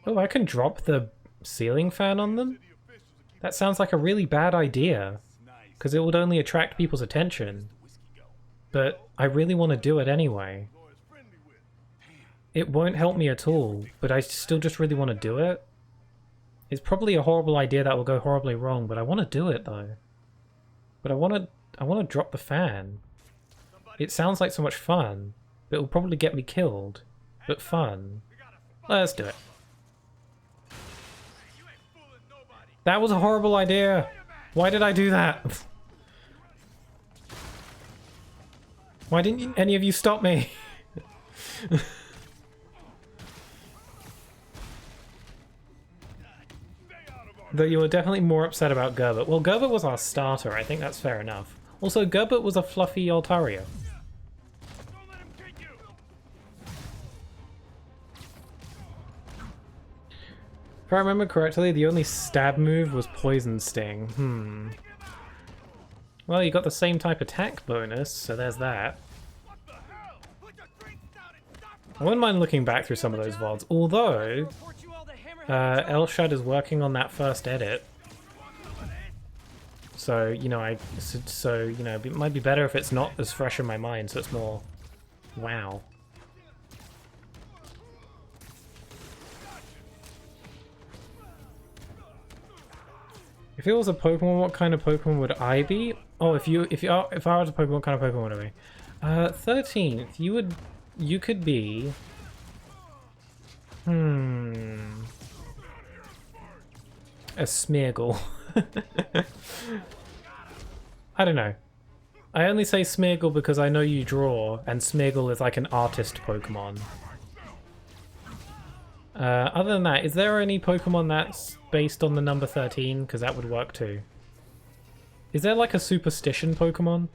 Oh, I can drop the ceiling fan on them? That sounds like a really bad idea, because it would only attract people's attention. But I really want to do it anyway. It won't help me at all, but I still just really want to do it. It's probably a horrible idea that will go horribly wrong, but I want to do it though. But I want to drop the fan. It sounds like so much fun, but it will probably get me killed. But fun. Let's do it. That was a horrible idea. Why did I do that? Why didn't any of you stop me? Though you were definitely more upset about Gerbert. Well, Gerbert was our starter. I think that's fair enough. Also, Gerbert was a fluffy Altaria. If I remember correctly, the only stab move was Poison Sting. Well, you got the same type attack bonus, so there's that. I wouldn't mind looking back through some of those VODs, although Elshad is working on that first edit. So, you know, it might be better if it's not as fresh in my mind, so it's more wow. If it was a Pokemon, what kind of Pokemon would I be? Oh, if I was a Pokemon, what kind of Pokemon would I be? 13th, you could be... A Smeargle. I don't know. I only say Smeargle because I know you draw, and Smeargle is like an artist Pokemon. Other than that, is there any Pokemon that's based on the number 13? Because that would work too. Is there like a superstition Pokemon?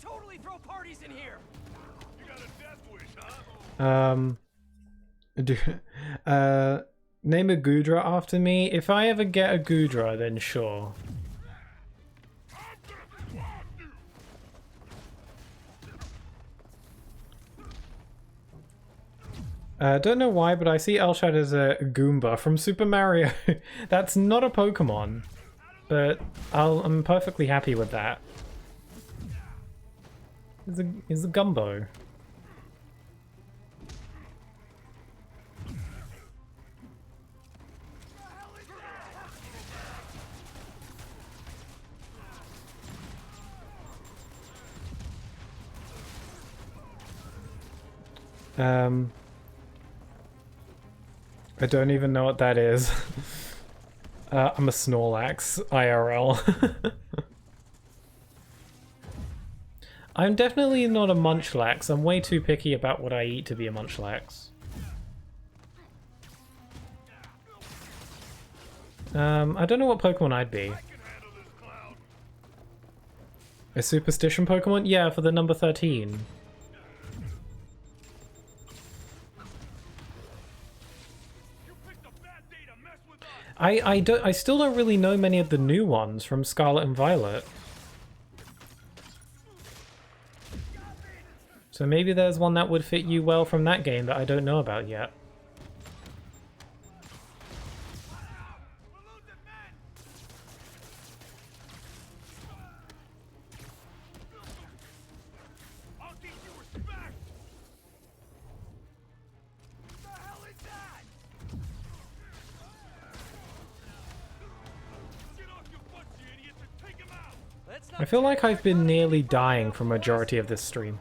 totally throw parties in here. You got a death wish, huh? Name a Gudra after me. If I ever get a Gudra, then sure. Don't know why, but I see Elshad as a Goomba from Super Mario. That's not a Pokemon, but I'm perfectly happy with that. He's a Gumbo. I don't even know what that is. I'm a Snorlax, IRL. I'm definitely not a Munchlax. I'm way too picky about what I eat to be a Munchlax. I don't know what Pokemon I'd be. A Superstition Pokemon? Yeah, for the number 13. I still don't really know many of the new ones from Scarlet and Violet. So maybe there's one that would fit you well from that game that I don't know about yet. I feel like I've been nearly dying for a majority of this stream.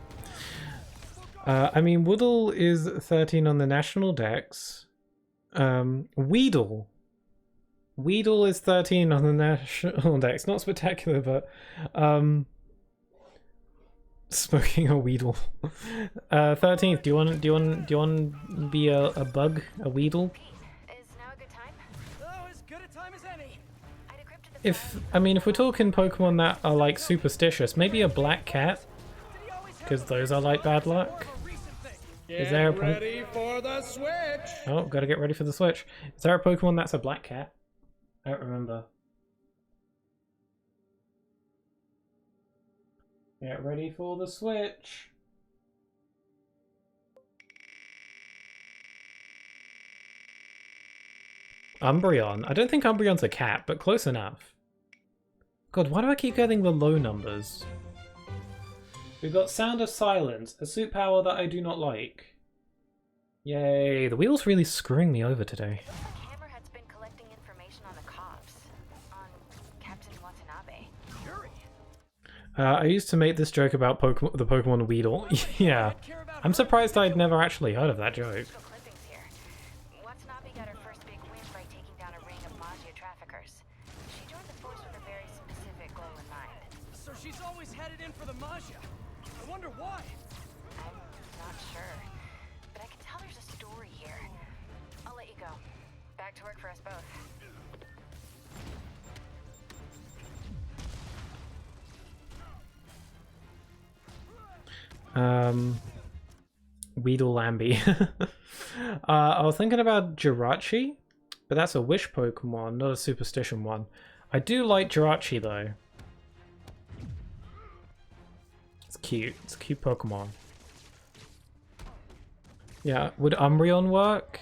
I mean, Woodle is 13 on the national dex. Weedle is 13 on the national dex. Not spectacular, but smoking a Weedle. 13th. Do you want to be a bug, a Weedle? If we're talking Pokemon that are like superstitious, maybe a black cat, because those are like bad luck. Is there a ready for the switch? Oh, gotta get ready for the switch. Is there a Pokemon that's a black cat? I don't remember. Get ready for the switch. Umbreon. I don't think Umbreon's a cat, but close enough. God, why do I keep getting the low numbers? We've got Sound of Silence, a suit power that I do not like. Yay, the wheel's really screwing me over today. Hammerhead's been collecting information on the cops, on Captain Watanabe. I used to make this joke about the Pokemon Weedle. Yeah, I'm surprised I'd never actually heard of that joke. Watanabe got her first big win by taking down a ring of Magia traffickers. She joined the force with a very specific goal in mind. So she's always headed in for the Magia. I wonder why. I'm not sure, but I can tell there's a story here. I'll let you go. Back to work for us both. Weedle Lambie. I was thinking about Jirachi, but that's a wish Pokemon, not a superstition one. I do like Jirachi though. It's cute. It's a cute Pokemon. Yeah, would Umbreon work?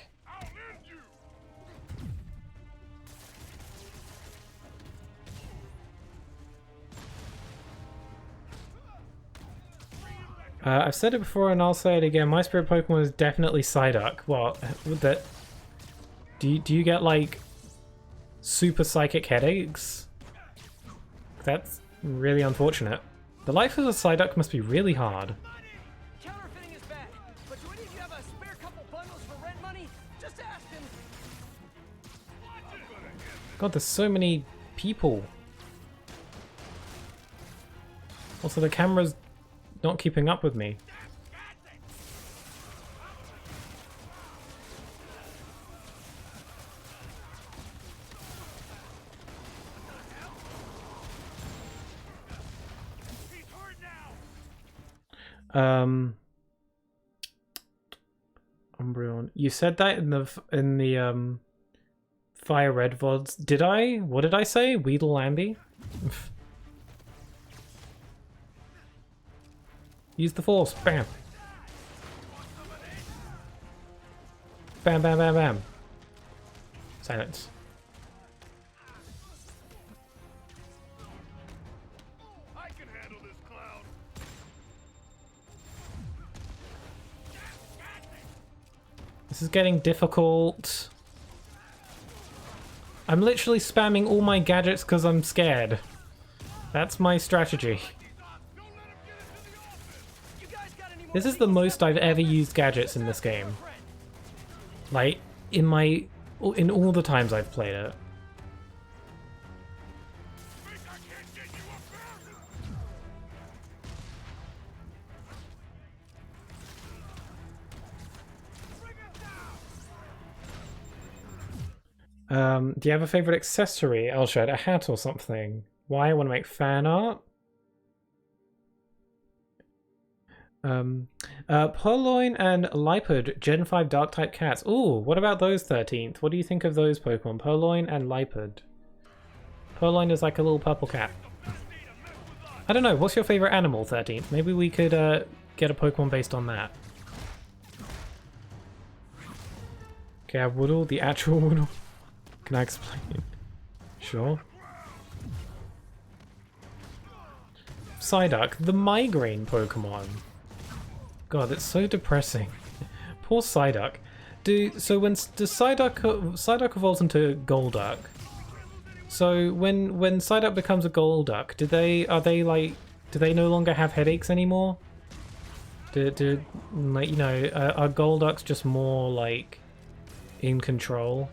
I've said it before and I'll say it again. My spirit Pokemon is definitely Psyduck. What? That? Do you get like super psychic headaches? That's really unfortunate. The life of a Psyduck must be really hard. Counterfeiting is bad, but do any of you have a spare couple bundles for rent money? Just asking. God, there's so many people. Also, the camera's not keeping up with me. Umbreon. You said that in the Fire Red VODs. Did I? What did I say? Weedle Lamby? Use the force. Bam. Bam, bam, bam, bam. Silence. I can handle this clown. This is getting difficult. I'm literally spamming all my gadgets because I'm scared. That's my strategy. This is the most I've ever used gadgets in this game. Like, in all the times I've played it. Do you have a favorite accessory, Elshad? A hat or something? Why? I want to make fan art? Purloin and Lipard, Gen 5 Dark-type cats. Ooh, what about those 13th? What do you think of those Pokemon? Purloin and Lipard. Purloin is like a little purple cat. I don't know, what's your favorite animal, 13th? Maybe we could get a Pokemon based on that. Okay, I have Woodle, the actual Woodle. Can I explain? Sure. Psyduck, the migraine Pokemon. God, it's so depressing. Poor Psyduck. So does Psyduck evolves into Golduck? So when Psyduck becomes a Golduck, do they no longer have headaches anymore? Are Golducks just more like in control?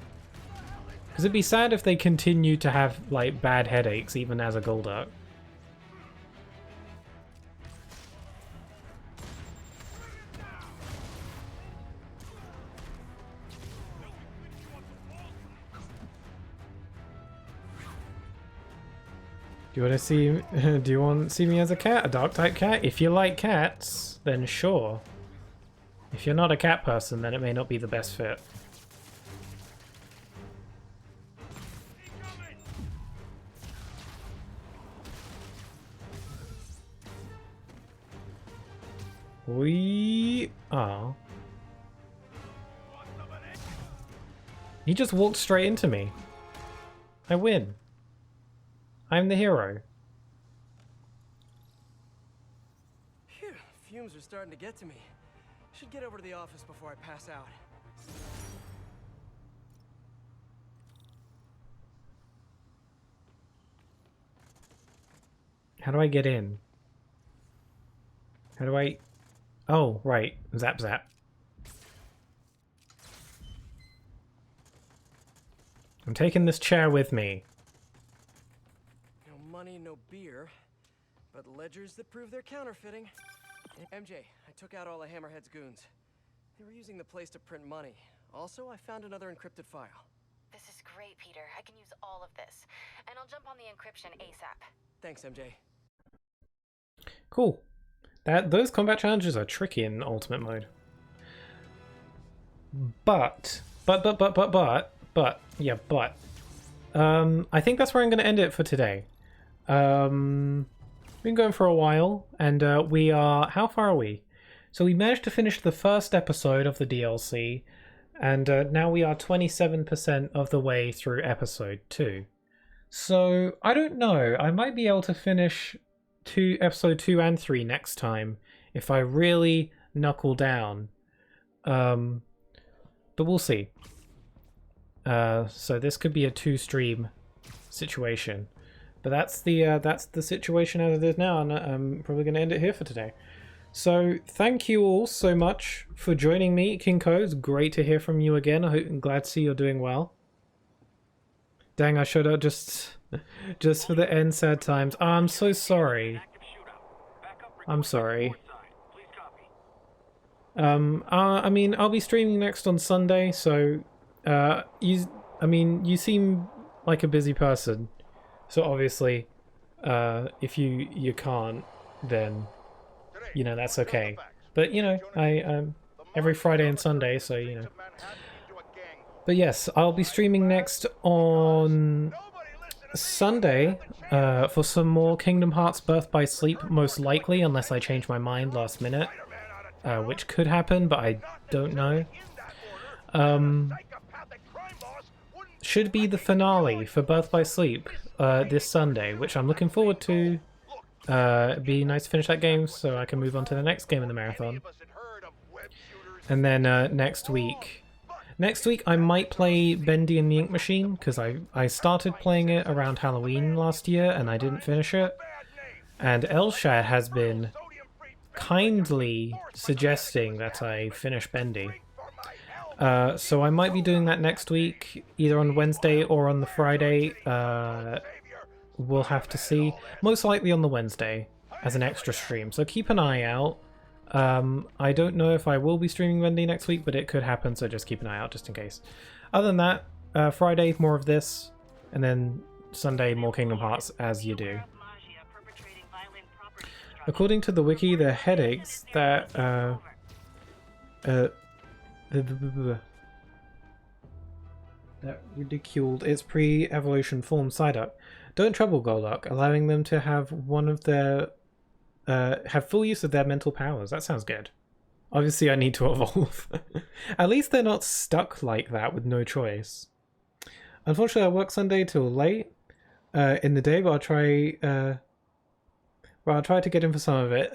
Because it'd be sad if they continue to have like bad headaches even as a Golduck. Do you want to see? Do you want to see me as a cat, a dark-type cat? If you like cats, then sure. If you're not a cat person, then it may not be the best fit. We are. He just walked straight into me. I win. I'm the hero. Phew, fumes are starting to get to me. Should get over to the office before I pass out. How do I get in? How do I... Oh, right. Zap zap. I'm taking this chair with me. No money, no beer, but ledgers that prove they're counterfeiting. MJ, I took out all of Hammerhead's goons. They were using the place to print money. Also, I found another encrypted file. This is great, Peter. I can use all of this. And I'll jump on the encryption ASAP. Thanks, MJ. Cool. Those combat challenges are tricky in Ultimate mode. But, I think that's where I'm going to end it for today. We've been going for a while, and we are... How far are we? So we managed to finish the first episode of the DLC, and now we are 27% of the way through episode 2. So, I don't know, I might be able to finish episode 2 and 3 next time if I really knuckle down. But we'll see. So this could be a 2-stream situation. But that's the situation as it is now, and I'm probably going to end it here for today. So thank you all so much for joining me, Kinko. It's great to hear from you again. I'm glad to see you're doing well. Dang, I should have just for the end sad times. Oh, I'm so sorry. I'm sorry. I mean, I'll be streaming next on Sunday, so you seem like a busy person. So obviously, if you can't, then you know, that's okay. But, you know, I every Friday and Sunday, so, you know. But yes, I'll be streaming next on Sunday for some more Kingdom Hearts Birth by Sleep, most likely, unless I change my mind last minute, which could happen, but I don't know. Should be the finale for Birth by Sleep this Sunday, which I'm looking forward to. It'd be nice to finish that game so I can move on to the next game in the marathon. And then next week I might play Bendy and the Ink Machine, because I started playing it around Halloween last year and I didn't finish it. And Elshad has been kindly suggesting that I finish Bendy. So I might be doing that next week, either on Wednesday or on the Friday. We'll have to see. Most likely on the Wednesday as an extra stream, so keep an eye out. I don't know if I will be streaming Bendy next week, but it could happen, so just keep an eye out just in case. Other than that, Friday more of this, and then Sunday more Kingdom Hearts as you do. According to the wiki, the headaches that that ridiculed its pre-evolution form Psyduck don't trouble Golduck, allowing them to have one of their have full use of their mental powers. That sounds good. Obviously I need to evolve. At least they're not stuck like that with no choice. Unfortunately I work Sunday till late in the day, but I'll try to get in for some of it.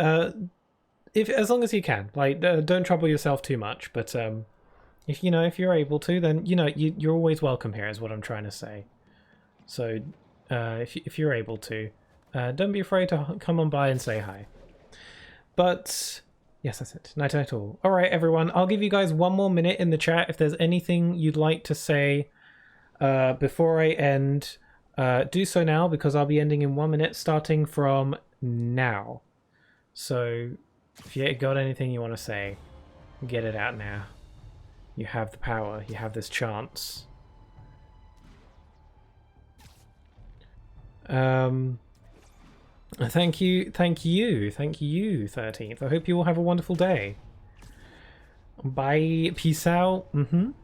As long as you can. Like, don't trouble yourself too much, but if you're able to, then you're always welcome here, is what I'm trying to say. So if you're able to, don't be afraid to come on by and say hi. But yes, that's it. Night night all. All right, everyone. I'll give you guys one more minute in the chat if there's anything you'd like to say before I end. Do so now, because I'll be ending in 1 minute, starting from now. So if you got anything you want to say, get it out now. You have the power. You have this chance. Thank you, 13th. I hope you all have a wonderful day. Bye, peace out. I'm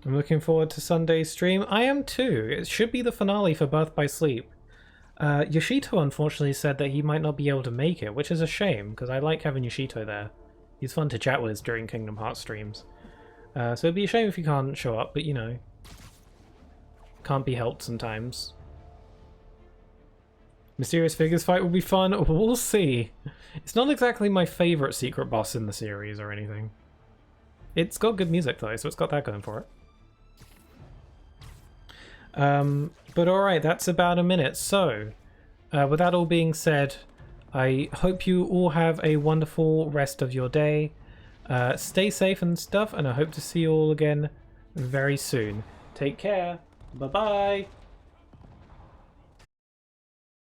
looking forward to Sunday's stream. I am too. It should be the finale for Birth by Sleep. Yoshito unfortunately said that he might not be able to make it, which is a shame, because I like having Yoshito there. He's fun to chat with during Kingdom Hearts streams. So it'd be a shame if he can't show up, but can't be helped sometimes. Mysterious Figures fight will be fun. We'll see. It's not exactly my favourite secret boss in the series or anything. It's got good music though, so it's got that going for it. But alright, that's about a minute. So, with that all being said, I hope you all have a wonderful rest of your day. Stay safe and stuff, and I hope to see you all again very soon. Take care. Bye-bye.